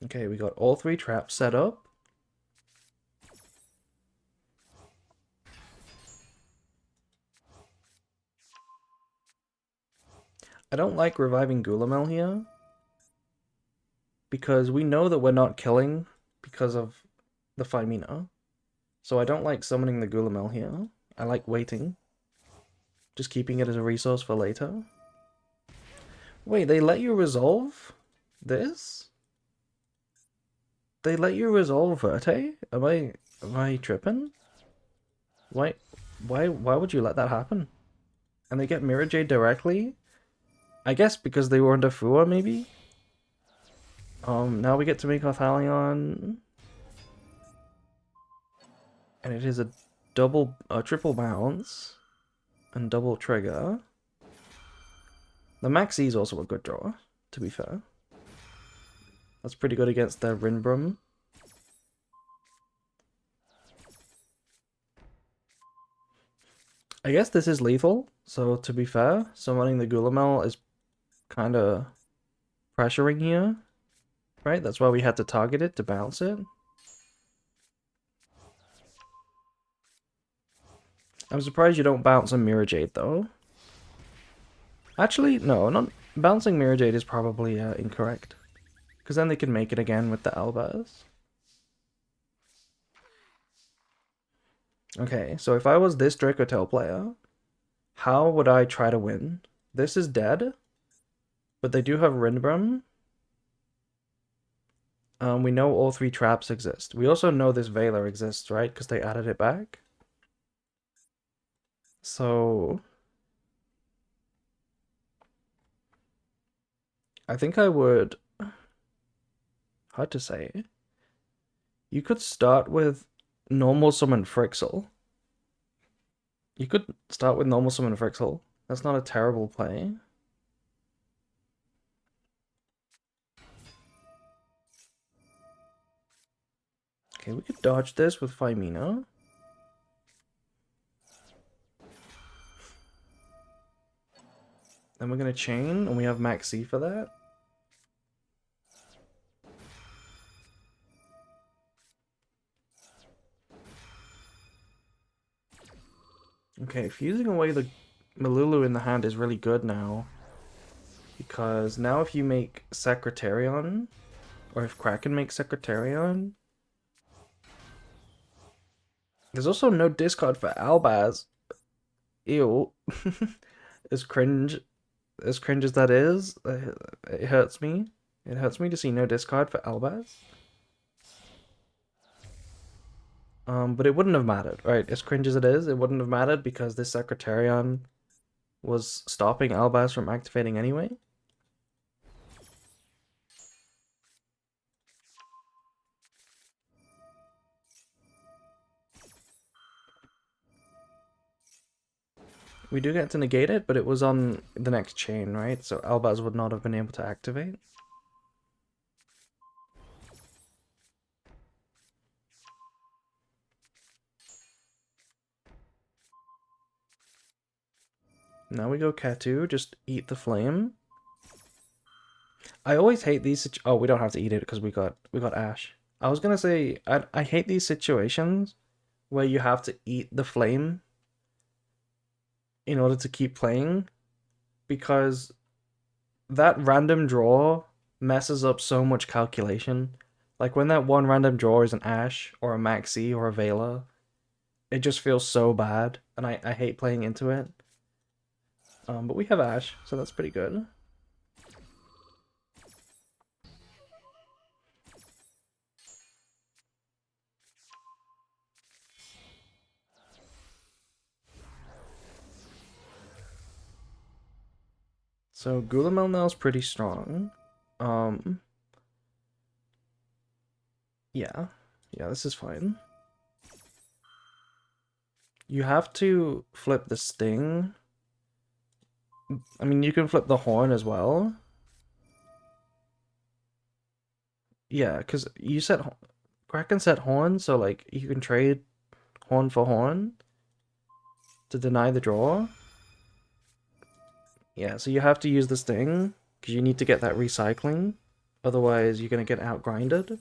Okay, we got all 3 traps set up. I don't like reviving Gulamel here, because we know that we're not killing because of the Femina. So I don't like summoning the Gulamel here. I like waiting. Just keeping it as a resource for later. Wait, they let you resolve this? They let you resolve Verte? Am I tripping? Why would you let that happen? And they get Mirror Jade directly? I guess because they were under Fua, maybe? Now we get to make our Thalion. And it is a triple bounce. And double trigger. The Maxi is also a good draw, to be fair. That's pretty good against their Rinbrum. I guess this is lethal, so to be fair, summoning the Gulamel is kind of pressuring here, right? That's why we had to target it to bounce it. I'm surprised you don't bounce a Mirror Jade, though. Actually, no, not bouncing Mirror Jade is probably incorrect. Because then they can make it again with the Albaz. Okay, so if I was this Dracotel player, how would I try to win? This is dead, but they do have Rinbrum. We know all 3 traps exist. We also know this Veiler exists, right? Because they added it back. So I think I would... Hard to say. You could start with normal summon Frixel. You could start with normal summon Frixel. That's not a terrible play. Okay, we could dodge this with Femina. Then we're gonna chain, and we have Maxi for that. Okay, fusing away the Malulu in the hand is really good now. Because now if you make Secretarion, or if Kraken makes Secretarion, there's also no discard for Albaz. Ew. As cringe as that is, it hurts me. It hurts me to see no discard for Albaz. But it wouldn't have mattered, right? As cringe as it is, it wouldn't have mattered because this Secretarion was stopping Albaz from activating anyway. We do get to negate it, but it was on the next chain, right? So Albaz would not have been able to activate. Now we go Katu, just eat the flame. I always hate these oh, we don't have to eat it because we got Ash. I was gonna say I hate these situations where you have to eat the flame in order to keep playing, because that random draw messes up so much calculation. Like when that one random draw is an Ash or a Maxi or a Vela, it just feels so bad, and I hate playing into it. But we have Ash, so that's pretty good. So Gulamel now is pretty strong. Yeah. Yeah, this is fine. You have to flip the Sting. I mean, you can flip the Horn as well. Yeah, because you said Kraken set Horn, so like you can trade Horn for Horn to deny the draw. Yeah, so you have to use the Sting because you need to get that recycling. Otherwise, you're gonna get outgrinded.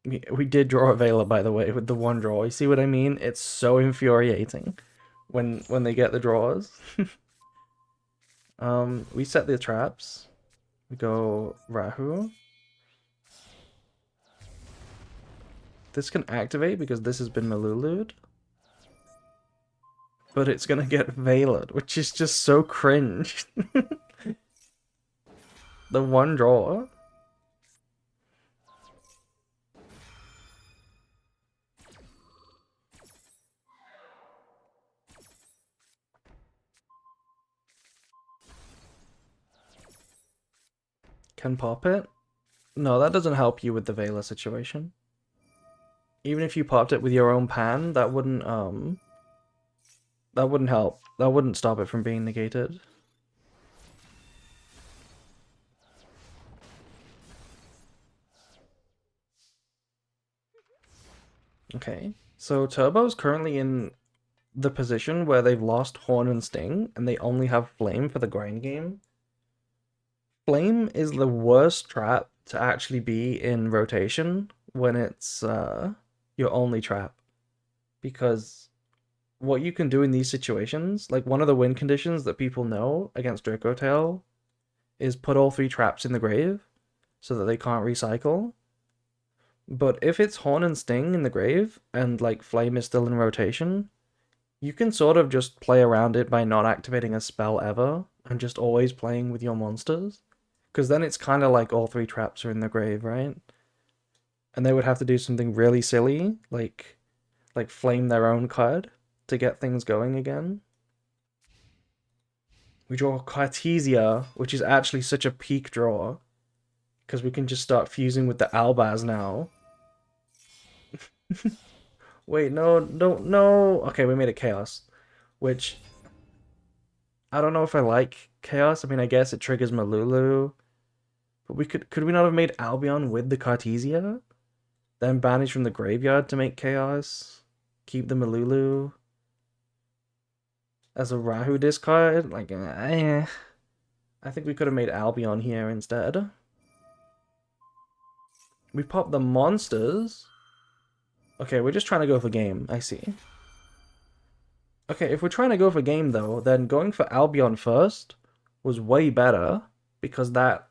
We did draw a Vela, by the way, with the one draw. You see what I mean? It's so infuriating when they get the draws. We set the traps. We go Rahu. This can activate because this has been Malulu'd. But it's gonna get Veilered, which is just so cringe. The one draw. Can pop it? No, that doesn't help you with the Veiler situation. Even if you popped it with your own pan, that wouldn't help. That wouldn't stop it from being negated. Okay. So Turbo's currently in the position where they've lost Horn and Sting and they only have Flame for the grind game. Flame is the worst trap to actually be in rotation when it's your only trap. Because what you can do in these situations, like one of the win conditions that people know against Dracotail is put all 3 traps in the grave so that they can't recycle. But if it's Horn and Sting in the grave and like Flame is still in rotation, you can sort of just play around it by not activating a spell ever and just always playing with your monsters. Because then it's kind of like all 3 traps are in the grave, right? And they would have to do something really silly, like flame their own card to get things going again. We draw Cartesia, which is actually such a peak draw, because we can just start fusing with the Albaz now. Wait, no, no, no. Okay, we made it Chaos, which I don't know if I like Chaos. I mean, I guess it triggers Malulu, but could we not have made Albion with the Cartesia? Then banish from the graveyard to make Chaos? Keep the Malulu as a Rahu discard? Like, I think we could have made Albion here instead. We popped the monsters. Okay, we're just trying to go for game. I see. Okay, if we're trying to go for game, though, then going for Albion first was way better because that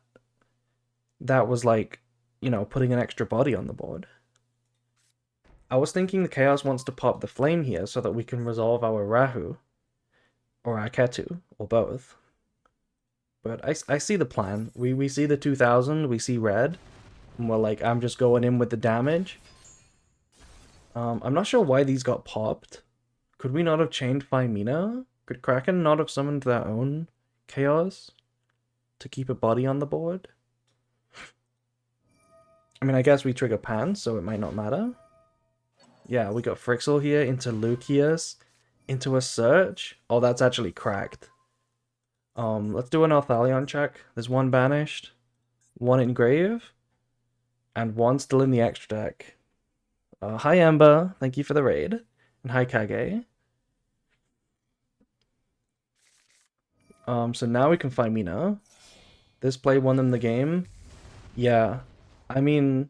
was like, you know, putting an extra body on the board. I was thinking the Chaos wants to pop the Flame here so that we can resolve our Rahu or our Ketu or both. But I see the plan. We see the 2000, we see red, and we're like, I'm just going in with the damage. I'm not sure why these got popped. Could we not have chained Phymina? Could Kraken not have summoned their own Chaos to keep a body on the board? I mean, I guess we trigger Pan, so it might not matter. Yeah, we got Frixel here into Lucius, into a Search. Oh, that's actually cracked. Let's do an Arthalion check. There's one banished, one in grave, and one still in the extra deck. Hi Ember, thank you for the raid. And hi Kage. So now we can find Mina. This play won them the game. Yeah. I mean,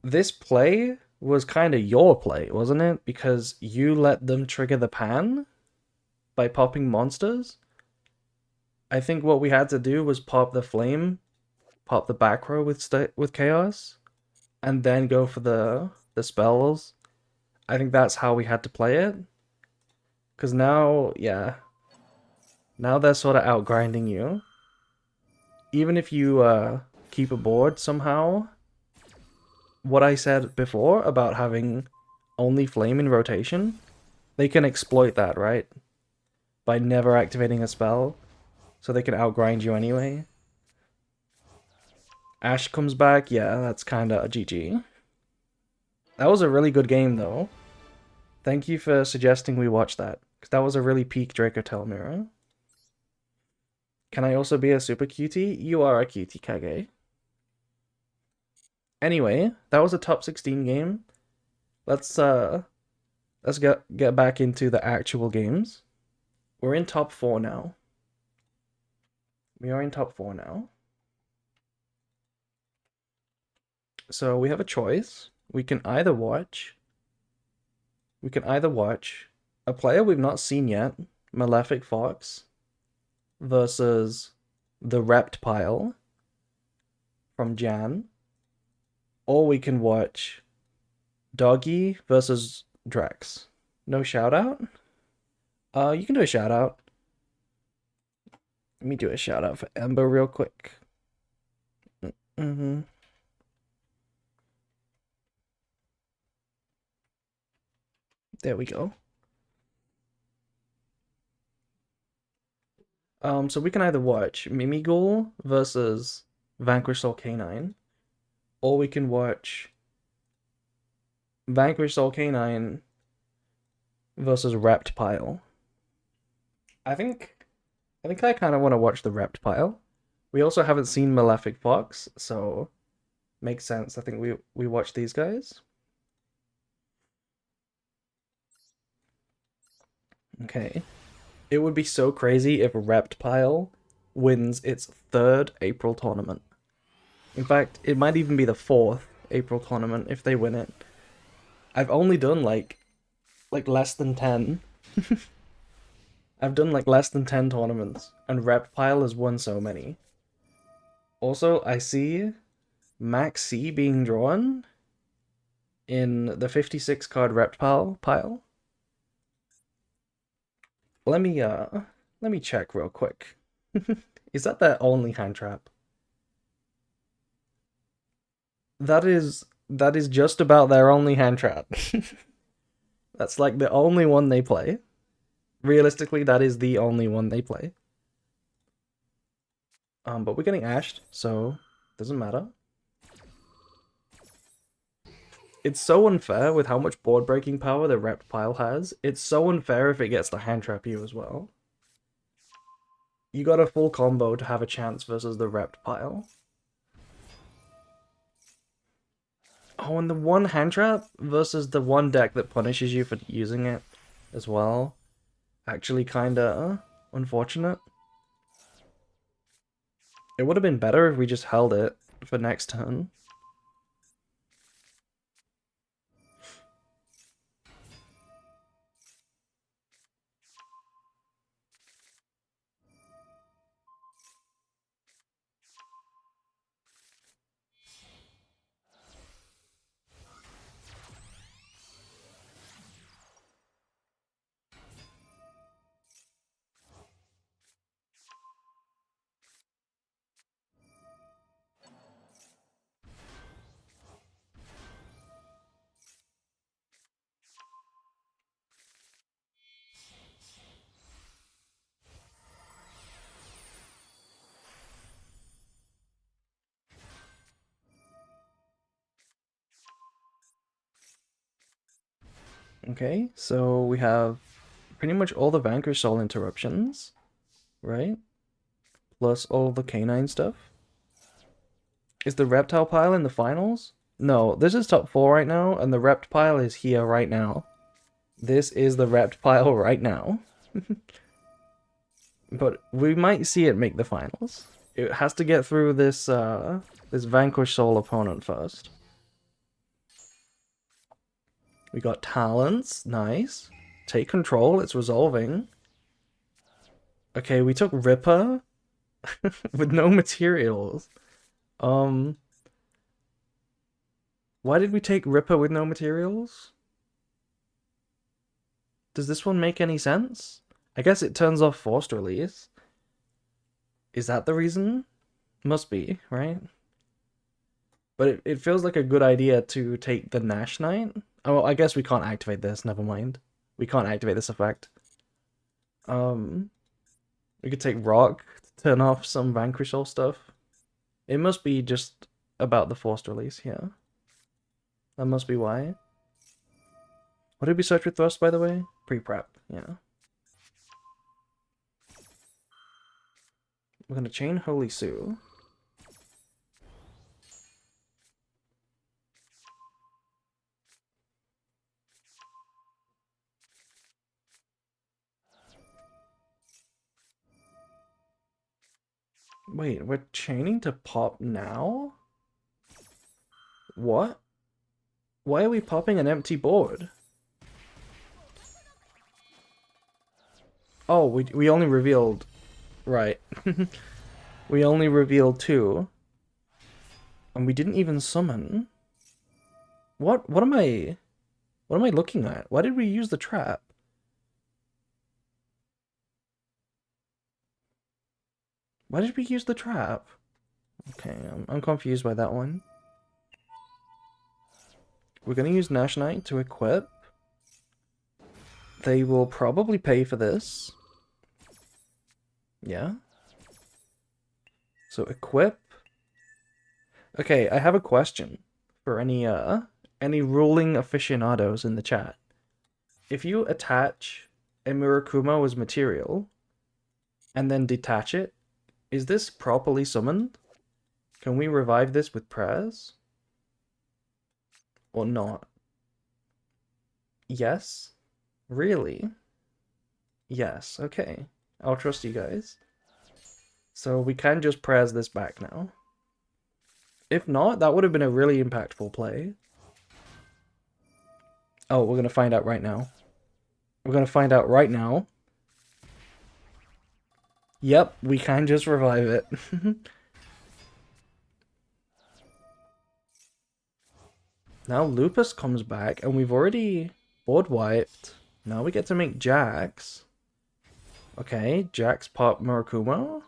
this play was kind of your play, wasn't it? Because you let them trigger the pan by popping monsters. I think what we had to do was pop the flame, pop the back row with chaos, and then go for the spells. I think that's how we had to play it. Because now, yeah, now they're sort of outgrinding you. Even if you keep a board somehow, what I said before about having only flame in rotation, they can exploit that, right? By never activating a spell, so they can outgrind you anyway. Ash comes back, yeah, that's kinda a GG. That was a really good game, though. Thank you for suggesting we watch that, because that was a really peak Dracotel mirror. Can I also be a super cutie? You are a cutie, Kage. Anyway, that was a top 16 game. Let's get back into the actual games. We're in top 4 now. We are in top 4 now. So we have a choice. We can either watch a player we've not seen yet, Malefic Fox, versus the Rept Pile from Jan, or we can watch Doggy versus Drex. No shout out? You can do a shout out. Let me do a shout out for Ember real quick. Mm-hmm. There we go. So we can either watch Mimighoul versus Vanquish Soul Canine, or we can watch Vanquish Soul Canine versus Rept Pile. I think I kind of want to watch the Rept Pile. We also haven't seen Malefic Fox, so makes sense. I think we watch these guys. Okay. It would be so crazy if Rept Pile wins its third April tournament. In fact, it might even be the fourth April tournament if they win it. I've only done like less than 10. I've done like less than 10 tournaments, and Reptile has won so many. Also, I see Max C being drawn in the 56 card Reptile pile. Let me check real quick. Is that their only hand trap? That is just about their only hand trap. That's like the only one they play. Realistically, that is the only one they play. But we're getting ashed, so doesn't matter. It's so unfair with how much board breaking power the Rept Pile has. It's so unfair if it gets the hand trap you as well. You got a full combo to have a chance versus the Rept Pile. Oh, and the one hand trap versus the one deck that punishes you for using it as well. Actually kinda unfortunate. It would have been better if we just held it for next turn. Okay, so we have pretty much all the Vanquish Soul interruptions, right? Plus all the canine stuff. Is the reptile pile in the finals? No, this is top 4 right now, and the rept pile is here right now. This is the rept pile right now. But we might see it make the finals. It has to get through this this Vanquish Soul opponent first. We got talents, nice. Take control, it's resolving. Okay, we took Ripper with no materials. Um, why did we take Ripper with no materials? Does this one make any sense? I guess it turns off forced release. Is that the reason? Must be, right? But it feels like a good idea to take the Nash Knight. Oh, I guess we can't activate this, never mind. We can't activate this effect. Um, we could take Rock to turn off some Vanquish All stuff. It must be just about the forced release here. That must be why. What did we search with Thrust, by the way? Pre-prep, yeah. We're gonna chain Holy Sue. Wait, we're chaining to pop now? What? Why are we popping an empty board? Oh, we only revealed... Right. We only revealed 2. And we didn't even summon. What am I looking at? Why did we use the trap? Why did we use the trap? Okay, I'm confused by that one. We're gonna use Nash Knight to equip. They will probably pay for this. Yeah. So equip. Okay, I have a question for any ruling aficionados in the chat. If you attach a Murakumo as material and then detach it, is this properly summoned? Can we revive this with prayers? Or not? Yes? Really? Yes, okay. I'll trust you guys. So we can just prayers this back now. If not, that would have been a really impactful play. Oh, we're gonna find out right now. We're gonna find out right now. Yep, we can just revive it. Now Lupus comes back, and we've already board wiped. Now we get to make Jax. Okay, Jax pop Murakumo.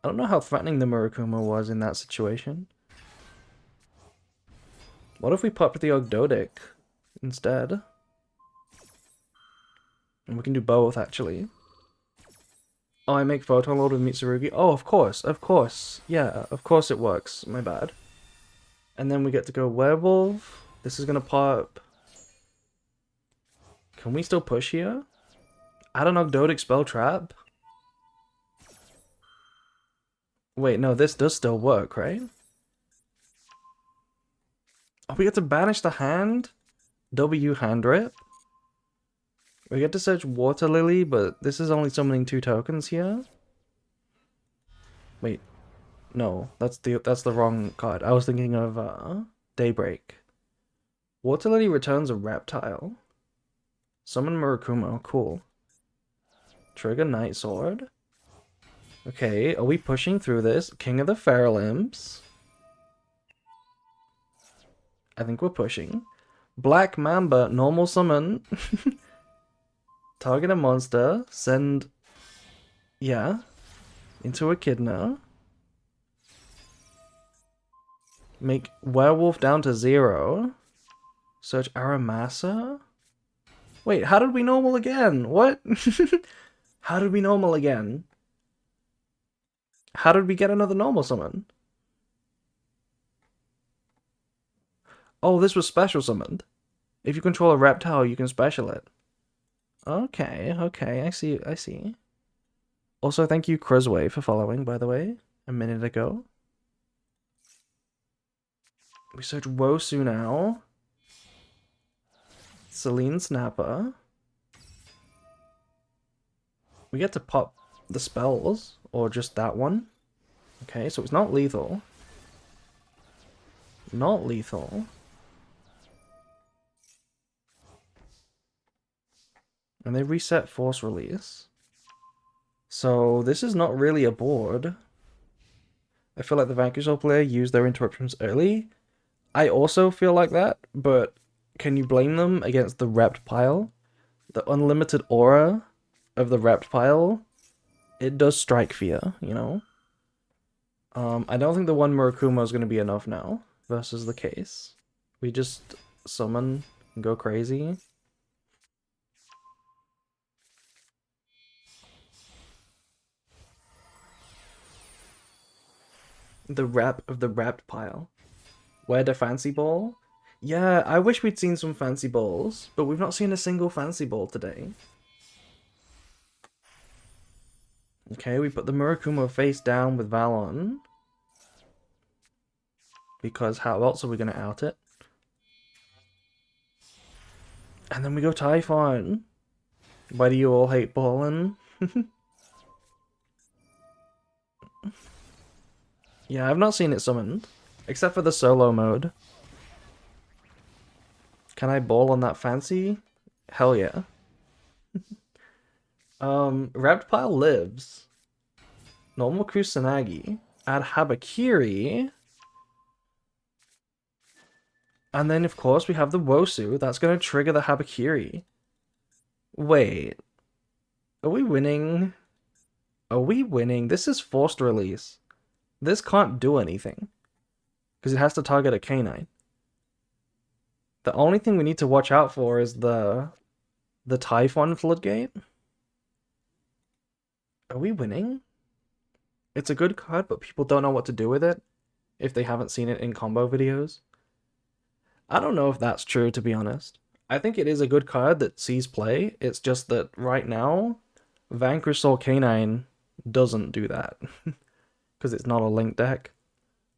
I don't know how threatening the Murakumo was in that situation. What if we popped the Ogdodic instead? And we can do both, actually. Oh, I make Photon Lord with Mitsurugi? Oh, of course, of course. Yeah, of course it works. My bad. And then we get to go Werewolf. This is gonna pop. Can we still push here? Add an Ogdodic spell trap? Wait, no, this does still work, right? Oh, we get to banish the hand? W hand rip? We get to search Water Lily, but this is only summoning 2 tokens here. Wait, no, that's the wrong card. I was thinking of Daybreak. Water Lily returns a reptile. Summon Murakumo, cool. Trigger Night Sword. Okay, are we pushing through this? King of the Feral Imps. I think we're pushing. Black Mamba, normal summon. Target a monster, send... Yeah. Into Echidna. Make Werewolf down to 0. Search Aramasa. Wait, how did we normal again? What? How did we normal again? How did we get another normal summon? Oh, this was special summoned. If you control a reptile, you can special it. Okay, okay, I see, I see. Also, thank you, Cruzway, for following, by the way, a minute ago. We search Wosu now. Celine Snapper. We get to pop the spells, or just that one. Okay, so it's not lethal. Not lethal. And they reset Force Release. So this is not really a board. I feel like the Vanquisher player used their interruptions early. I also feel like that, but can you blame them against the Rept pile? The unlimited aura of the Rept pile, it does strike fear, you know? I don't think the one Murakumo is going to be enough now, versus the case. We just summon and go crazy. The rep of the Rept pile. Where the fancy ball? Yeah, I wish we'd seen some fancy balls, but we've not seen a single fancy ball today. Okay, we put the Murakumo face down with Valon. Because how else are we going to out it? And then we go Typhon. Why do you all hate ballin'? Yeah, I've not seen it summoned. Except for the solo mode. Can I ball on that fancy? Hell yeah. Reptile lives. Normal Kusanagi. Add Habakiri. And then, of course, we have the Wosu. That's going to trigger the Habakiri. Wait. Are we winning? Are we winning? This is forced release. This can't do anything. Because it has to target a canine. The only thing we need to watch out for is the Typhon Floodgate. Are we winning? It's a good card, but people don't know what to do with it if they haven't seen it in combo videos. I don't know if that's true, to be honest. I think it is a good card that sees play. It's just that right now, Vanquish Soul Canine doesn't do that. Because it's not a link deck.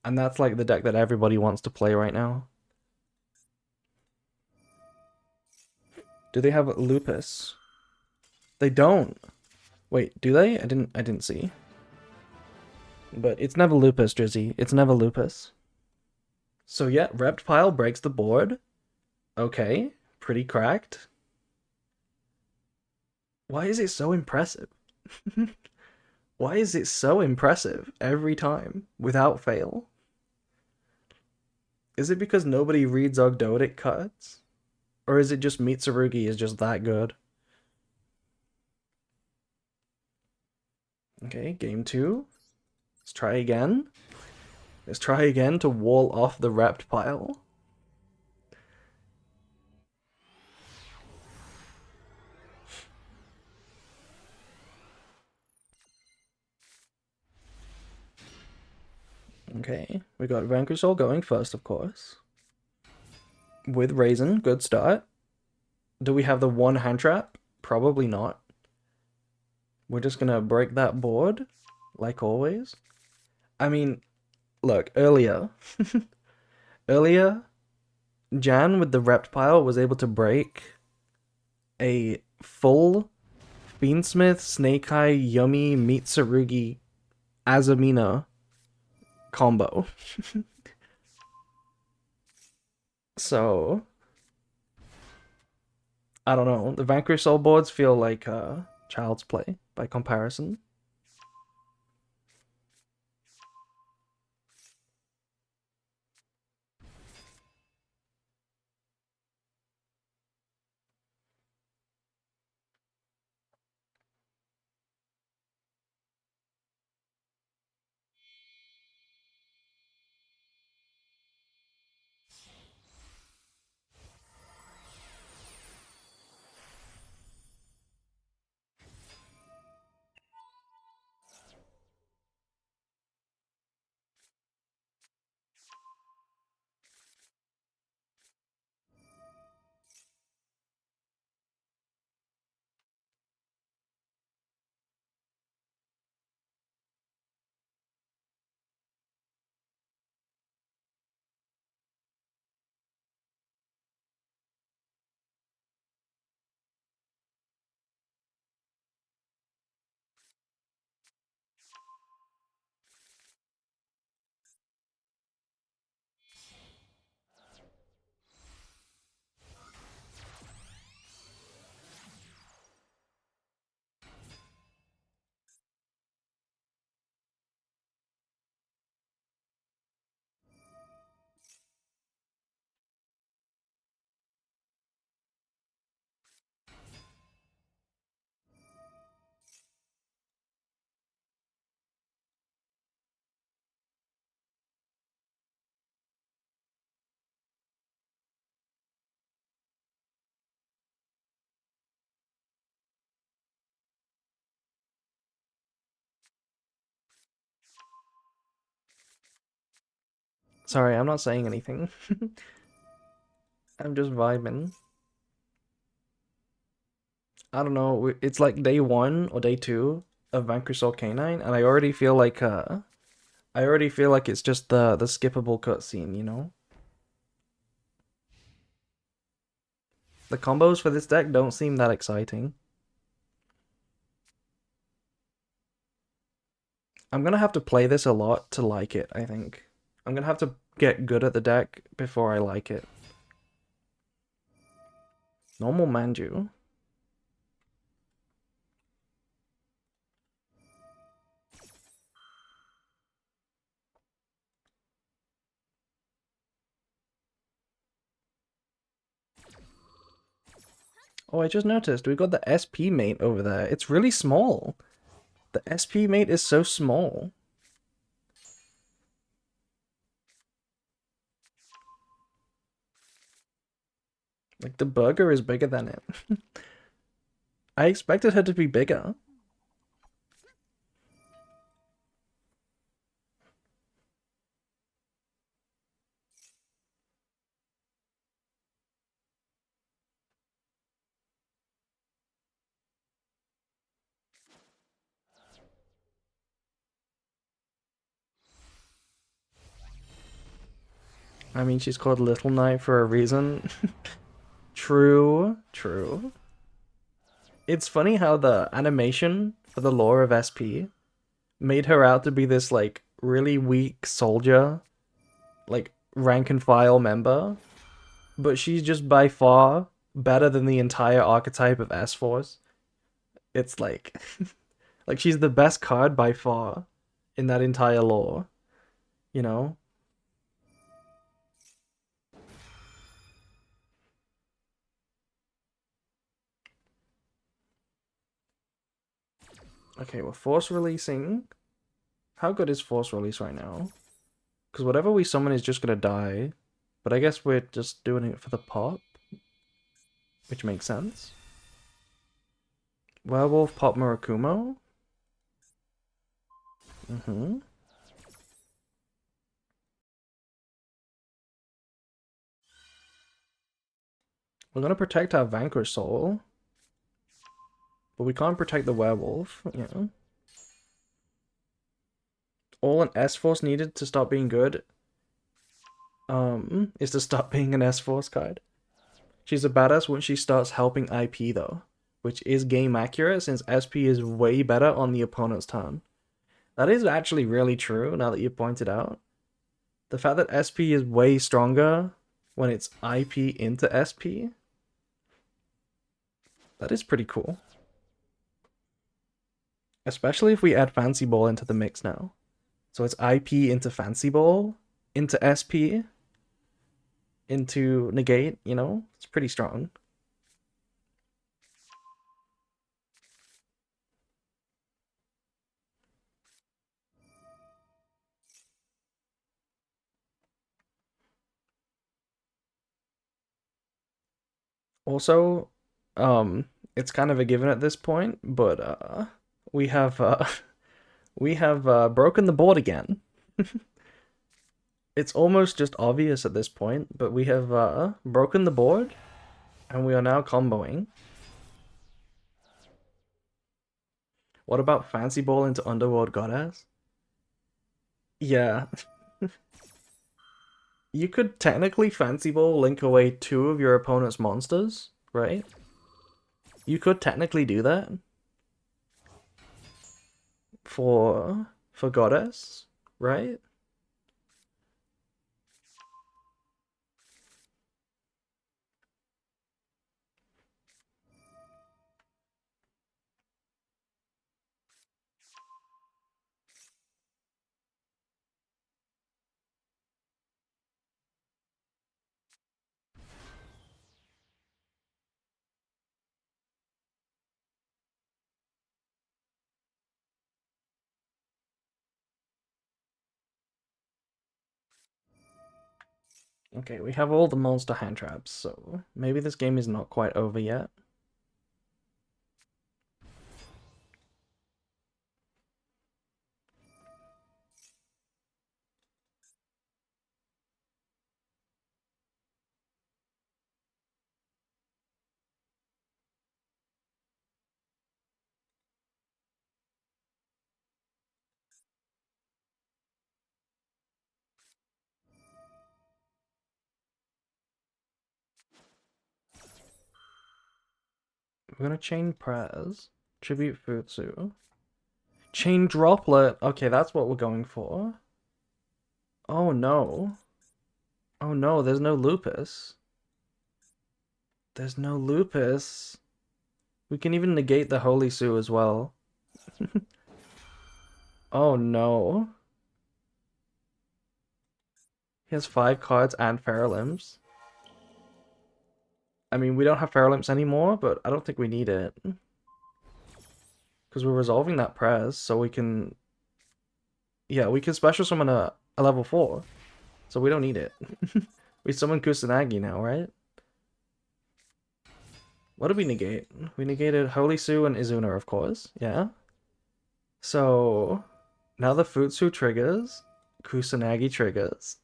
And that's like the deck that everybody wants to play right now. Do they have Lupus? They don't. Wait, do they? I didn't see. But it's never Lupus, Drizzy. It's never Lupus. So yeah, Reptile breaks the board. Okay, pretty cracked. Why is it so impressive? Why is it so impressive every time, without fail? Is it because nobody reads Ogdoadic cards? Or is it just Mitsurugi is just that good? Okay, game 2. Let's try again. Let's try again to wall off the Rept pile. Okay, we got Vanquish Soul going first, of course. With Raisin, good start. Do we have the one hand trap? Probably not. We're just gonna break that board, like always. I mean, look, earlier, Jan with the Rept pile was able to break a full Fiendsmith, Snake Eye, Yummy, Mitsurugi, Azamina combo. So, I don't know. The Vanquish Soul boards feel like child's play by comparison. Sorry, I'm not saying anything. I'm just vibing. I don't know. It's like day 1 or day 2 of Vanquish Soul Canine, and I already feel like it's just the skippable cutscene, you know? The combos for this deck don't seem that exciting. I'm gonna have to play this a lot to like it, I think. I'm gonna have to get good at the deck before I like it. Normal Manju. Oh, I just noticed we got the SP mate over there. It's really small. The SP mate is so small. Like, the burger is bigger than it. I expected her to be bigger. I mean, she's called Little Knight for a reason. True, true. It's funny how the animation for the lore of SP made her out to be this, like, really weak soldier, like, rank and file member, but she's just by far better than the entire archetype of S-Force. It's like, like, she's the best card by far in that entire lore, you know? Okay, we're force releasing. How good is force release right now? Because whatever we summon is just gonna die. But I guess we're just doing it for the pop, which makes sense. Werewolf pop Murakumo. Mm-hmm. We're gonna protect our Vanquish Soul. But we can't protect the werewolf, you know? All an S-Force needed to stop being good, is to stop being an S-Force card. She's a badass when she starts helping IP though, which is game accurate since SP is way better on the opponent's turn. That is actually really true now that you pointed out. The fact that SP is way stronger when it's IP into SP, that is pretty cool. Especially if we add Fancy Ball into the mix now. So it's IP into Fancy Ball, into SP, into Negate, you know? It's pretty strong. Also, um, it's kind of a given at this point, but we have we have broken the board again. It's almost just obvious at this point, but we have broken the board, and we are now comboing. What about Fancy Ball into Underworld Goddess? Yeah, you could technically Fancy Ball link away two of your opponent's monsters, right? You could technically do that for Goddess, right? Okay, we have all the monster hand traps, so maybe this game is not quite over yet. We're gonna chain prayers, tribute Futsu, chain droplet. Okay, that's what we're going for. Oh no. Oh no, there's no lupus. There's no lupus. We can even negate the Holy Sue as well. Oh no. He has 5 cards and Feralims. I mean, we don't have Feralims anymore, but I don't think we need it. Because we're resolving that press, so we can... Yeah, we can special summon a level 4. So we don't need it. We summon Kusanagi now, right? What did we negate? We negated Holy Sue and Izuna, of course. Yeah. So... Now the Futsu triggers. Kusanagi triggers.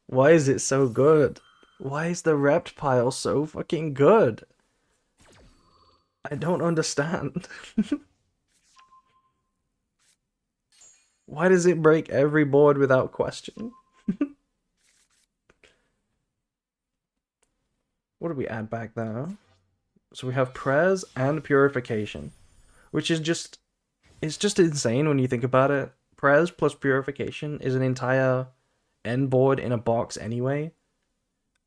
Why is it so good? Why is the Rept pile so fucking good? I don't understand. Why does it break every board without question? What did we add back there? So we have Prez and Purification, which is just... It's just insane when you think about it. Prez plus Purification is an entire end board in a box anyway.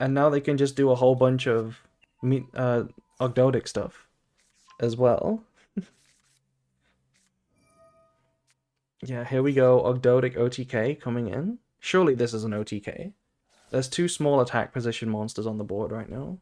And now they can just do a whole bunch of Ogdoadic stuff as well. Yeah, here we go. Ogdoadic OTK coming in. Surely this is an OTK. There's 2 small attack position monsters on the board right now.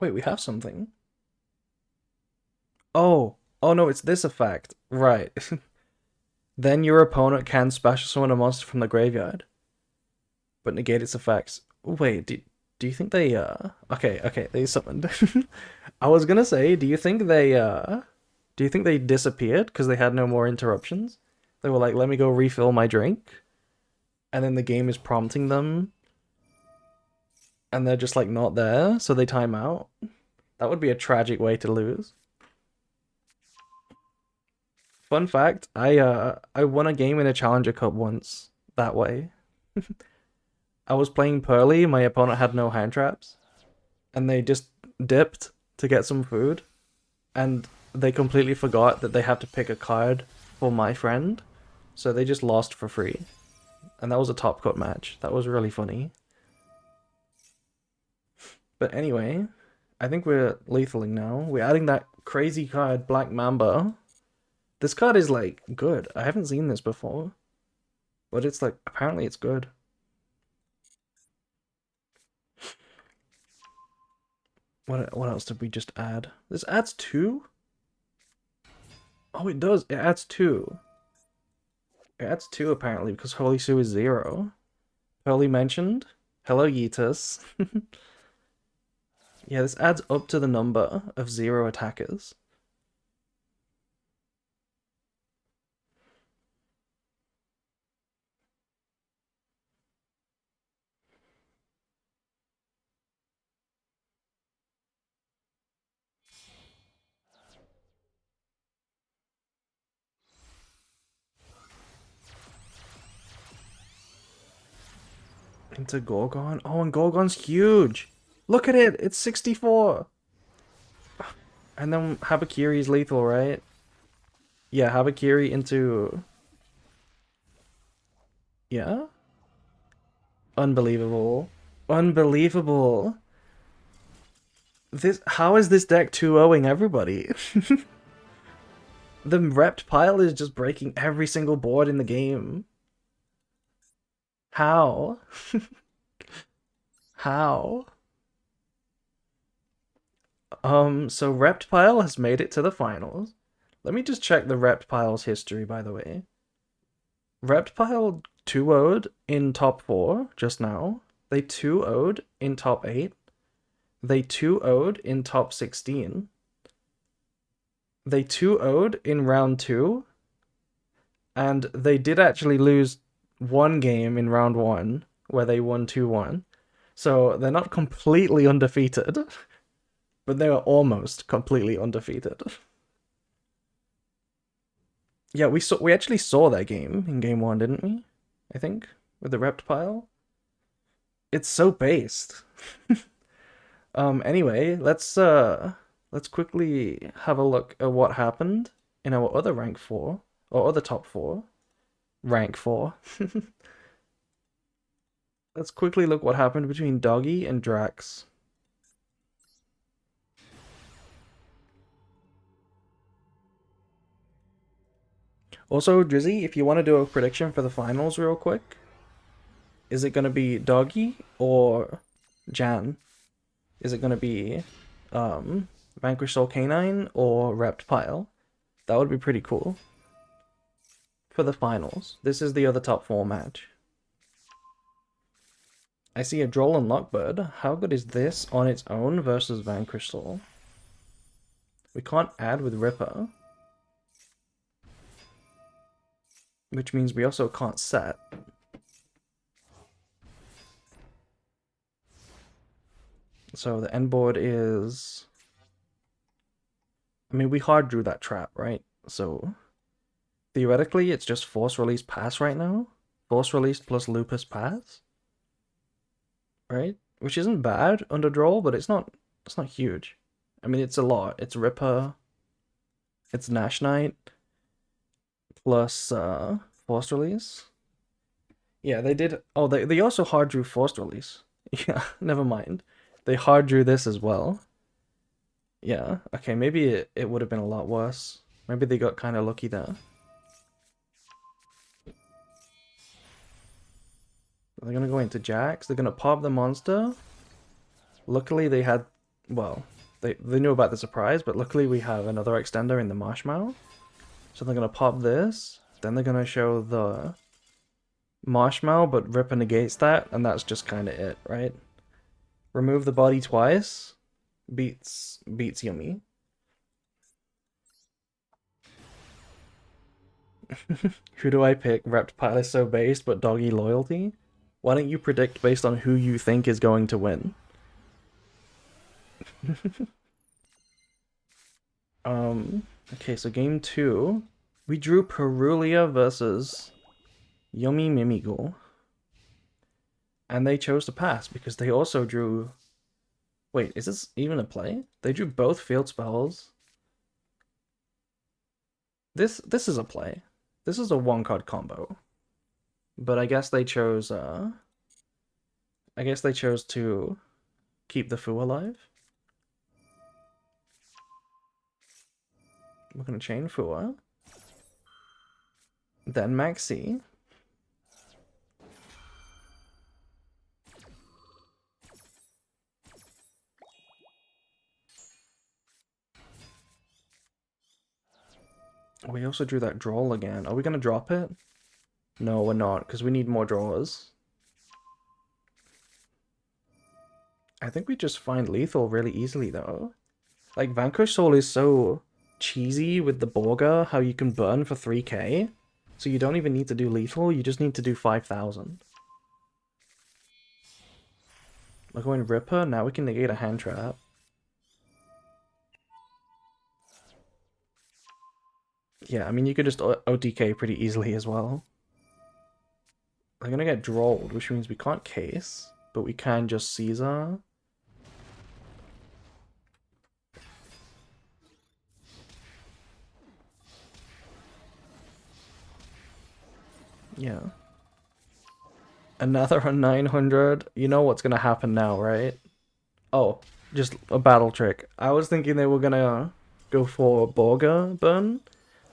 Wait, we have something. Oh, oh no, it's this effect. Right. Then your opponent can special summon a monster from the graveyard, but negate its effects. Wait, do you think they okay, they summoned. I was gonna say, do you think they disappeared because they had no more interruptions? They were like, let me go refill my drink, and then the game is prompting them, and they're just like not there, so they time out. That would be a tragic way to lose. Fun fact, I won a game in a Challenger Cup once that way. I was playing Pearly, my opponent had no hand traps, and they just dipped to get some food, and they completely forgot that they have to pick a card for my friend, so they just lost for free. And that was a top cut match. That was really funny. But anyway, I think we're lethaling now. We're adding that crazy card, Black Mamba. This card is like good. I haven't seen this before, but it's like apparently it's good. What else did we just add? This adds 2? Oh, it does. It adds 2. It adds 2 apparently because Holy Sue is 0. Pearly mentioned. Hello, Yeetus. Yeah, this adds up to the number of 0 attackers. Into Gorgon? Oh, and Gorgon's huge! Look at it! It's 64! And then Habakiri's lethal, right? Yeah, Habakiri into... Yeah? Unbelievable. Unbelievable! How is this deck 2-0ing everybody? The Rept pile is just breaking every single board in the game. How? How? So Reptile has made it to the finals. Let me just check the Reptile's history, by the way. Reptile 2-0'd in top 4 just now. They 2-0'd in top 8. They 2-0'd in top 16. They 2-0'd in round 2. And they did actually lose one game in round one, where they won 2-1. So they're not completely undefeated, but they were almost completely undefeated. Yeah, we actually saw that game in game one, didn't we? I think with the reptile. It's so based. Anyway, let's quickly have a look at what happened in our other rank 4 or other top 4. Rank 4. Let's quickly look what happened between Doggy and Drax. Also, Drizzy, if you want to do a prediction for the finals real quick, is it going to be Doggy or Jan? Is it going to be Vanquish Soul Canine or Reptile? That would be pretty cool. For the finals. This is the other top 4 match. I see a Droll and Lockbird. How good is this on its own versus Vanquish Soul? We can't add with Ripper. Which means we also can't set. So the end board is... I mean, we hard drew that trap, right? So theoretically, it's just Force Release Pass right now. Force Release plus Lupus Pass. Right? Which isn't bad under draw, but it's not huge. I mean, it's a lot. It's Ripper. It's Nash Knight. Plus Force Release. Yeah, they did... Oh, they also hard drew Force Release. Yeah, never mind. They hard drew this as well. Yeah, okay, maybe it would have been a lot worse. Maybe they got kind of lucky there. They're gonna go into Jax. They're gonna pop the monster. Luckily, they had... Well, they knew about the surprise, but luckily we have another extender in the Marshmallow. So they're gonna pop this. Then they're gonna show the Marshmallow, but Ripper negates that, and that's just kind of it, right? Remove the body twice. Beats Yummy. Who do I pick? Reptile is so based, but Doggy loyalty? Why don't you predict based on who you think is going to win? Okay, so game 2. We drew Perulia versus Yummy Mimigool. And they chose to pass because they also drew... Wait, is this even a play? They drew both field spells. This is a play. This is a 1-card combo. But I guess they chose to keep the Fu alive. We're gonna chain Fua. Then Maxi. We also drew that Droll again. Are we gonna drop it? No, we're not, because we need more drawers. I think we just find lethal really easily, though. Like, Vanquish Soul is so cheesy with the Borga, how you can burn for 3k. So you don't even need to do lethal, you just need to do 5,000. We're going Ripper, now we can negate a hand trap. Yeah, I mean, you could just OTK pretty easily as well. They're gonna get Drolled, which means we can't case, but we can just Caesar. Yeah. Another 900. You know what's gonna happen now, right? Oh, just a battle trick. I was thinking they were gonna go for Borga burn,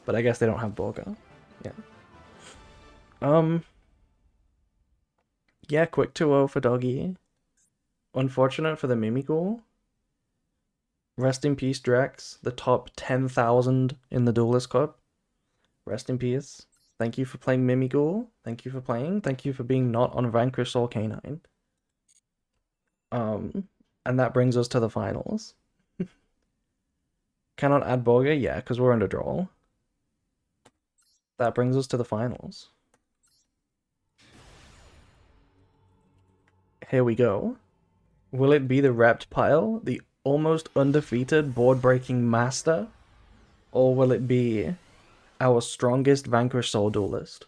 but I guess they don't have Borga. Yeah. Yeah, quick 2-0 for Doggy. Unfortunate for the Mimigool. Rest in peace, Drex, the top 10,000 in the Duelist Cup. Rest in peace. Thank you for playing Mimigool. Thank you for playing. Thank you for being not on Vanquish Soul Canine. And that brings us to the finals. Cannot add Borga? Yeah, because we're under draw. That brings us to the finals. Here we go. Will it be the Reptile, the almost undefeated board-breaking master? Or will it be our strongest Vanquish Soul Duelist?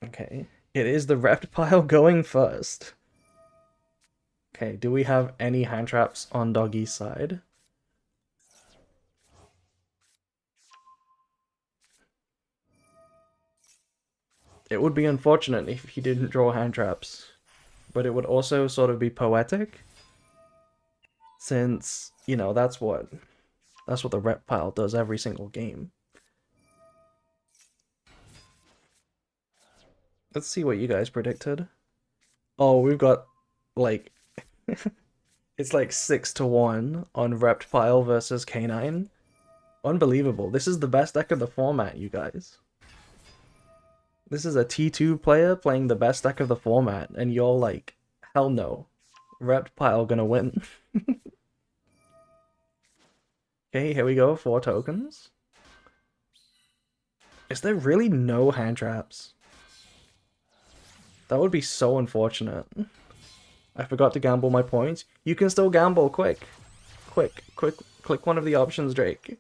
Okay. It is the Reptile going first. Okay, do we have any hand traps on Doggy's side? It would be unfortunate if he didn't draw hand traps, but it would also sort of be poetic, since, you know, that's what the Reptile does every single game. Let's see what you guys predicted. Oh, we've got like it's like 6-1 on Reptile versus Canine. Unbelievable. This is the best deck of the format, you guys. This is a T2 player playing the best deck of the format, and you're like, hell no. Reptile gonna win. Okay, here we go. 4 tokens. Is there really no hand traps? That would be so unfortunate. I forgot to gamble my points. You can still gamble, quick. Quick, quick, click one of the options, Drake.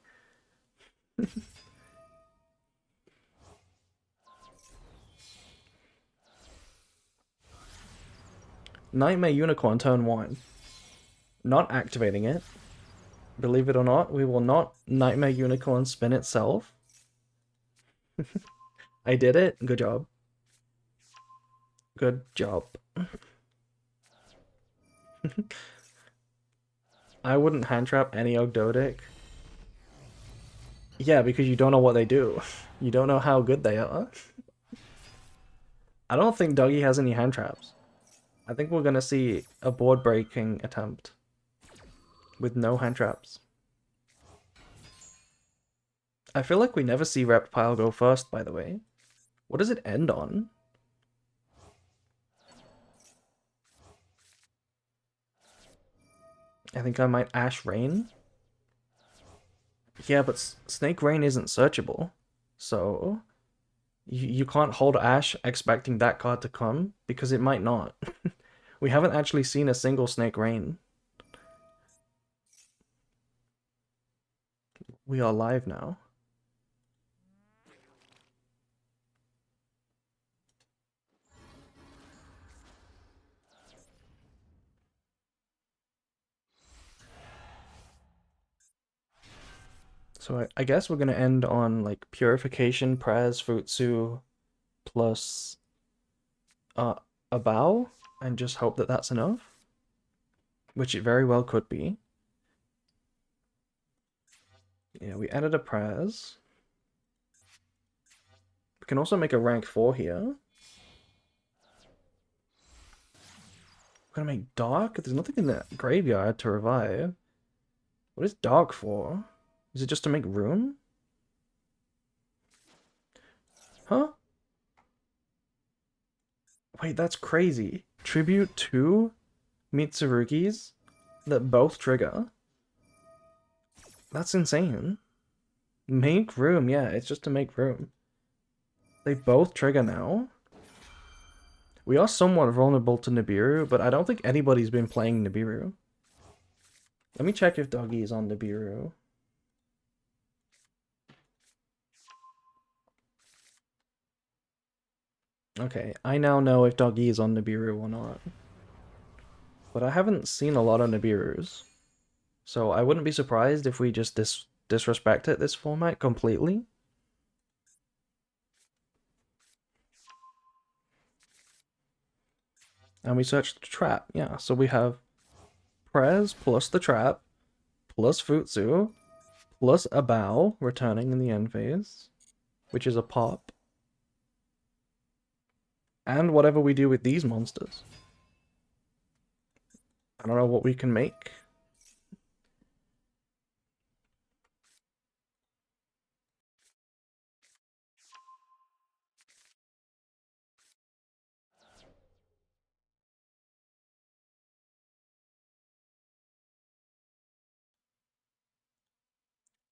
Nightmare Unicorn turn 1. Not activating it. Believe it or not, we will not Nightmare Unicorn spin itself. I did it. Good job. Good job. I wouldn't hand trap any Ogdodic. Yeah, because you don't know what they do. You don't know how good they are. I don't think Doggy has any hand traps. I think we're gonna see a board breaking attempt with no hand traps. I feel like we never see Reptile go first, by the way. What does it end on? I think I might Ash Rain. Yeah, but Snake Rain isn't searchable. So you can't hold Ash expecting that card to come, because it might not. We haven't actually seen a single Snake Rain. We are live now. So I guess we're gonna end on like Purification, Prez, Futsu, plus a bow, and just hope that that's enough, which it very well could be. Yeah, we added a Prez. We can also make a rank 4 here. We're gonna make Dark? There's nothing in the graveyard to revive. What is Dark for? Is it just to make room? Huh? Wait, that's crazy. Tribute 2 Mitsurugis that both trigger? That's insane. Make room, yeah, it's just to make room. They both trigger now. We are somewhat vulnerable to Nibiru, but I don't think anybody's been playing Nibiru. Let me check if Doggy is on Nibiru. Okay, I now know if Doggy is on Nibiru or not. But I haven't seen a lot of Nibirus. So I wouldn't be surprised if we just disrespect it this format completely. And we search the trap, yeah. So we have Prez plus the trap, plus Futsu, plus a bow returning in the end phase, which is a pop. And whatever we do with these monsters. I don't know what we can make.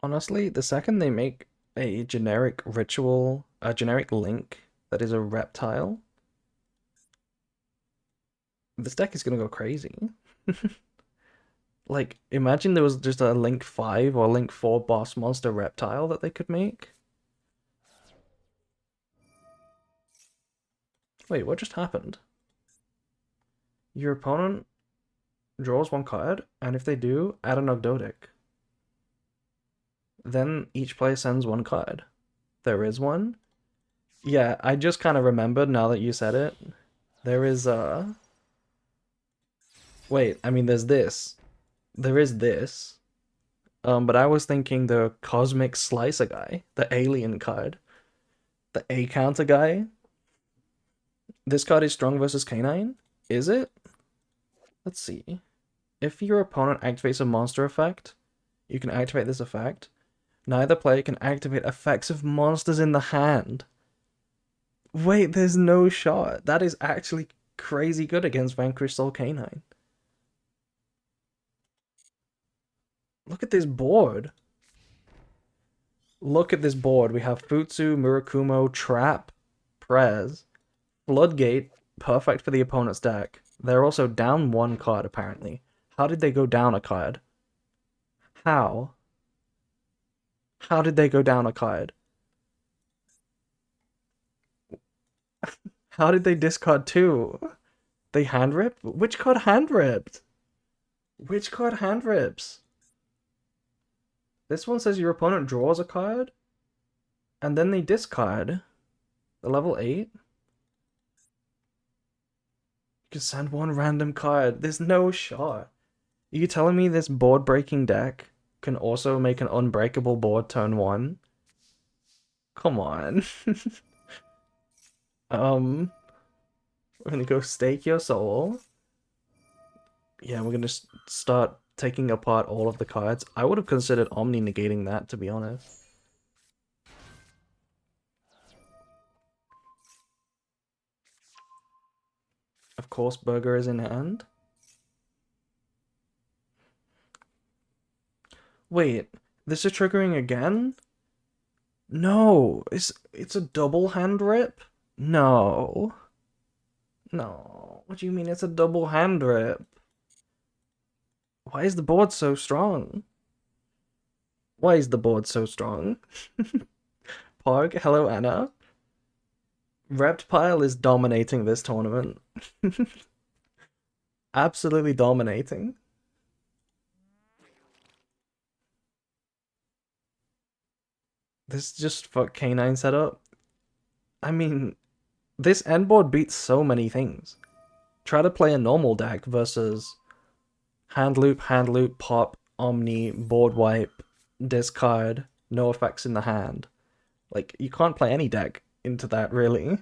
Honestly, the second they make a generic ritual, a generic link that is a reptile, this deck is gonna go crazy. Like, imagine there was just a Link 5 or Link 4 boss monster reptile that they could make. Wait, what just happened? Your opponent draws one card, and if they do, add an Ogdoadic. Then each player sends one card. There is one? Yeah, I just kind of remembered now that you said it. There is Wait, I mean, there's this. There is this. But I was thinking the Cosmic Slicer guy, the alien card, the A counter guy. This card is strong versus Canine? Is it? Let's see. If your opponent activates a monster effect, you can activate this effect. Neither player can activate effects of monsters in the hand. Wait, there's no shot. That is actually crazy good against Vanquish Soul Canine. Look at this board. Look at this board. We have Futsu, Murakumo, Trap, Prez, Floodgate, perfect for the opponent's deck. They're also down one card, apparently. How did they go down a card? How? How did they go down a card? How did they discard two? They hand rip? Which card hand ripped? Which card hand rips? This one says your opponent draws a card, and then they discard. The level 8? You can send one random card. There's no shot. Are you telling me this board-breaking deck can also make an unbreakable board turn 1? Come on. We're gonna go Stake Your Soul. Yeah, we're gonna start taking apart all of the cards. I would have considered Omni negating that, to be honest. Of course, Burger is in hand. Wait, this is triggering again? No, it's a double hand rip? No. No. What do you mean it's a double hand rip? Why is the board so strong? Why is the board so strong? Pog, hello Anna. Reptile is dominating this tournament. Absolutely dominating. This just fuck Canine setup. I mean, this end board beats so many things. Try to play a normal deck versus hand loop, pop, omni, board wipe, discard, no effects in the hand. Like, you can't play any deck into that, really.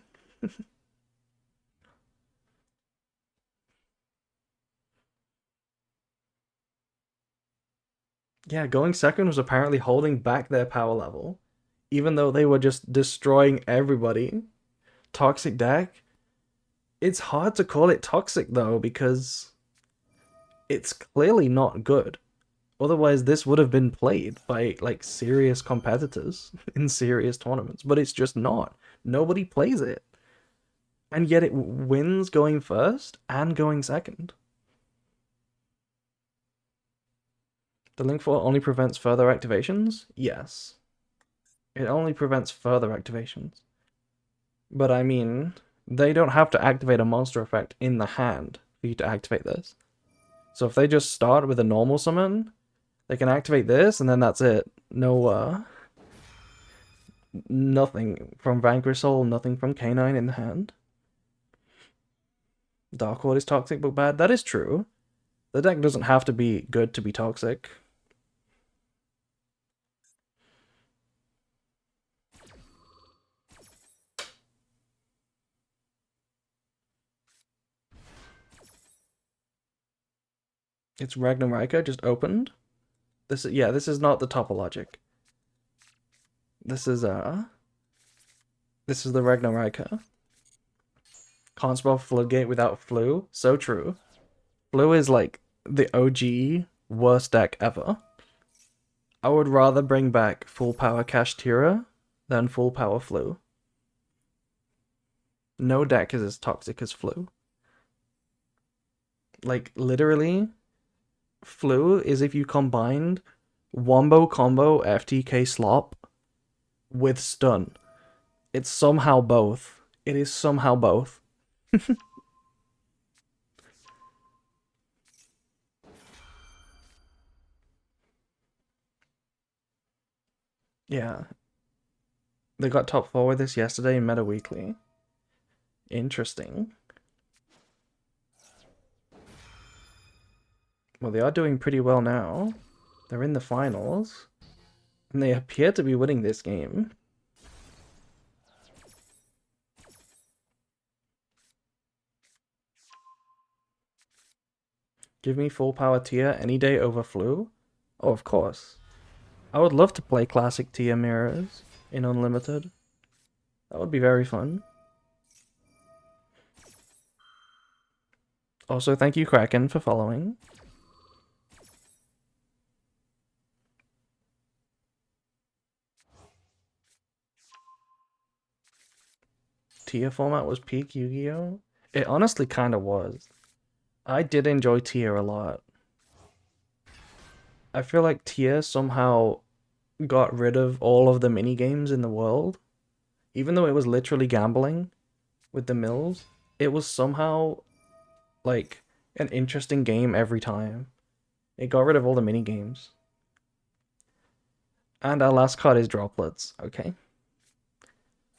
Yeah, going second was apparently holding back their power level, even though they were just destroying everybody. Toxic deck? It's hard to call it toxic, though, because it's clearly not good. Otherwise, this would have been played by, like, serious competitors in serious tournaments, but it's just not. Nobody plays it. And yet it wins going first and going second. The link for only prevents further activations? Yes. It only prevents further activations. But I mean, they don't have to activate a monster effect in the hand for you to activate this. So if they just start with a normal summon, they can activate this, and then that's it. No, nothing from Vanquish Soul, nothing from Canine in the hand. Dark Lord is toxic but bad. That is true. The deck doesn't have to be good to be toxic. It's Ragnarika just opened. This is not the topologic. This is the Ragnarika. Can't spell Floodgate without Flu. So true. Flu is like the OG worst deck ever. I would rather bring back full power Kashtira than full power Flu. No deck is as toxic as Flu. Like, literally, Flu is if you combined Wombo Combo FTK Slop with Stun. It's somehow both. It is somehow both. Yeah. They got top 4 with this yesterday in Meta Weekly. Interesting. Well, they are doing pretty well now. They're in the finals. And they appear to be winning this game. Give me full power Tia any day over Flu? Oh, of course. I would love to play classic Tia mirrors in Unlimited. That would be very fun. Also, thank you, Kraken, for following. Tia format was peak Yu-Gi-Oh? It honestly kind of was. I did enjoy Tia a lot. I feel like Tia somehow got rid of all of the mini games in the world. Even though it was literally gambling with the mills, it was somehow like an interesting game every time. It got rid of all the mini games. And our last card is Droplets, okay?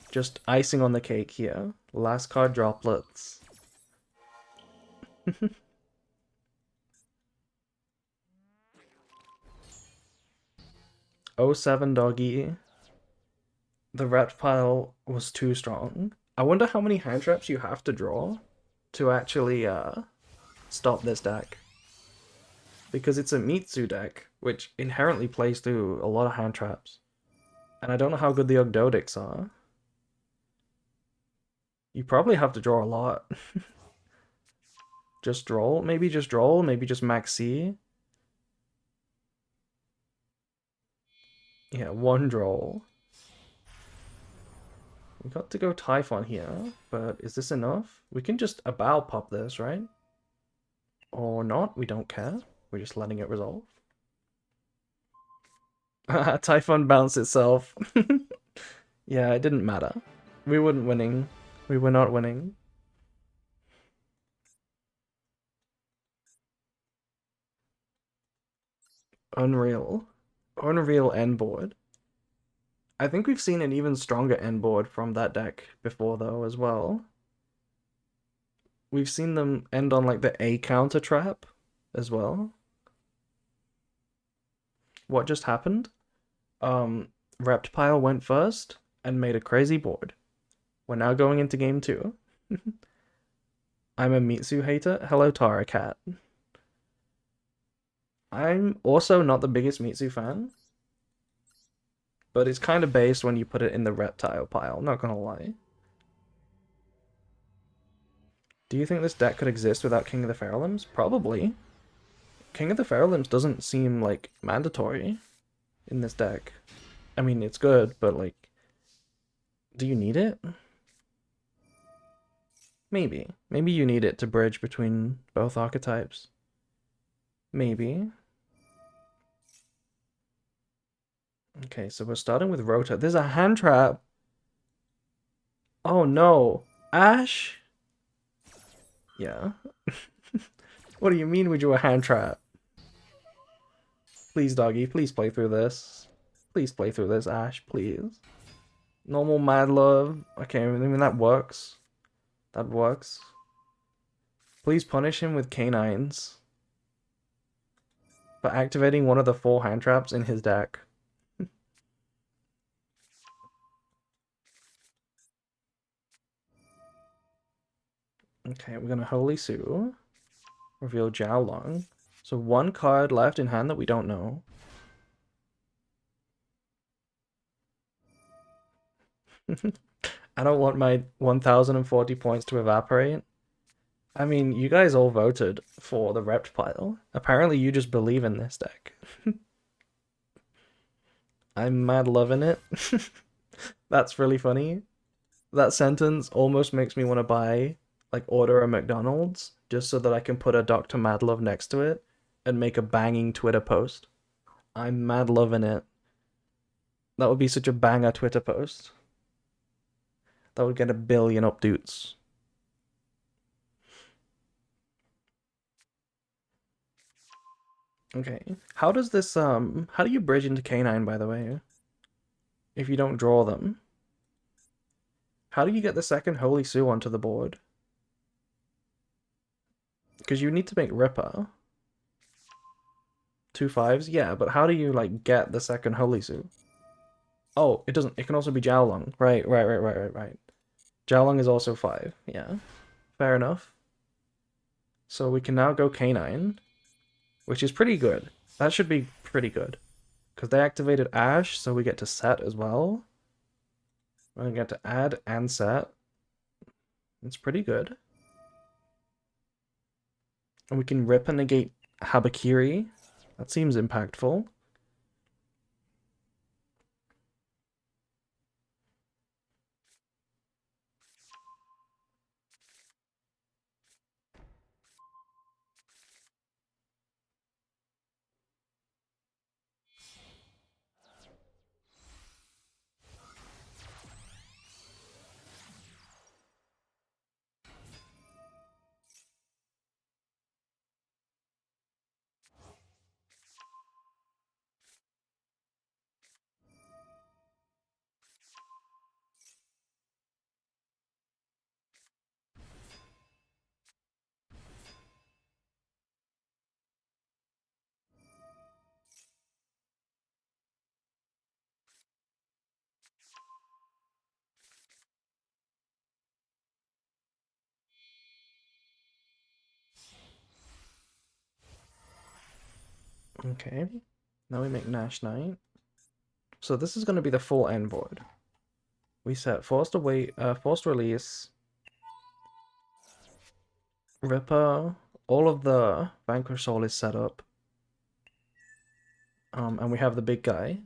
Just icing on the cake here. Last card Droplets. 07 doggy. The reptile was too strong. I wonder how many hand traps you have to draw to actually stop this deck. Because it's a Mitsu deck, which inherently plays through a lot of hand traps. And I don't know how good the Ogdodics are. You probably have to draw a lot. Just draw? Maybe just draw? Maybe just max C? Yeah, one draw. We got to go Typhon here, but is this enough? We can just Abow pop this, right? Or not, we don't care. We're just letting it resolve. Typhon bounced itself. Yeah, it didn't matter. We weren't winning. We were not winning. Unreal. Unreal end board. I think we've seen an even stronger end board from that deck before, though, as well. We've seen them end on, like, the A counter trap as well. What just happened? Reptile went first and made a crazy board. We're now going into game 2. I'm a Mitsu hater. Hello, Tara Cat. I'm also not the biggest Mitsu fan, but it's kind of based when you put it in the reptile pile, not gonna lie. Do you think this deck could exist without King of the Feralims? Probably. King of the Feralims doesn't seem, like, mandatory in this deck. I mean, it's good, but, like, do you need it? Maybe. Maybe you need it to bridge between both archetypes. Maybe. Okay, so we're starting with Rota. There's a hand trap. Oh no. Ash? Yeah. What do you mean we do a hand trap? Please, doggy, please play through this. Please play through this, Ash, please. Normal mad love. Okay, I mean, that works. That works. Please punish him with canines for activating one of the 4 hand traps in his deck. Okay, we're gonna Holy Sue. Reveal Jiaolong. So 1 card left in hand that we don't know. I don't want my 1040 points to evaporate. I mean, you guys all voted for the Reptile. Apparently you just believe in this deck. I'm mad loving it. That's really funny. That sentence almost makes me want to buy, like, order a McDonald's just so that I can put a Dr. Madlove next to it and make a banging Twitter post. I'm mad loving it. That would be such a banger Twitter post. That would get 1 billion updates. Okay. How does this how do you bridge into Canine, by the way? If you don't draw them? How do you get the second Holy Sue onto the board? Because you need to make Ripper. 2 5s? Yeah, but how do you like get the second Holy Sue? Oh, it doesn't. It can also be Jiaolong. Right. Jiaolong is also 5. Yeah, fair enough. So we can now go Canine, which is pretty good. That should be pretty good. Because they activated Ash, so we get to set as well. We're going to get to add and set. It's pretty good. And we can rip and negate Habakiri. That seems impactful. Okay. Now we make Nash Knight. So this is going to be the full end board. We set forced release, Ripper, all of the Vanquish Soul is set up. And we have the big guy.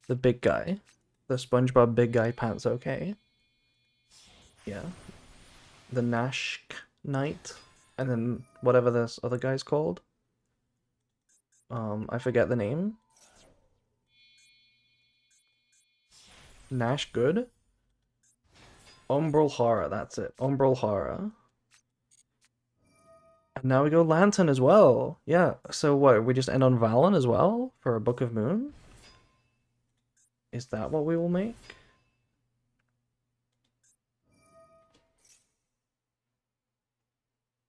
The big guy. The SpongeBob big guy pants okay. Yeah. The Nash Knight. And then whatever this other guy's called. I forget the name. Nash Good? Umbral Horror, that's it. Umbral Horror. And now we go Lantern as well. Yeah, so what, we just end on Valen as well for a Book of Moon? Is that what we will make?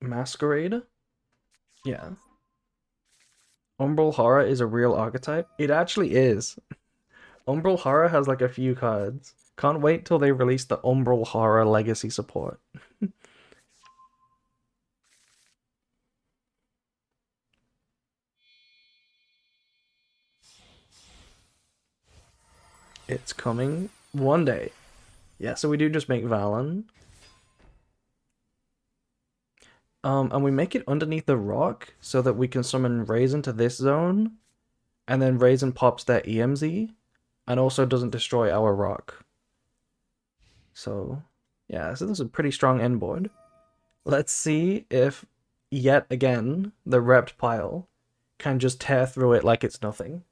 Masquerade? Yeah. Umbral Horror is a real archetype? It actually is. Umbral Horror has like a few cards. Can't wait till they release the Umbral Horror Legacy support. It's coming one day. Yeah, so we do just make Valen. And we make it underneath the rock so that we can summon Raisin to this zone, and then Raisin pops their EMZ, and also doesn't destroy our rock. So, yeah, so this is a pretty strong end board. Let's see if, yet again, the Rept pile can just tear through it like it's nothing.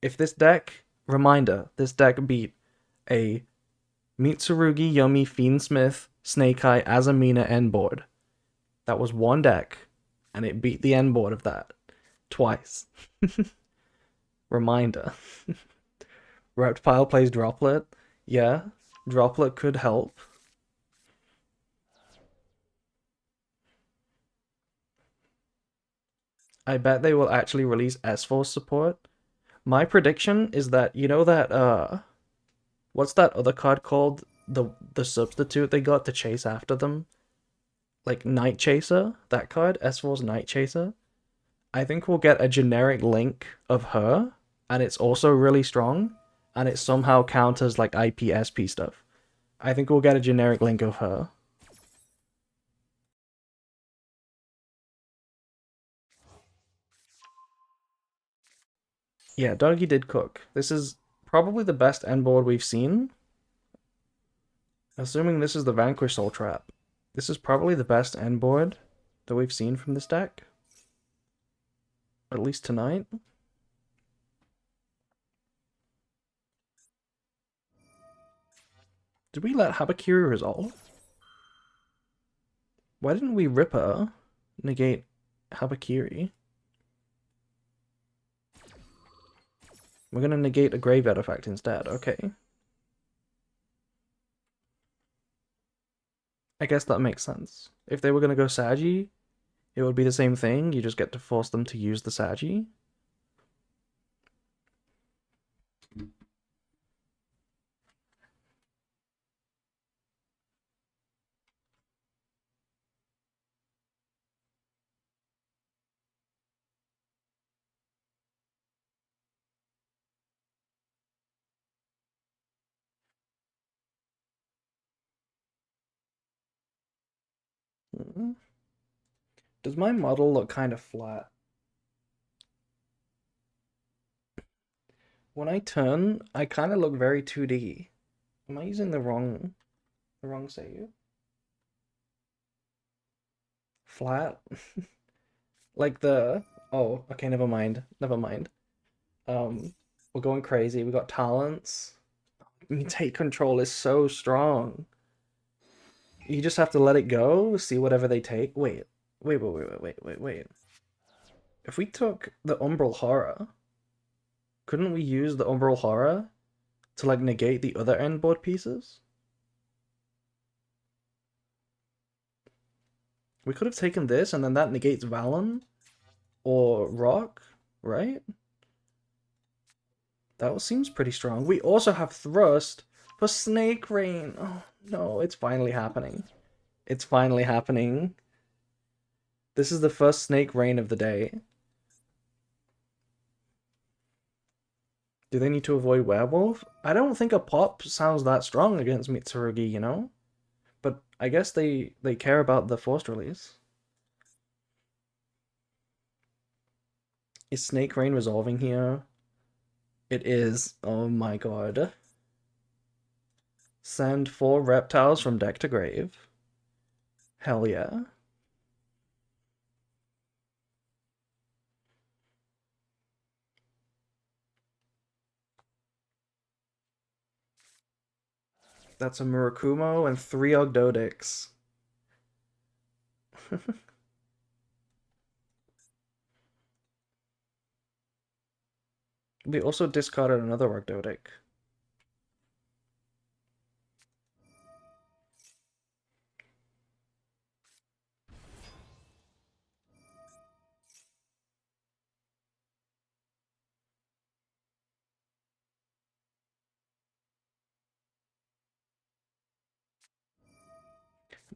If this deck, reminder, this deck beat a Mitsurugi Yummy Fiendsmith Snake Eye Azamina end board. That was one deck, and it beat the end board of that twice. Reminder. Reptile plays Droplet. Yeah, Droplet could help. I bet they will actually release S-Force support. My prediction is that, you know that, what's that other card called? The substitute they got to chase after them? Like Night Chaser? That card? S-Force Night Chaser? I think we'll get a generic link of her, and it's also really strong, and it somehow counters like IPSP stuff. I think we'll get a generic link of her. Yeah, Doggy did cook. This is probably the best end board we've seen. Assuming this is the Vanquish Soul Trap. This is probably the best end board that we've seen from this deck. At least tonight. Did we let Habakiri resolve? Why didn't we Ripper negate Habakiri? We're gonna negate a Graveyard effect instead, okay. I guess that makes sense. If they were gonna go Sagi, it would be the same thing, you just get to force them to use the Sagi. Does my model look kind of flat? When I turn, I kind of look very 2D. Am I using the wrong save? Flat? Like the... Oh, okay, never mind. Never mind. Um, we're going crazy. We got talents. Take control is so strong. You just have to let it go, see whatever they take. Wait. If we took the Umbral Horror, couldn't we use the Umbral Horror to like negate the other end board pieces? We could have taken this and then that negates Valen or Rock, right? That seems pretty strong. We also have Thrust for Snake Rain. Oh no, it's finally happening. It's finally happening. This is the first Snake Rain of the day. Do they need to avoid Werewolf? I don't think a pop sounds that strong against Mitsurugi, you know? But I guess they care about the forced release. Is Snake Rain resolving here? It is. Oh my god. Send 4 reptiles from deck to grave. Hell yeah. That's a Murakumo and 3 Ogdodics. We also discarded another Ogdodic.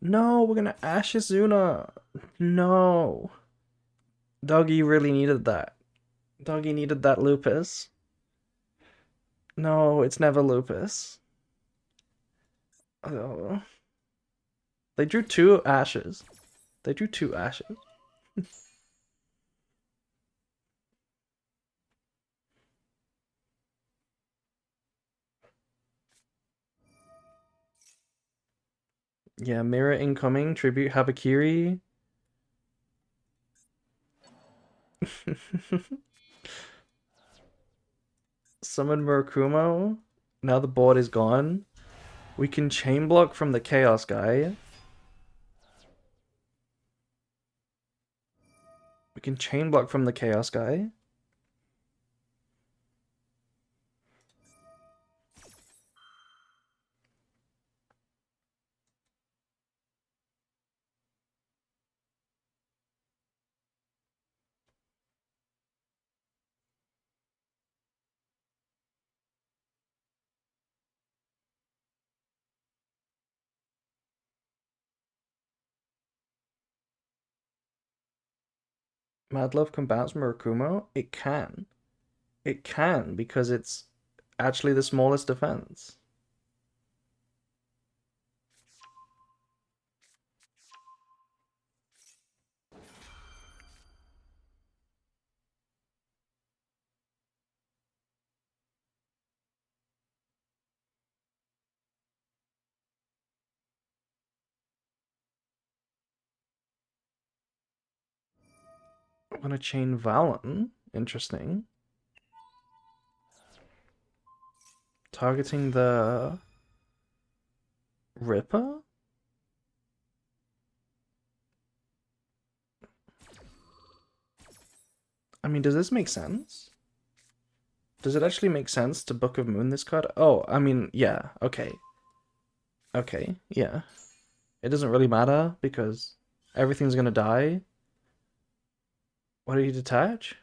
No, we're gonna Ashizuna. No. Doggy really needed that. Doggy needed that Lupus. No, it's never Lupus. Oh. They drew 2 ashes. They drew 2 ashes. Yeah, Mirror incoming, tribute Habakiri. Summon Murakumo. Now the board is gone. We can chain block from the Chaos guy. We can chain block from the Chaos guy. Madlove can bounce Murakumo? It can. It can, because it's actually the smallest defense. I'm gonna chain Valen. Interesting. Targeting the Ripper? I mean, does this make sense? Does it actually make sense to Book of Moon this card? Oh, I mean, yeah, okay. Okay, yeah. It doesn't really matter because everything's gonna die. What did he detach?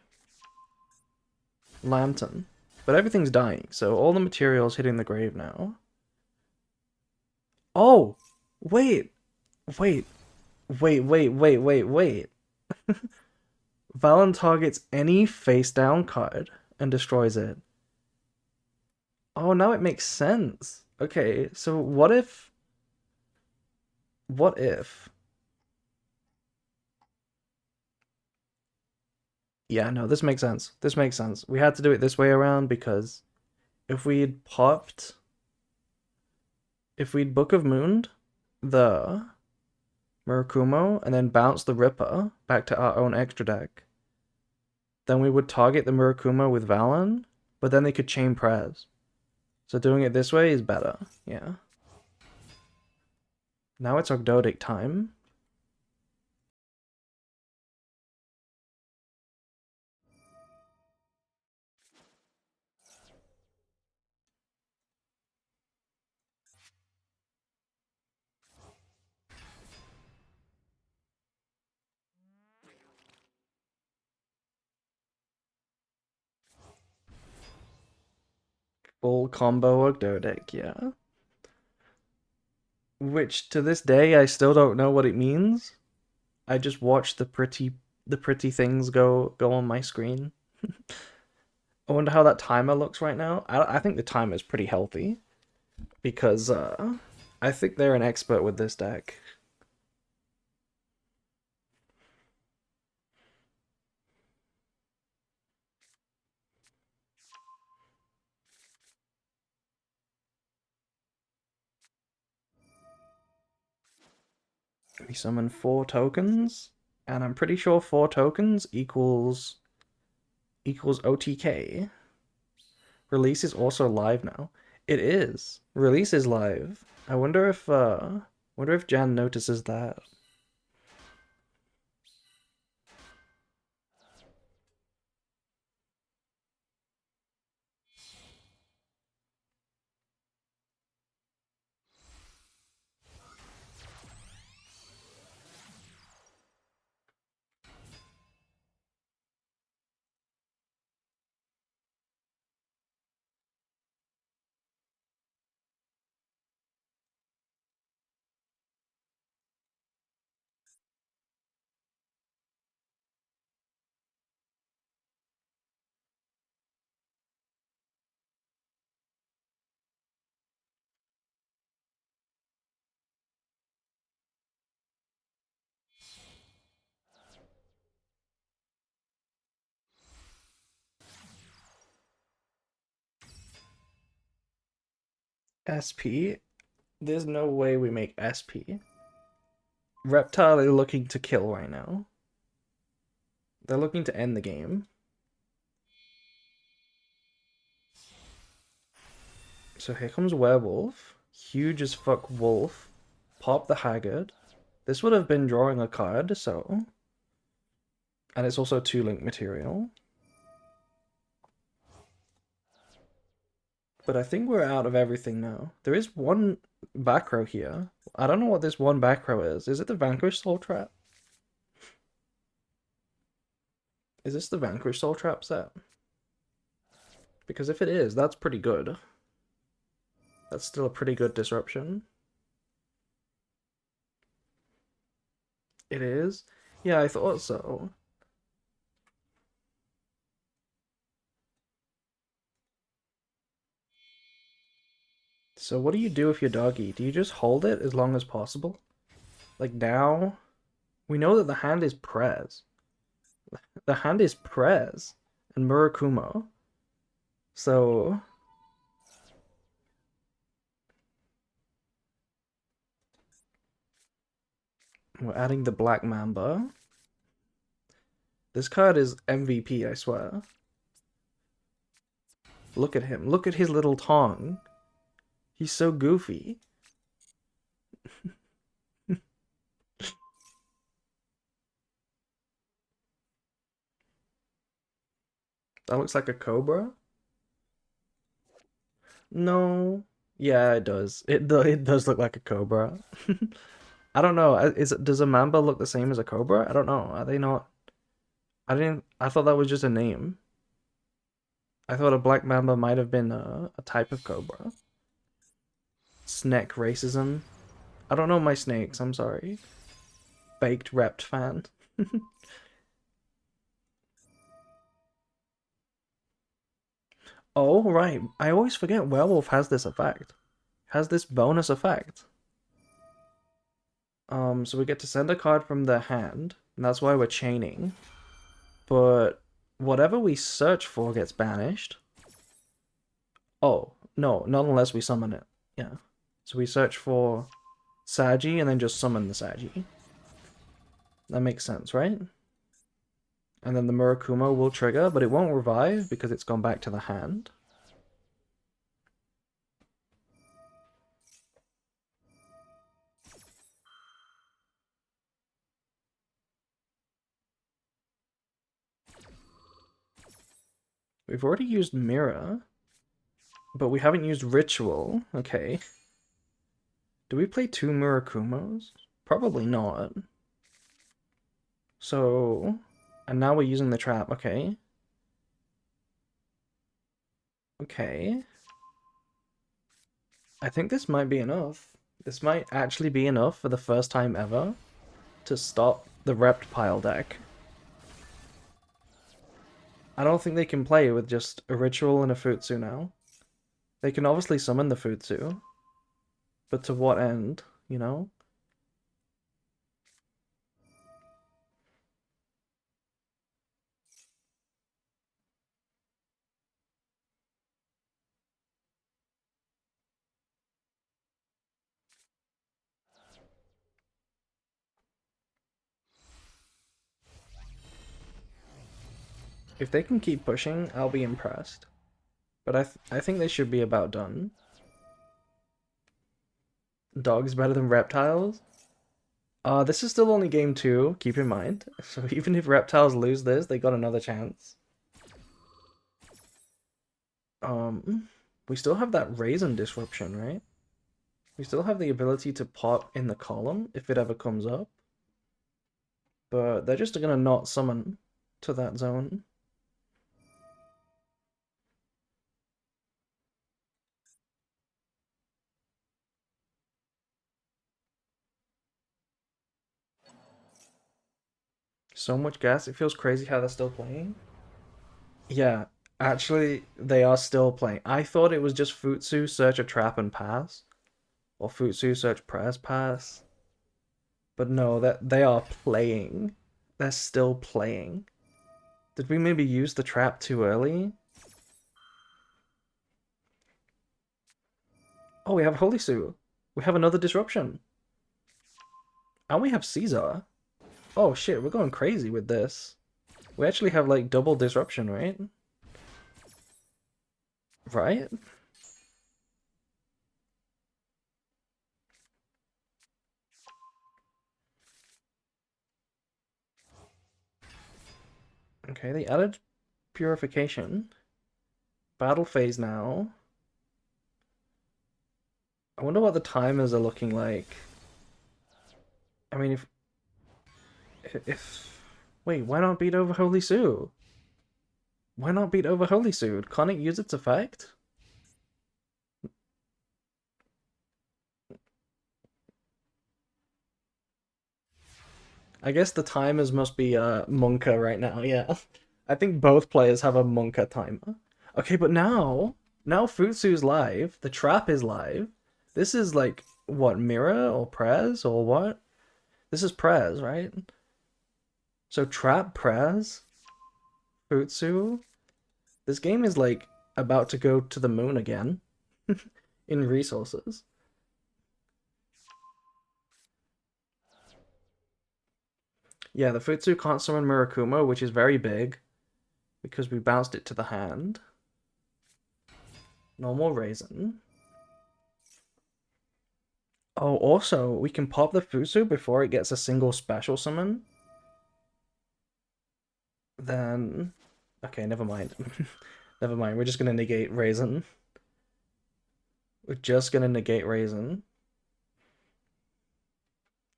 Lantern. But everything's dying, so all the material's hitting the grave now. Oh! Wait! Wait. Wait. Valen targets any face-down card and destroys it. Oh, now it makes sense. Okay, so what if... What if... Yeah, no, this makes sense. This makes sense. We had to do it this way around because if we'd popped... If we'd Book of Mooned the Murakumo and then bounced the Ripper back to our own extra deck, then we would target the Murakumo with Valen, but then they could chain prayers. So doing it this way is better. Yeah. Now it's Ogdoadic time. Full combo Ogdoadic, yeah. Which to this day I still don't know what it means. I just watch the pretty things go on my screen. I wonder how that timer looks right now. I think the timer is pretty healthy because I think they're an expert with this deck. We summon 4 tokens, and I'm pretty sure 4 tokens equals OTK. Release is also live now. It is. Release is live. I wonder if Jan notices that. SP? There's no way we make SP. Reptile are looking to kill right now. They're looking to end the game. So here comes Werewolf. Huge as fuck Wolf. Pop the Haggard. This would have been drawing a card, so... And it's also 2 link material. But I think we're out of everything now. There is one back row here. I don't know what this one back row is. Is it the Vanquish Soul Trap? Is this the Vanquish Soul Trap set? Because if it is, that's pretty good. That's still a pretty good disruption. It is? Yeah, I thought so. So what do you do if you're doggy? Do you just hold it as long as possible? Like now, we know that the hand is prayers. The hand is prayers and Murakumo. So we're adding the Black Mamba. This card is MVP, I swear. Look at him. Look at his little tongue. He's so goofy. That looks like a cobra? No. Yeah, it does. It does look like a cobra. I don't know. Does a mamba look the same as a cobra? I don't know. Are they not? I thought that was just a name. I thought a black mamba might have been a type of cobra. Snake racism. I don't know my snakes, I'm sorry. Baked rept fan. Oh, right. I always forget werewolf has this effect. Has this bonus effect. So we get to send a card from the hand, and that's why we're chaining. But whatever we search for gets banished. Oh, no, not unless we summon it. Yeah. So we search for Sagi and then just summon the Sagi. That makes sense, right? And then the Murakumo will trigger, but it won't revive because it's gone back to the hand. We've already used Mirror, but we haven't used Ritual. Okay. Do we play two Murakumos? Probably not. So, and now we're using the trap. Okay. Okay. I think this might be enough. This might actually be enough for the first time ever to stop the Reptile deck. I don't think they can play with just a Ritual and a Futsu now. They can obviously summon the Futsu, but to what end, you know? If they can keep pushing, I'll be impressed. But I think they should be about done. Dogs better than reptiles? This is still only game 2, keep in mind. So even if reptiles lose this, they got another chance. We still have that Raisin disruption, right? We still have the ability to pop in the column if it ever comes up. But they're just gonna not summon to that zone. So much gas, it feels crazy how they're still playing. Yeah, actually, they are still playing. I thought it was just Futsu, search a trap and pass. Or Futsu, search press pass. But no, that they are playing. They're still playing. Did we maybe use the trap too early? Oh, we have Holy Sue. We have another disruption. And we have Caesar. Oh shit, we're going crazy with this. We actually have like double disruption, right? Right? Okay, they added purification. Battle phase now. I wonder what the timers are looking like. I mean, if wait, why not beat over Holy Sue? Why not beat over Holy Sue? Can't it use its effect? I guess the timers must be Monka right now, yeah. I think both players have a Monka timer. Okay, but now Futsu's live, the trap is live. This is like, what, Mira or Prez or what? This is Prez, right? So trap Prez, Futsu. This game is like about to go to the moon again in resources. Yeah, the Futsu can't summon Murakumo, which is very big, because we bounced it to the hand. Normal Raisin. Oh, also, we can pop the Futsu before it gets a single special summon. Then... Okay, never mind. Never mind, we're just gonna negate Raisin. We're just gonna negate Raisin.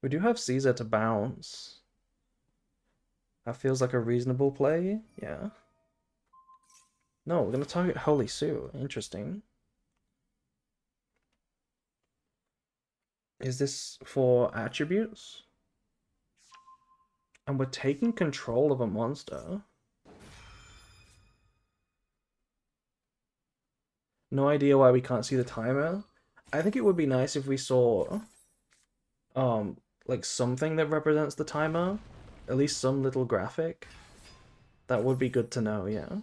We do have Caesar to bounce. That feels like a reasonable play. Yeah. No, we're gonna target Holy Sue. Interesting. Is this for attributes? And we're taking control of a monster. No idea why we can't see the timer. I think it would be nice if we saw like something that represents the timer. At least some little graphic. That would be good to know, yeah.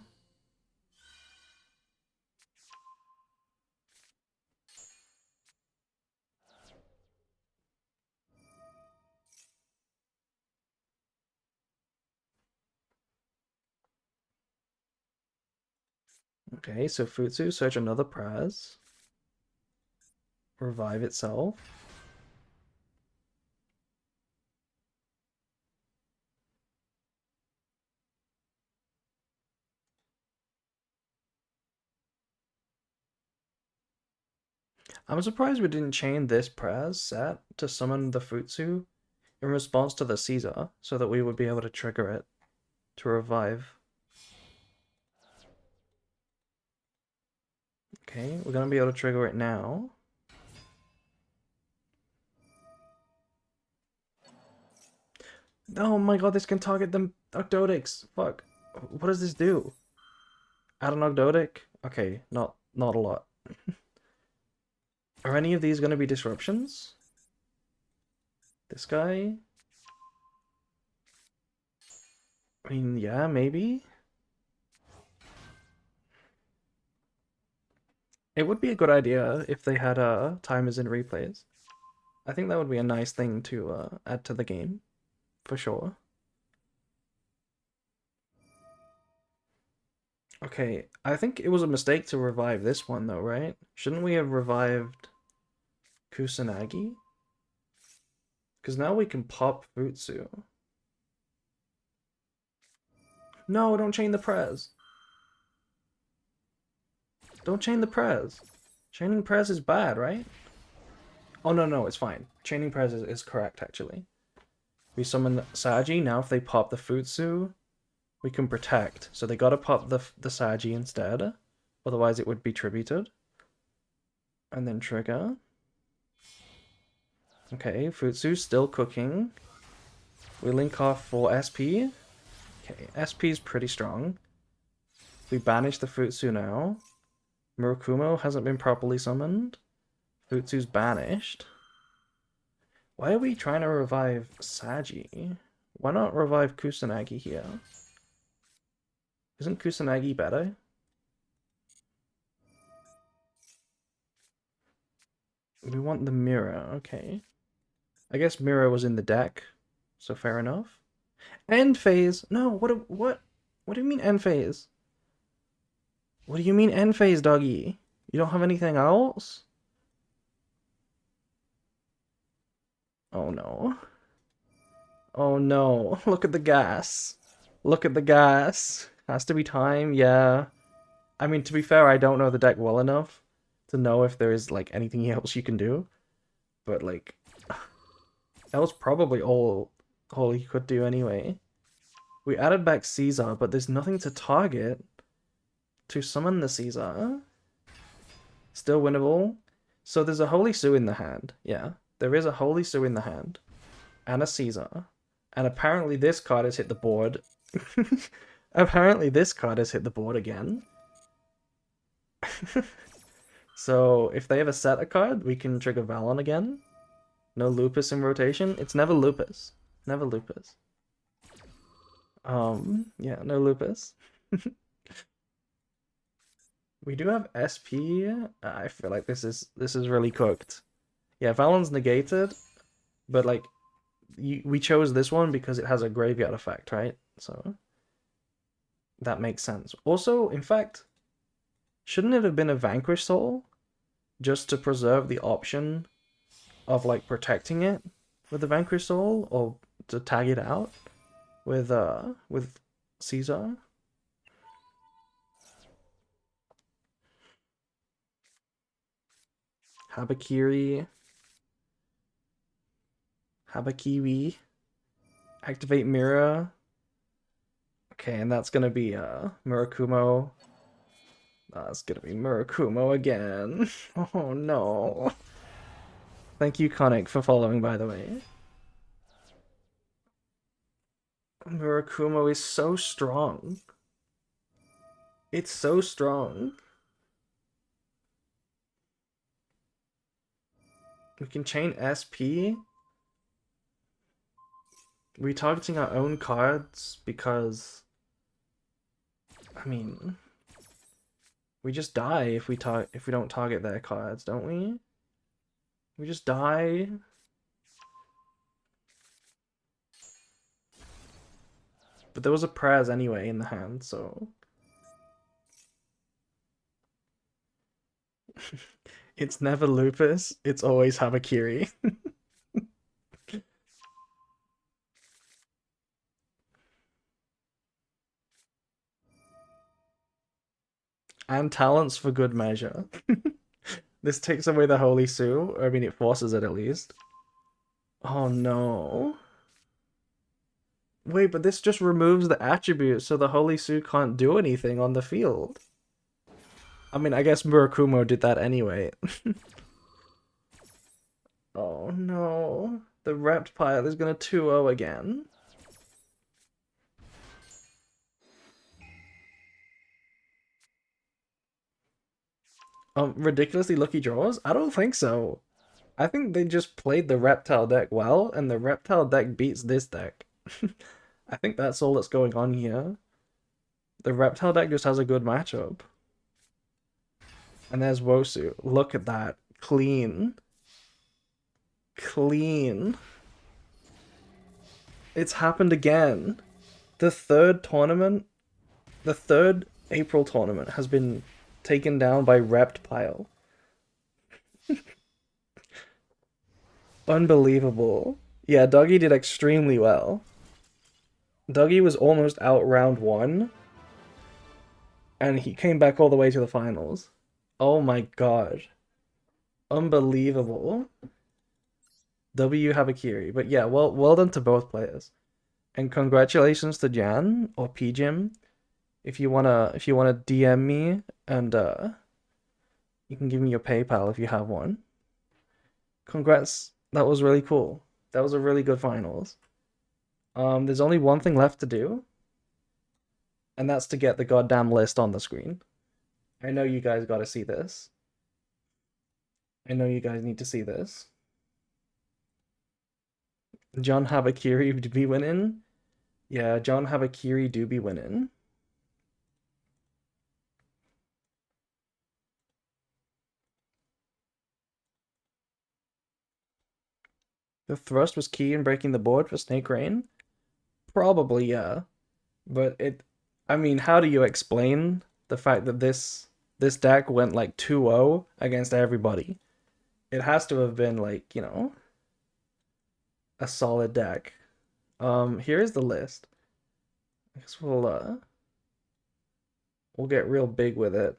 Okay, so Futsu, search another prize. Revive itself. I'm surprised we didn't chain this prize set to summon the Futsu in response to the Caesar, so that we would be able to trigger it to revive. Okay, we're gonna be able to trigger it now. Oh my god, this can target them Octodics. Fuck. What does this do? Add an Ogdoadic? Okay, not a lot. Are any of these gonna be disruptions? This guy? I mean, yeah, maybe. It would be a good idea if they had timers in replays. I think that would be a nice thing to add to the game, for sure. Okay, I think it was a mistake to revive this one though, right? Shouldn't we have revived Kusanagi? Because now we can pop Futsu. No, don't chain the Prez. Don't chain the Prez. Chaining Prez is bad, right? Oh, no, it's fine. Chaining Prez is correct, actually. We summon Saji. Now if they pop the Futsu, we can protect. So they gotta pop the Saji instead. Otherwise it would be tributed. And then trigger. Okay, Futsu's still cooking. We link off for SP. Okay, SP is pretty strong. We banish the Futsu now. Murakumo hasn't been properly summoned. Futsu's banished. Why are we trying to revive Saji? Why not revive Kusanagi here? Isn't Kusanagi better? We want the mirror, okay. I guess mirror was in the deck, so fair enough. End phase! No, what do you mean end phase? What do you mean end phase, doggy? You don't have anything else? Oh no. Oh no. Look at the gas. Look at the gas. Has to be time, yeah. I mean, to be fair, I don't know the deck well enough to know if there is, like, anything else you can do. But, like, that was probably all he could do anyway. We added back Caesar, but there's nothing to target to summon the Caesar. Still winnable. So there's a Holy Sue in the hand. Yeah, there is a Holy Sue in the hand. And a Caesar. And apparently this card has hit the board. Apparently this card has hit the board again. So if they ever set a card, we can trigger Valon again. No Lupus in rotation. It's never Lupus. Never Lupus. Yeah, no Lupus. We do have SP. I feel like this is really cooked. Yeah, Valon's negated, but like we chose this one because it has a graveyard effect, right? So that makes sense. Also, in fact, shouldn't it have been a Vanquish Soul just to preserve the option of like protecting it with the Vanquish Soul, or to tag it out with Caesar? Habakiri, Habakiwi, activate Mirror. Okay, and that's gonna be Murakumo. That's gonna be Murakumo again. Oh no. Thank you, Conic, for following, by the way. Murakumo is so strong. It's so strong. We can chain SP. We're targeting our own cards because, I mean, we just die if we don't target their cards, don't we? We just die. But there was a Prez anyway in the hand, so it's never Lupus, it's always Habakiri. And talents for good measure. This takes away the Holy Sue. I mean, it forces it at least. Oh no. Wait, but this just removes the attribute, so the Holy Sue can't do anything on the field. I mean, I guess Murakumo did that anyway. Oh no. The Reptile is gonna 2-0 again. Ridiculously lucky draws? I don't think so. I think they just played the Reptile deck well, and the Reptile deck beats this deck. I think that's all that's going on here. The Reptile deck just has a good matchup. And there's Wosu. Look at that. Clean. Clean. It's happened again. The third tournament, the third April tournament has been taken down by Reptile. Unbelievable. Yeah, Dougie did extremely well. Dougie was almost out round one, and he came back all the way to the finals. Oh my god. Unbelievable. W Habakiri. But yeah, well done to both players. And congratulations to Jan or PJim. If you wanna DM me, and you can give me your PayPal if you have one. Congrats. That was really cool. That was a really good finals. There's only one thing left to do, and that's to get the goddamn list on the screen. I know you guys gotta see this. I know you guys need to see this. John Habakiri do be winning. Yeah, John Habakiri do be winning. The thrust was key in breaking the board for Snake Rain? Probably, yeah. But I mean, how do you explain the fact that this deck went like 2-0 against everybody? It has to have been like, a solid deck. Here's the list. I guess we'll get real big with it.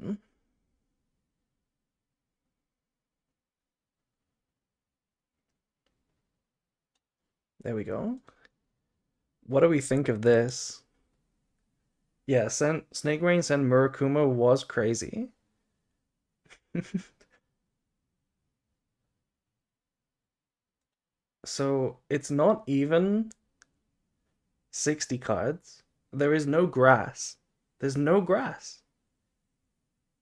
There we go. What do we think of this? Yeah, Snake Rain Sen Murakumo was crazy. So it's not even 60 cards. There is no grass. There's no grass.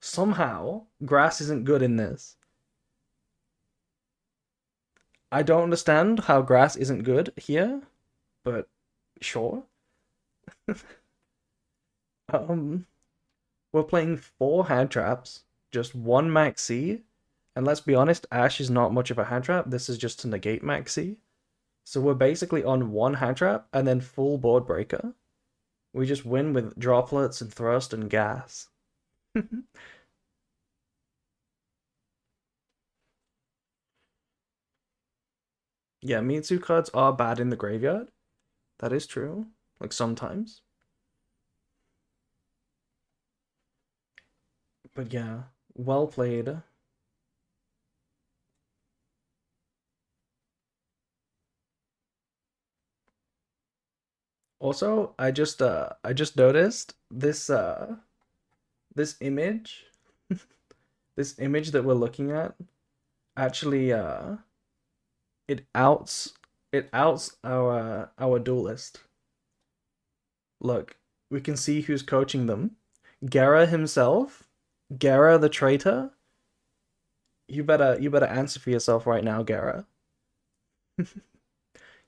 Somehow, grass isn't good in this. I don't understand how grass isn't good here, but sure. Um, we're playing 4 hand traps, just 1 Maxi, and let's be honest, Ash is not much of a hand trap. This is just to negate Maxi. So we're basically on one hand trap and then full board breaker. We just win with droplets and thrust and gas. Yeah, Mitsu cards are bad in the graveyard. That is true. Like sometimes. But yeah, well played. Also, I just noticed this image, this image that we're looking at actually it outs it outs our duelist. Look, we can see who's coaching them. Gara himself, Gara the traitor. You better answer for yourself right now, Gara.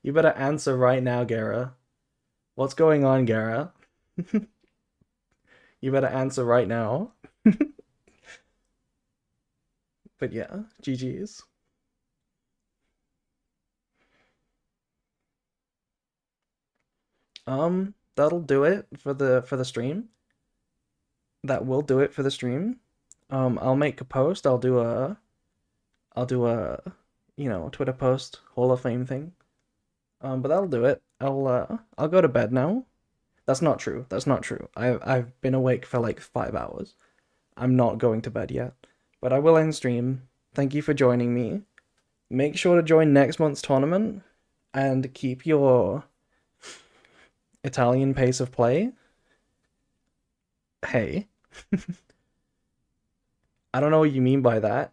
You better answer right now, Gara. What's going on, Gara? You better answer right now. But yeah, GG's. That'll do it for the stream. That will do it for the stream. I'll make a post. I'll do a Twitter post Hall of Fame thing. But that'll do it. I'll go to bed now. That's not true. That's not true. I've been awake for like 5 hours. I'm not going to bed yet. But I will end stream. Thank you for joining me. Make sure to join next month's tournament and keep your Italian pace of play. Hey, I don't know what you mean by that,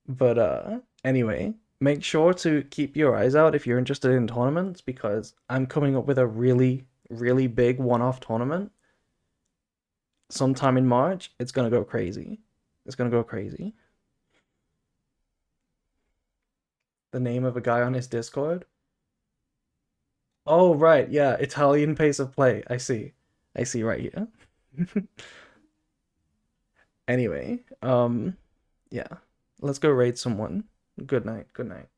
but anyway, make sure to keep your eyes out if you're interested in tournaments because I'm coming up with a really, really big one-off tournament sometime in March. It's gonna go crazy. It's gonna go crazy. The name of a guy on his Discord. Oh, right, yeah, Italian pace of play. I see. I see right here. Anyway, yeah. Let's go raid someone. Good night. Good night.